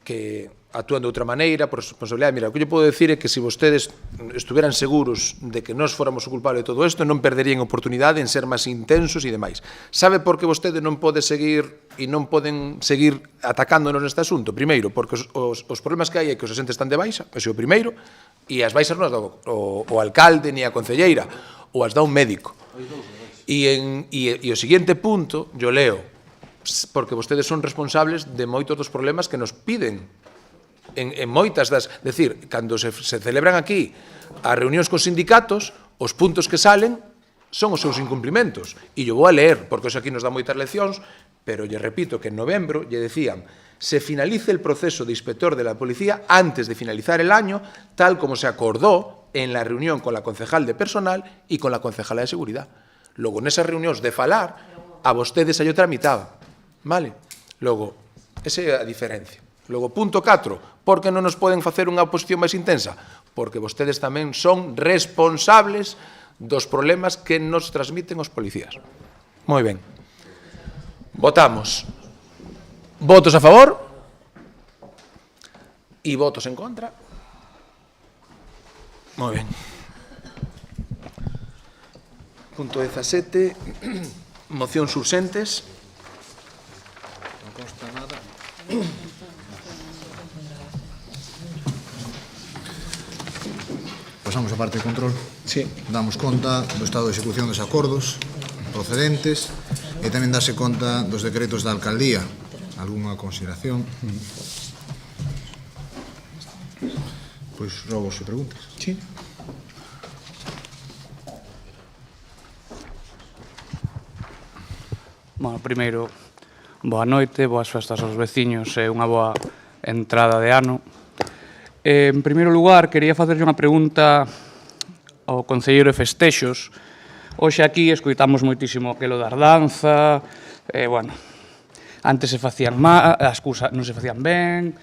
que actúan de outra maneira, por responsabilidade. Mira, o que lle podo decir é que se vostedes estuveran seguros de que nós fóramos o culpable de todo isto, non perderían oportunidade en ser máis intensos e demais. Sabe por que vostede non pode seguir e non poden seguir atacándonos neste asunto? Primeiro, porque os problemas que hai é que os asentes están de baixa, ese é o primeiro, e as baixas non as dá o alcalde ni a concelleira, ou as dá un médico. E o seguinte punto, yo leo, porque vostedes son responsables de moitos dos problemas que nos piden en moitas das... Decir, cando se celebran aquí as reunións cos sindicatos, os puntos que salen son os seus incumplimentos. E yo vou a leer, porque eso aquí nos dá moitas leccións, pero lle repito que en novembro lle decían: se finalice el proceso de inspector de la policía antes de finalizar el año, tal como se acordó en la reunión con la concejal de personal y con la concejala de seguridad. Logo, nesas reunións de falar, a vostedes hai o tramitado. Vale? Logo, esa é a diferencia. Logo, punto 4, por que non nos poden facer unha oposición máis intensa? Porque vostedes tamén son responsables dos problemas que nos transmiten os policías. Moi ben. Votamos. Votos a favor e votos en contra. Moi ben. Punto 17. Mocións urxentes. Non consta nada. Pasamos a parte de control. Sí. Damos conta do estado de execución dos acordos procedentes e tamén darse conta dos decretos da alcaldía. Alguna consideración? Pois rogo se preguntas. Sí. Bueno, primeiro, boa noite, boas festas aos veciños e unha boa entrada de ano. En primeiro lugar, quería facerlle unha pregunta ao concelleiro de Festexos. Hoxe aquí escoitamos moitísimo aquilo da ardanza, bueno, antes se facían mal, as cousas non se facían ben,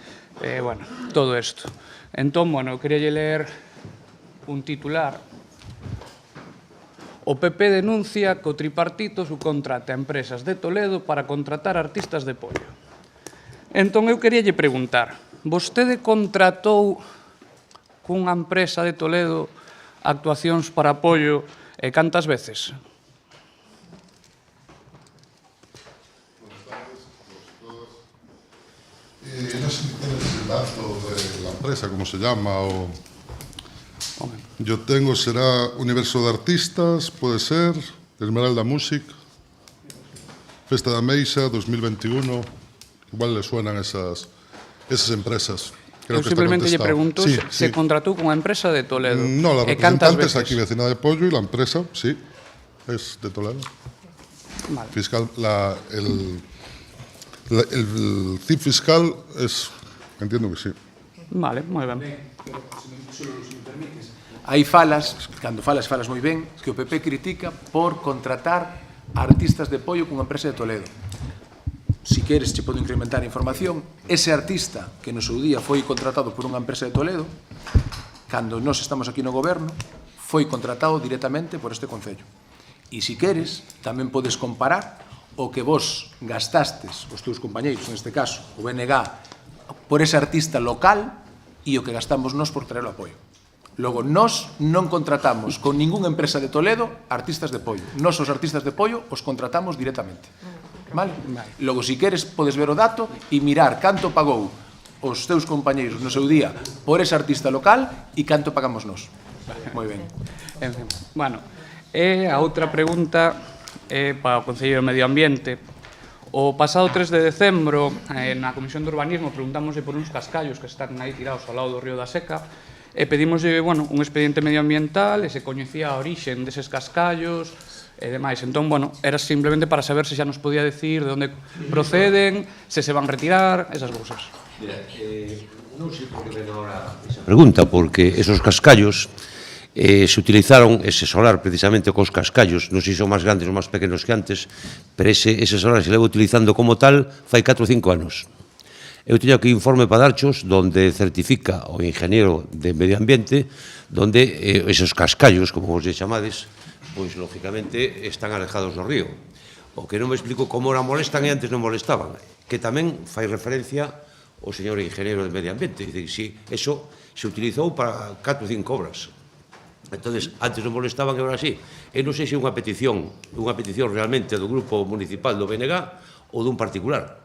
bueno, todo isto. Entón, bueno, quería ler un titular. O PP denuncia que o tripartito subcontrata a empresas de Toledo para contratar artistas de pollo. Entón, eu quería lle preguntar, vostede contratou cunha empresa de Toledo actuacións para apoio e cantas veces? En ese dato de la empresa, ¿cómo se llama? Yo tengo, será Universo de Artistas, puede ser, Esmeralda Music, Festa da Meixa, 2021, igual le suenan esas empresas. Eu simplemente lle pregunto se contratou cunha empresa de Toledo. No, la representante es aquí, vecina de Pollo, y la empresa, sí, es de Toledo. Vale. Fiscal, el CIF fiscal es, entiendo que sí. Vale, moi ben. Hai falas, cando falas moi ben, que o PP critica por contratar artistas de pollo cunha empresa de Toledo. Si queres, che podo incrementar a información. Ese artista que no seu día foi contratado por unha empresa de Toledo, cando nós estamos aquí no goberno, foi contratado directamente por este Concello. E si queres, tamén podes comparar o que vos gastastes, os teus compañeiros, neste caso, o BNG, por ese artista local e o que gastamos nós por traerlo apoio. Logo, nós non contratamos con ninguna empresa de Toledo artistas de pollo. Nós os artistas de pollo os contratamos directamente. Vale? Logo, si queres, podes ver o dato e mirar canto pagou os teus compañeiros no seu día por ese artista local e canto pagamos nós. Moi ben. Bueno, a outra pregunta é para o Concello de Medio Ambiente. O pasado 3 de decembro, na Comisión de Urbanismo, preguntámoslle por uns cascallos que están aí tirados ao lado do río da Seca e pedimoslle, bueno, un expediente medioambiental e se coñecía a origen deses cascallos e demais. Entón, bueno, era simplemente para saber se xa nos podía decir de onde proceden, se van a retirar, esas cousas. Mira, non sei por que ven ahora esa pregunta, porque esos cascallos se utilizaron ese solar precisamente cos cascallos, non sei se son máis grandes ou máis pequenos que antes, pero ese solar se leva utilizando como tal fai 4 ou 5 anos. Eu teño aquí informe para darchos donde certifica o ingeniero de Medio Ambiente donde esos cascallos, como vos lle chamades, pois lógicamente están alejados do río. O que non me explico como ora molestan e antes non molestaban, que tamén fai referencia o señor ingeniero de Medio Ambiente. Dice, si eso se utilizou para 4 ou 5 obras. Entonces, antes non molestaban e agora sí. E non sei se é unha petición realmente do grupo municipal do BNG ou dun particular.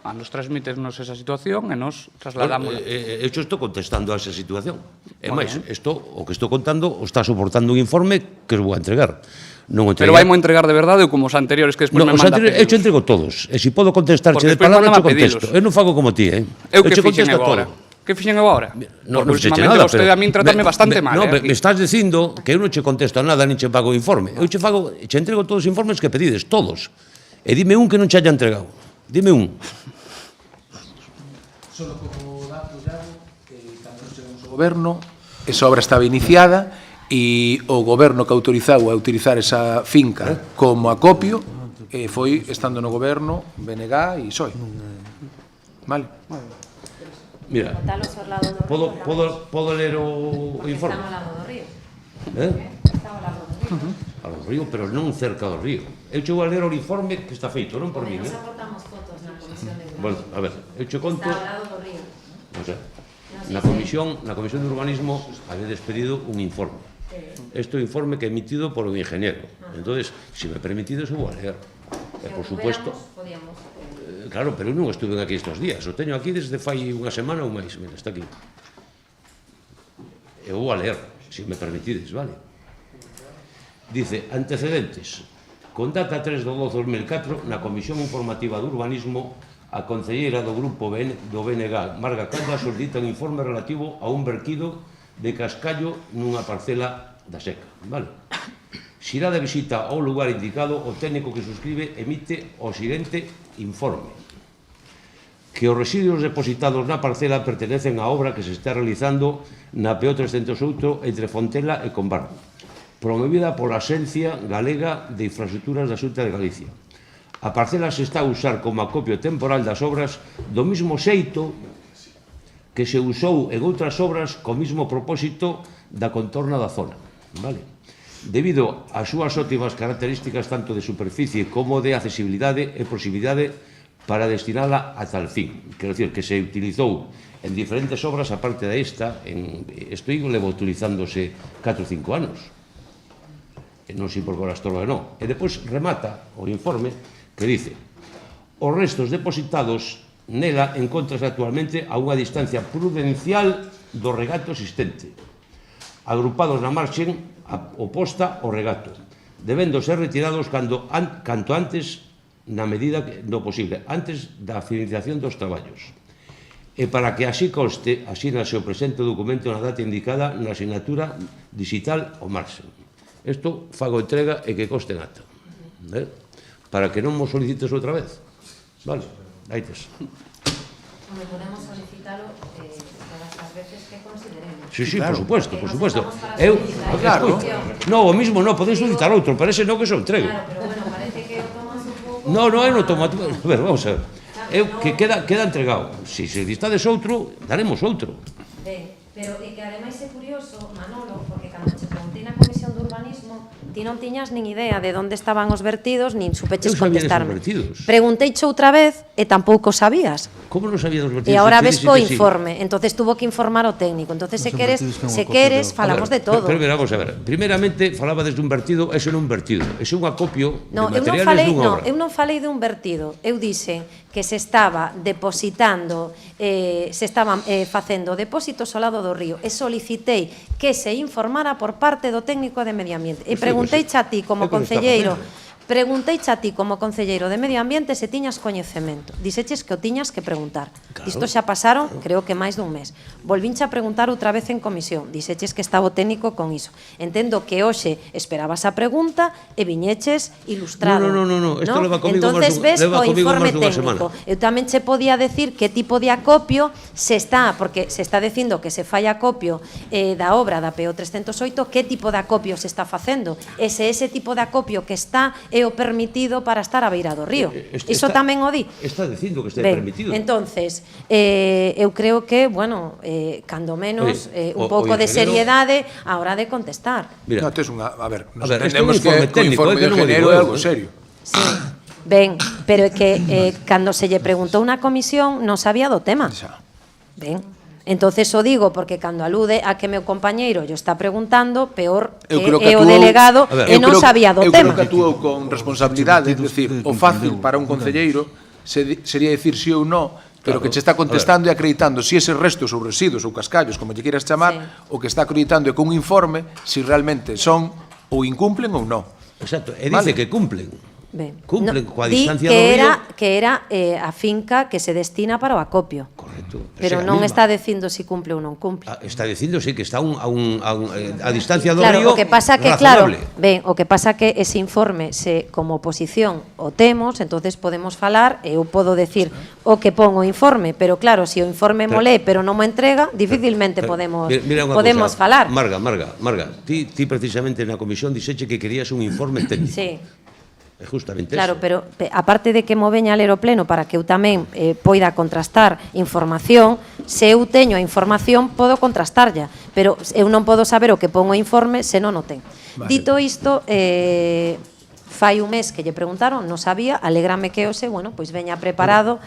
Nos transmítenos esa situación e nos trasladamos. Eu estou contestando a esa situación. E máis, o que estou contando o está soportando un informe que os vou a entregar. Pero vai mo entregar de verdade ou como os anteriores que despois me manda pedidos? Eu te entrego todos. E se podo contestarche de palabra, eu contesto. Eu non fago como ti, Eu que fixen agora? Que fixen agora? Non fixeche nada, nada, vostede a min tratame bastante mal. Non, me estás dicindo que eu non che contesto a nada, nin che pago o informe. Eu che entrego todos os informes que pedides, todos. E dime un que non che haya entregado. Dime un. Solo como dato, que cando nos chegamos ao goberno, esa obra estaba iniciada e o goberno que autorizou a utilizar esa finca como acopio foi estando no goberno BNG e PSOE. Vale? Mira, podo ler o informe? Está ao lado do río. Está ao lado do río. Ao lado do río, pero non cerca do río. Eu chego a ler o informe que está feito, non por mí, Nos aportamos fotos na comisión de urbanismo. Bueno, a ver, eu che conto... Está ao lado do río. O sea, na comisión de urbanismo había despedido un informe. Este informe que é emitido por un ingeniero. Entonces, se me permitides, eu vou a leer. E, por supuesto... Claro, pero eu non estuve aquí estes días. O teño aquí desde fai unha semana ou máis. Mira, está aquí. Eu vou a leer, se me permitides, vale? Dice, antecedentes. Con data 3 do 12 de 2004, na Comisión Informativa de Urbanismo, a concelleira do grupo do BNG, Marga Calda, solicita un informe relativo a un vertido de cascallo nunha parcela da Seca, vale? Xirá de visita ao lugar indicado, o técnico que suscribe emite o seguinte informe: que os residuos depositados na parcela pertenecen á obra que se está realizando na PO 308 entre Fontela e Combarro, promovida pola Axencia Galega de Infraestructuras da Xunta de Galicia. A parcela se está a usar como acopio temporal das obras do mesmo xeito que se usou en outras obras co mesmo propósito da contorna da zona, vale? Debido ás súas óptimas características tanto de superficie como de accesibilidade e proximidade para destinala a tal fin. Quero dicir, que se utilizou en diferentes obras, aparte da esta, isto levo utilizándose 4 ou 5 anos. Non sei por que ahora estorba non. E depois remata o informe que dice: os restos depositados nela encontrase actualmente a unha distancia prudencial do regato existente, agrupados na marxen oposta ao regato, debendo ser retirados canto antes, na medida do posible, antes da finalización dos traballos. E para que así conste, asínase o presente documento na data indicada na asignatura digital ao marxen. Isto fago entrega e que conste en acta. Para que non mo solicites outra vez. Vale, aí tes. Podemos solicitalo todas as veces que consideremos. Sí, por supuesto, por supuesto. Non, o mismo non, podes solicitar outro, parece non que son entrego. Claro, pero bueno, parece que o tomas un pouco... Non, eu non tomo... A ver, vamos a ver. Que queda entregado. Se distades outro, daremos outro. Ben, pero é que ademais é curioso, Manolo, porque cando che preguntei na Comisión de Urbanismo, ti non tiñas nin idea de onde estaban os vertidos, nin supeches contestarme. Pregunteiche outra vez e tampouco sabías. Como non sabía dos vertidos? E agora ves co informe, entonces tuvo que informar o técnico. Entonces, se queres, falamos de todo. Pero vamos a ver, primeramente falaba desde un vertido, eso non un vertido, eso é un acopio de materiales dunha obra. Eu non falei de un vertido, eu dixen que se estaba depositando, se estaban facendo depósitos ao lado do río, e solicitei que se informara por parte do técnico de Medio Ambiente. E pregunteiche a ti como concelleiro, de Medio Ambiente se tiñas coñecemento. Dixeches que o tiñas que preguntar. Isto xa pasaron, creo que máis dun mes. Volvinche a preguntar outra vez en comisión. Dixeches que estaba o técnico con iso. Entendo que hoxe esperabas a pregunta e viñeches ilustrado. Non, isto leva comigo entonces ves o informe técnico. Eu tamén che podía decir que tipo de acopio se está, porque se está dicindo que se fai acopio da obra da PO 308, que tipo de acopio se está facendo. Ese tipo de acopio que está é o permitido para estar á beira do río. Iso tamén o di. Está dicindo que está permitido. Entonces, eu creo que, bueno, cando menos, un pouco de seriedade a hora de contestar. Mira, tes unha, a ver, nos entendemos que o informe de ingeniero é algo serio. Sí. Ben, pero é que cando se lle preguntou na comisión non sabía do tema. Ben, entonces o digo porque cando alude a que meu compañeiro yo está preguntando, peor é o delegado e non sabía do tema. Eu creo que actuou con responsabilidade, é dicir, o fácil para un concelleiro sería decir sí ou non, pero que che está contestando e acreditando si eses restos ou residuos ou cascallos, como lle queiras chamar, o que está acreditando é con un informe si realmente son ou incumplen ou non. Exacto, e dice que cumplen. Ben, Cumplen coa di distancia do río. que era a finca que se destina para o acopio. Correcto. Pero non está dicindo si cumple ou non cumple. Está dicindo, sí, que está a distancia do Claro, río o que pasa que, razonable. claro, ben, o que pasa que ese informe, se como oposición o temos, entonces podemos falar, e eu podo decir o que pon o informe, pero claro, se o informe mo lee, pero non mo entrega, dificilmente podemos falar. Marga, ti precisamente na comisión dixeche que querías un informe técnico. Sí. É justamente Claro, eso. pero aparte de que mo veña a ler o pleno para que eu tamén poida contrastar información, se eu teño a información podo contrastarlla, pero eu non podo saber o que pon o informe se non o ten. Dito isto, fai un mes que lle preguntaron, non sabía, alégrame que hoxe, bueno, pois veña preparado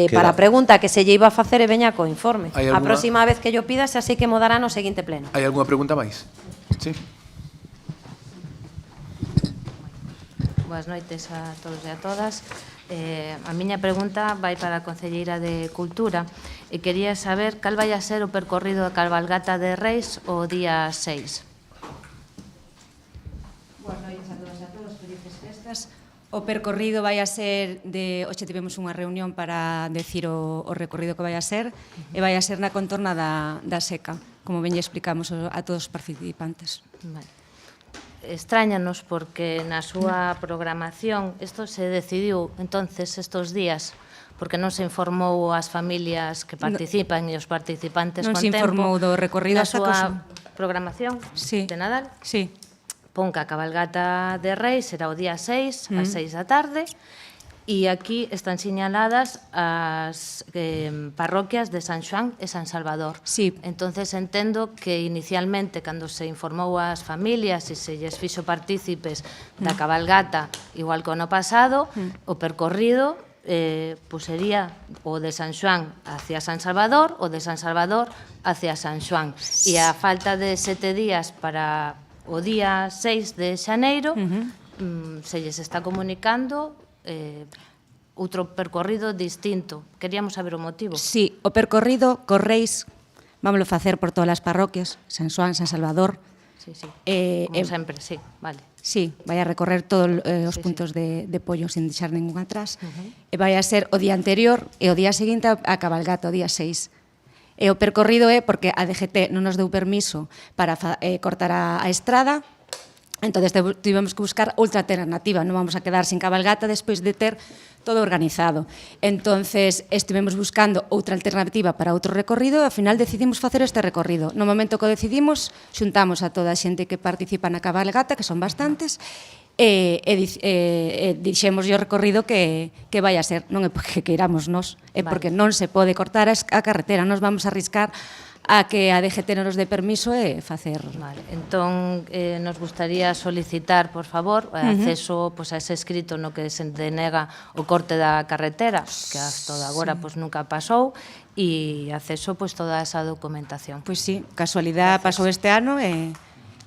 para a pregunta que se lle iba a facer e veña co informe. A próxima vez que yo pida, xa sei que mo dará no seguinte pleno. Hai algunha pregunta máis? Sí. Boas noites a todos e a todas. A miña pregunta vai para a Concelleira de Cultura e quería saber cal vai a ser o percorrido da cabalgata de Reis o día 6. Boas noites a todas e a todos, felices festas. O percorrido vai a ser hoxe tivemos unha reunión para decir o recorrido que vai a ser e vai a ser na contorna da seca, como ben lle explicamos a todos os participantes. Vale. Extrañanos porque na súa programación isto se decidiu entonces estos días porque non se informou as familias que participan e os participantes con tempo. Non se informou do recorrido na súa programación de Nadal. Sí. Pon que a cabalgata de Reis será o día 6 ás 6 da tarde e aquí están señaladas as parroquias de San Xoán e San Salvador. Sí. Entonces entendo que inicialmente, cando se informou ás familias e se lles fixo partícipes da cabalgata, igual que o ano pasado, o percorrido sería o de San Xoán hacia San Salvador, o de San Salvador hacia San Xoán. E a falta de 7 días para o día 6 de xaneiro, se lles está comunicando outro percorrido distinto. Queríamos saber o motivo. Sí, o percorrido Correis vámoslo facer por todas as parroquias, San Xoán, San Salvador. Sí, sí. Como sempre, sí, vale. Sí, vai a recorrer todos os puntos de Pollo sin deixar ningún atrás. E vai a ser o día anterior e o día seguinte a cabalgata, o día 6. E o percorrido é porque a DGT non nos deu permiso para cortar a estrada. Entón, tivemos que buscar outra alternativa, non vamos a quedar sin cabalgata despois de ter todo organizado. Entón, estivemos buscando outra alternativa para outro recorrido e, ao final, decidimos facer este recorrido. No momento que o decidimos, xuntamos a toda a xente que participa na cabalgata, que son bastantes, e dixemos o recorrido que vai a ser. Non é porque queiramos nós, é porque non se pode cortar a carretera, nos vamos a arriscar a que a DGT non nos dé permiso e facer. Vale, entón nos gustaría solicitar, por favor, acceso a ese escrito no que se denega o corte da carretera, que hasta agora nunca pasou, e acceso toda esa documentación. Pois sí, casualidade pasou este ano e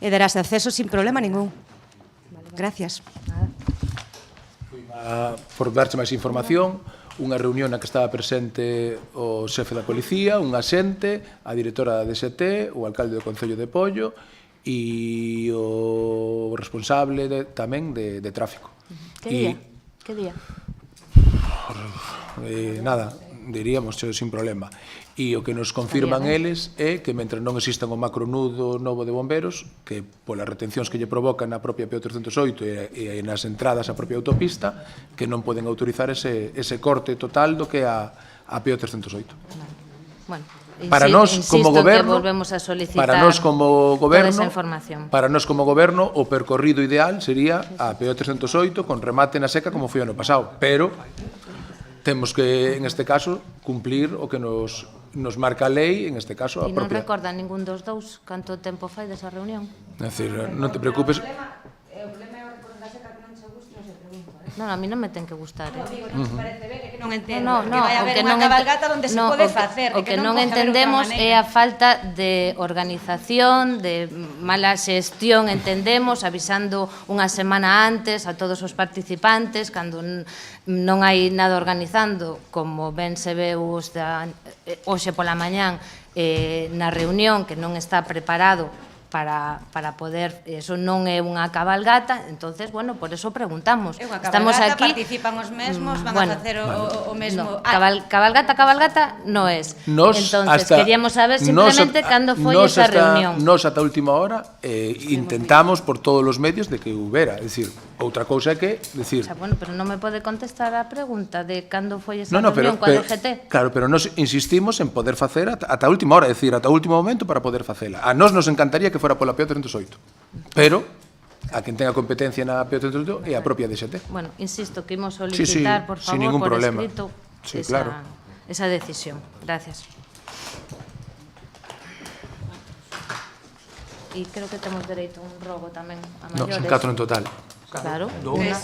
darase acceso sin problema ningún. Gracias. Por darche máis información, unha reunión na que estaba presente o xefe da policía, un axente, a directora da DST, o alcalde do Concello de Pollo e o responsable tamén de tráfico. Que día? Que día? Nada, diríamos sin problema. E o que nos confirman eles é que mentre non existan o macronudo novo de bomberos, que polas retencións que lle provocan na propia PO308 e nas entradas á propia autopista, que non poden autorizar ese corte total do que é a PO308. Bueno, para nós como goberno, para nós como goberno, o percorrido ideal sería a PO308 con remate na seca como foi ano pasado, pero temos que, en este caso, cumplir o que nos marca a lei, en este caso, a propia... E non recorda ningún dos dous canto tempo fai desa reunión? É dicir, non te preocupes... O problema é o recorte da seca que non se gusta, non se pregunta. Non, a mí non me ten que gustar. Parece ben, que non entendo. No, Que vai haber unha cabalgata onde se pode facer. O que non entendemos é a falta de organización, de mala xestión, entendemos, avisando unha semana antes a todos os participantes, cando non hai nada organizando, como ben se ve hoxe pola mañán na reunión, que non está preparado para poder, eso non é unha cabalgata, entonces, bueno, por eso preguntamos. É unha Estamos cabalgata, aquí, participan os mesmos, van a facer o mesmo... no, cabalgata non es. Entonces, queríamos saber simplemente cando foi esa reunión. Nos ata a última hora intentamos por todos os medios de que houbera, é dicir, outra cousa é que, decir... O sea, bueno, pero non me pode contestar a pregunta de cando foi esa reunión coa DGT. Claro, pero nos insistimos en poder facer ata a última hora, é dicir, ata o último momento para poder facela. A nos encantaría que fora pola PO 308, pero a quen tenga competencia na PO 308 é a propia DGT. Bueno, insisto que imos solicitar, por favor, por escrito esa decisión. Gracias. E creo que temos dereito a un robo tamén a maiores. No, son 4 en total. Claro.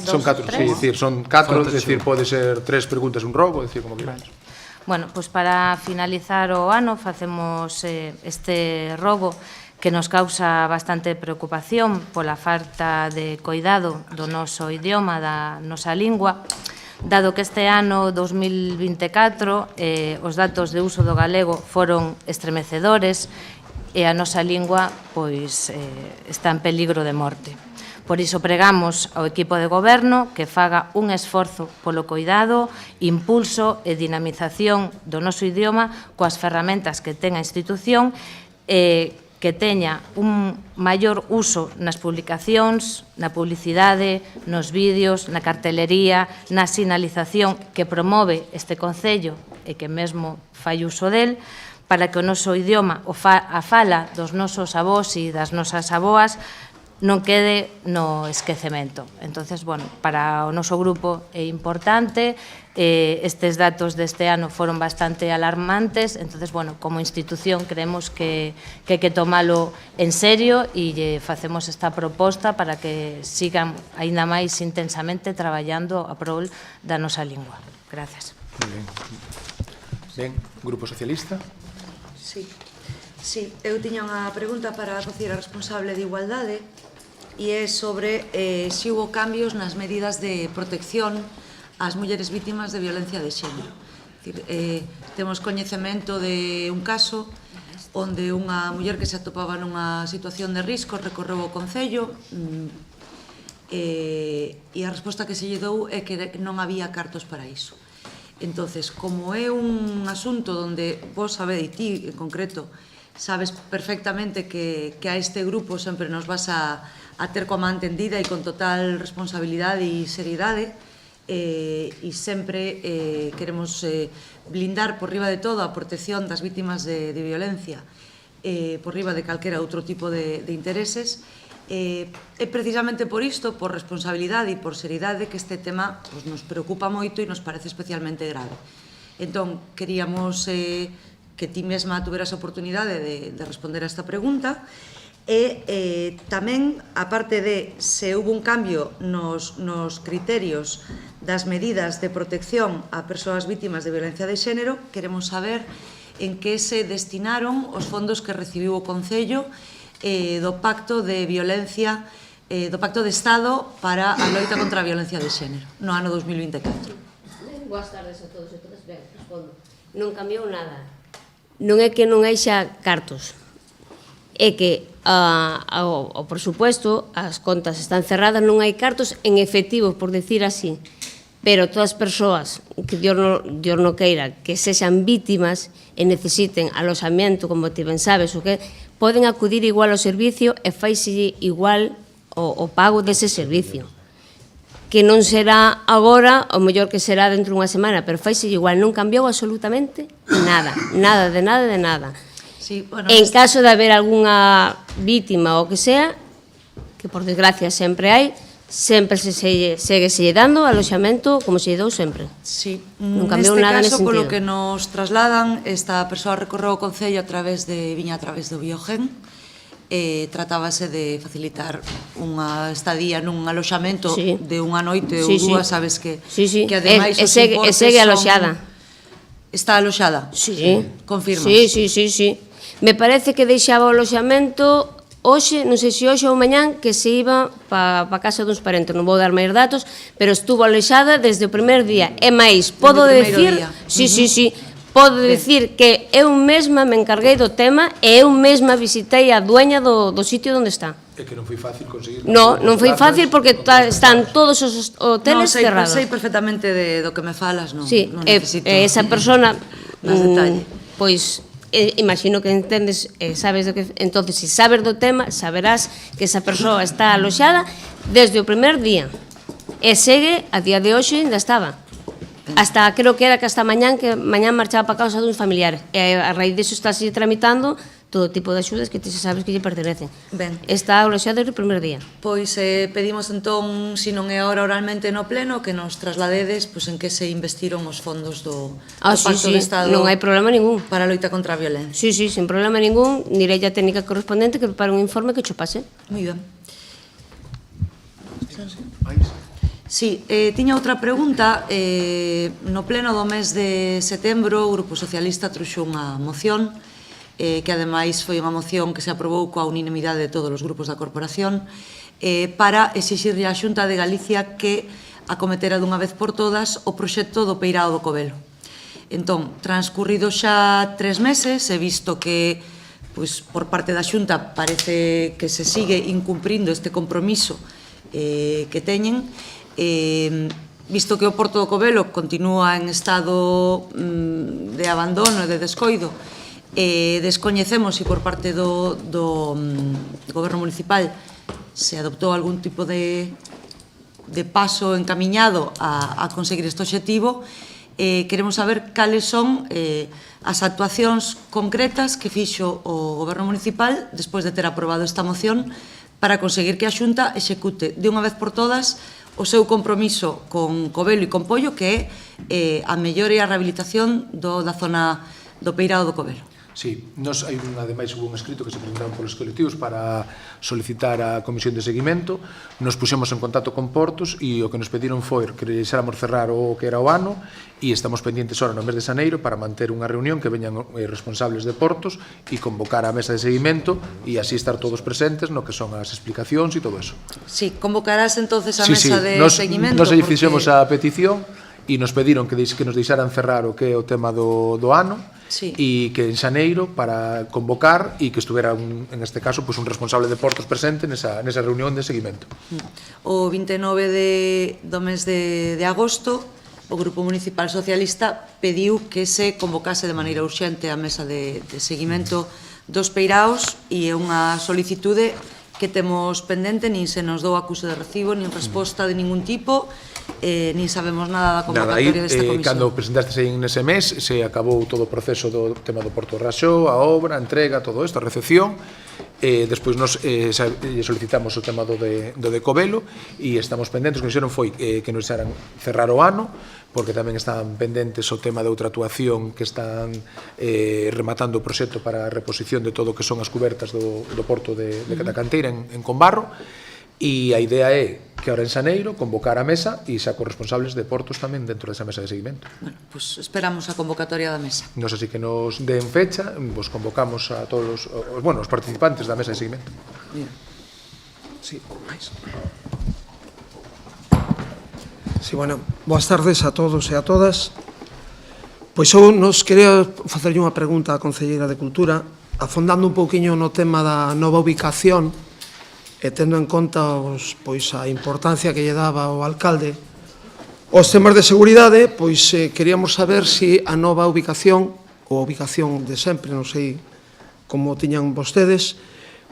Son 4, sí, é dicir, son 4, é dicir, pode ser 3 preguntas un robo, é dicir, como queramos. Bueno, pois para finalizar o ano facemos este robo que nos causa bastante preocupación pola falta de coidado do noso idioma, da nosa lingua, dado que este ano 2024 os datos de uso do galego foron estremecedores e a nosa lingua pois está en peligro de morte. Por iso pregamos ao equipo de goberno que faga un esforzo polo coidado, impulso e dinamización do noso idioma coas ferramentas que ten a institución que teña un maior uso nas publicacións, na publicidade, nos vídeos, na cartelería, na sinalización que promove este Concello e que mesmo fai uso del, para que o noso idioma, a fala dos nosos avós e das nosas avoas, non quede no esquecemento. Entonces, bueno, para o noso grupo é importante, estes datos deste ano foron bastante alarmantes, entonces, bueno, como institución creemos que hai que tomalo en serio e facemos esta proposta para que sigan aínda máis intensamente traballando a prol da nosa lingua. Gracias. Ben, Grupo Socialista. Sí, eu tiña unha pregunta para a conselleira responsable de Igualdade e é sobre se houve cambios nas medidas de protección ás mulleres vítimas de violencia de xénero. Temos coñecemento de un caso onde unha muller que se atopaba nunha situación de risco recorreu ao Concello e a resposta que se lle dou é que non había cartos para iso. Entonces, como é un asunto onde vos sabedes, e ti en concreto, sabes perfectamente que a este grupo sempre nos vas a ter coa man tendida e con total responsabilidade e seriedade e sempre queremos blindar por riba de todo a protección das vítimas de violencia por riba de calquera outro tipo de intereses. É precisamente por isto, por responsabilidade e por seriedade, que este tema nos preocupa moito e nos parece especialmente grave. Entón, queríamos que ti mesma tuveras a oportunidade de responder a esta pregunta e tamén, aparte de se houve un cambio nos criterios das medidas de protección a persoas vítimas de violencia de xénero, queremos saber en que se destinaron os fondos que recibiu o Concello do Pacto de Violencia, do Pacto de Estado para a loita contra a violencia de xénero no ano 2024. Boas tardes a todos e todas. Ben, respondo. Non cambiou nada. Non é que non haixa cartos, é que por supuesto as contas están cerradas, non hai cartos en efectivo, por decir así, pero todas as persoas que Dios non queira que sexan vítimas e necesiten aloxamento, como ti ben sabes, o que poden acudir igual ao servicio e faise igual o pago dese servicio, que non será agora, o mellor que será dentro dunha semana, pero faise igual, non cambiou absolutamente nada, nada, de nada, de nada. Sí, bueno, en caso de haber algunha vítima ou que sea, que por desgracia sempre hai, sempre segue dando aloxamento como se lle dou sempre. Sí, non cambiou nada nese sentido. Polo que nos trasladan, esta persoa recorreu o Concello viña a través do Biogen, tratábase de facilitar unha estadía nun aloxamento de unha noite ou Sí, dúas, sí. sabes que E ademais os importes segue son... aloxada. Está aloxada? Sí. Confirmas? Sí. Me parece que deixaba o aloxamento hoxe, non sei se hoxe ou mañán, que se iba pa casa duns parentes, non vou dar máis datos, pero estuvo aloxada desde o primer día. E máis, podo decir... Sí. Podo dicir que eu mesma me encarguei do tema e eu mesma visitei a dueña do sitio onde está. É que non foi fácil conseguir... Non foi fácil porque están todos os hoteles cerrados. Sei perfectamente do que me falas, non necesito esa persona, máis detalle. pois, imagino que entendes, sabes do que... Entonces, se sabes do tema, saberás que esa persoa está aloxada desde o primer día. E segue, a día de hoxe, ainda estaba. Hasta, creo que era que hasta mañán marchaba para causa duns familiares. E a raíz disso está así tramitando todo tipo de axudas que ti sabes que lle pertenecen. Ben. Está aloxada desde o primer día. Pois pedimos entón, se non é ahora oralmente no pleno, que nos trasladedes en que se investiron os fondos do Pacto de Estado. Non hai problema ningún. Para a loita contra a violencia. Sí, sin problema ningún. Direi a técnica correspondente que prepara un informe que cho pase. Moi ben. Sí, tiña outra pregunta. No pleno do mes de setembro, o Grupo Socialista trouxo unha moción que ademais foi unha moción que se aprobou coa unanimidade de todos os grupos da corporación para exixirlle á Xunta de Galicia que acometera dunha vez por todas o proxecto do Peirao do Covelo. Entón, transcurrido xa 3 meses, he visto que por parte da Xunta parece que se sigue incumprindo este compromiso que teñen, visto que o Porto do Covelo continúa en estado de abandono e de descoido, descoñecemos se por parte do Goberno Municipal se adoptou algún tipo de paso encamiñado a conseguir este obxectivo. Queremos saber cales son as actuacións concretas que fixo o Goberno Municipal despois de ter aprobado esta moción para conseguir que a Xunta execute de unha vez por todas o seu compromiso con Covelo e con Pollo, que é a mellora e a rehabilitación da zona do Peirao do Covelo. Sí, ademais hubo un escrito que se presentaron polos colectivos para solicitar a comisión de seguimento. Nos puxemos en contacto con Portos e o que nos pediron foi que deixáramos cerrar o que era o ano e estamos pendientes ahora no mes de xaneiro para manter unha reunión que veñan responsables de Portos e convocar a mesa de seguimento e así estar todos presentes no que son as explicacións e todo eso. Sí, convocarás entonces a mesa de seguimento. Nos fixemos a petición e nos pediron que nos deixaran cerrar o que é o tema do ano e que en xaneiro para convocar e que estuvera, en este caso, un responsable de Portos presente nesa reunión de seguimento. O 29 do mes de agosto, o Grupo Municipal Socialista pediu que se convocase de maneira urxente a mesa de seguimento dos Peiraos e é unha solicitude que temos pendente, nin se nos dou acuse de recibo, nin resposta de ningún tipo, nin sabemos nada da convocatoria desta comisión. Cando presentaste aí nese mes, se acabou todo o proceso do tema do Porto Raxó, a obra, a entrega, todo isto, a recepción. Despois nos solicitamos o tema do de Covelo e estamos pendentes. O que dixeron foi que nos deixaran cerrar o ano, porque tamén están pendentes o tema de outra actuación que están rematando o proxecto para a reposición de todo o que son as cubertas do porto da Canteira en Combarro. E a idea é que ahora en xaneiro convocar a mesa e xa corresponsables de Portos tamén dentro desa mesa de seguimento. Bueno, pois esperamos a convocatoria da mesa. Nos así que nos den fecha, vos convocamos a todos os participantes da mesa de seguimento. Sí, bueno, boas tardes a todos e a todas. Pois eu nos quería facerlle unha pregunta á Concelleira de Cultura, afondando un pouquiño no tema da nova ubicación e tendo en conta a importancia que lle daba o alcalde os temas de seguridade, pois queríamos saber se a nova ubicación ou a ubicación de sempre, non sei como tiñan vostedes,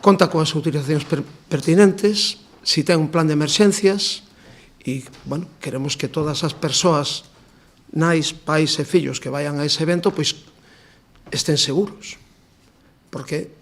conta coas autorizacións pertinentes, se ten un plan de emerxencias e, bueno, queremos que todas as persoas, nais, pais e fillos que vayan a ese evento, pois estén seguros, porque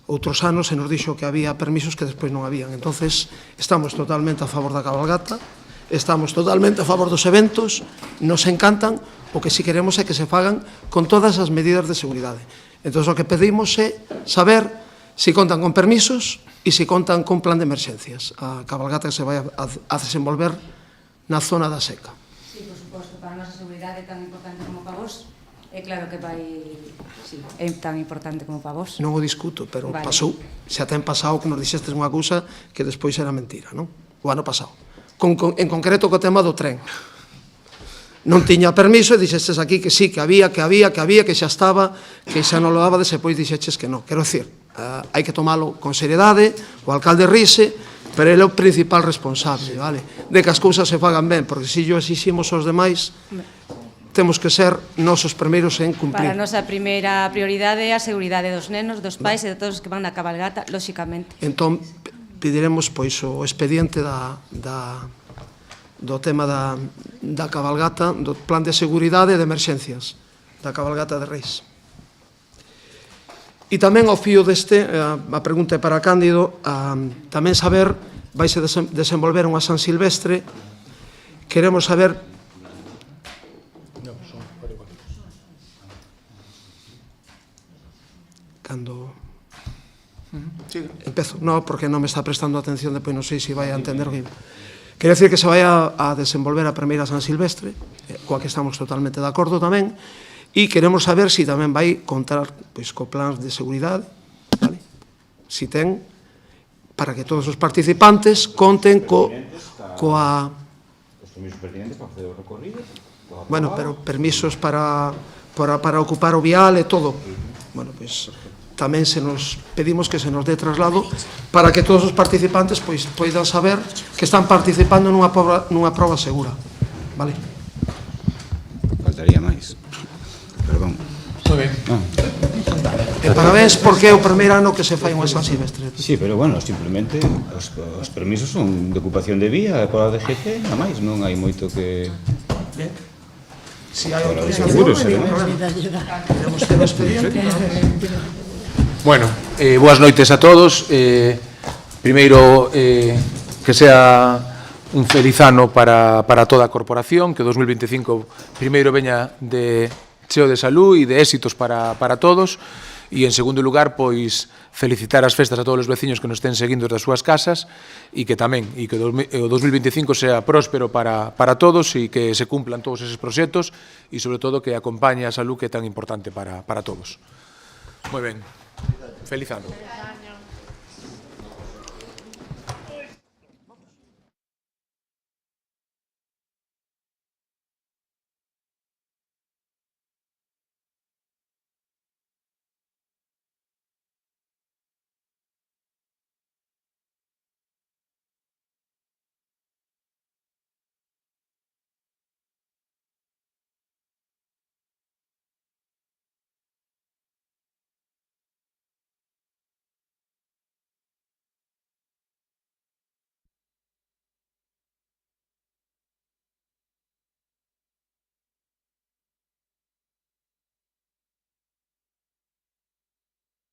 outros anos se nos dixo que había permisos que despois non habían. Entonces, estamos totalmente a favor da cabalgata, estamos totalmente a favor dos eventos, nos encantan, o que si queremos é que se fagan con todas as medidas de seguridade. Entón, o que pedimos é saber si contan con permisos e si contan con plan de emerxencias. A cabalgata se vai a desenvolver na zona da seca. Sí, por suposto, para a nosa seguridade é tan importante como para vos. É claro que vai... Sí, é tan importante como para vos. Non o discuto, pero Vale. pasou. Xa ten pasado que nos dixestes unha cousa que despois era mentira, non? O ano pasado. En concreto co tema do tren. Non tiña permiso e dixestes aquí que sí, que había, que xa estaba, que xa non lo daba, depois dixeches que non. Quero dicir, hai que tomalo con seriedade, o alcalde rise, pero ele é o principal responsable, vale? De que as cousas se fagan ben, porque se yo exiximos aos demais, temos que ser nosos primeiros en cumprir. Para a nosa primeira prioridade é a seguridade dos nenos, dos pais e de todos os que van na cabalgata, lóxicamente. Entón, pediremos pois o expediente do tema da cabalgata, do plan de seguridade e de emerxencias da cabalgata de Reis. E tamén ao fío deste, a pregunta é para Cándido, tamén saber, vaise desenvolver unha San Silvestre, queremos saber cando empezo, non, porque non me está prestando atención, depois non sei se vai a entender o que... Quero dicir que se vai a desenvolver a primeira San Silvestre, coa que estamos totalmente de acordo tamén, e queremos saber se tamén vai contar pois, co plans de seguridade, vale? Si ten, para que todos os participantes conten coa... Os permisos pertinentes para facer o recorrido. Bueno, pero permisos para ocupar o vial e todo. Bueno, pois... tamén se nos pedimos que se nos dé traslado para que todos os participantes pois poidan saber que están participando nunha proba segura. Vale? Faltaría máis. Perdón. Moi ben. E parabéns porque é o primeiro ano que se fai unha San Silvestre. Sí, pero bueno, simplemente os permisos son de ocupación de vía pola DGT, nada máis, non hai moito que... Ben. Si hai autorización, podemos ter o expediente. Bueno, boas noites a todos. Primeiro, que sea un feliz ano para toda a corporación, que 2025 primeiro veña de cheo de salud e de éxitos para todos. E, en segundo lugar, pois, felicitar as festas a todos os veciños que nos estén seguindo das súas casas e que tamén, e que o 2025 sea próspero para todos e que se cumplan todos eses proxectos e, sobre todo, que acompañe a salud que é tan importante para todos. Moi ben. Feliz ano.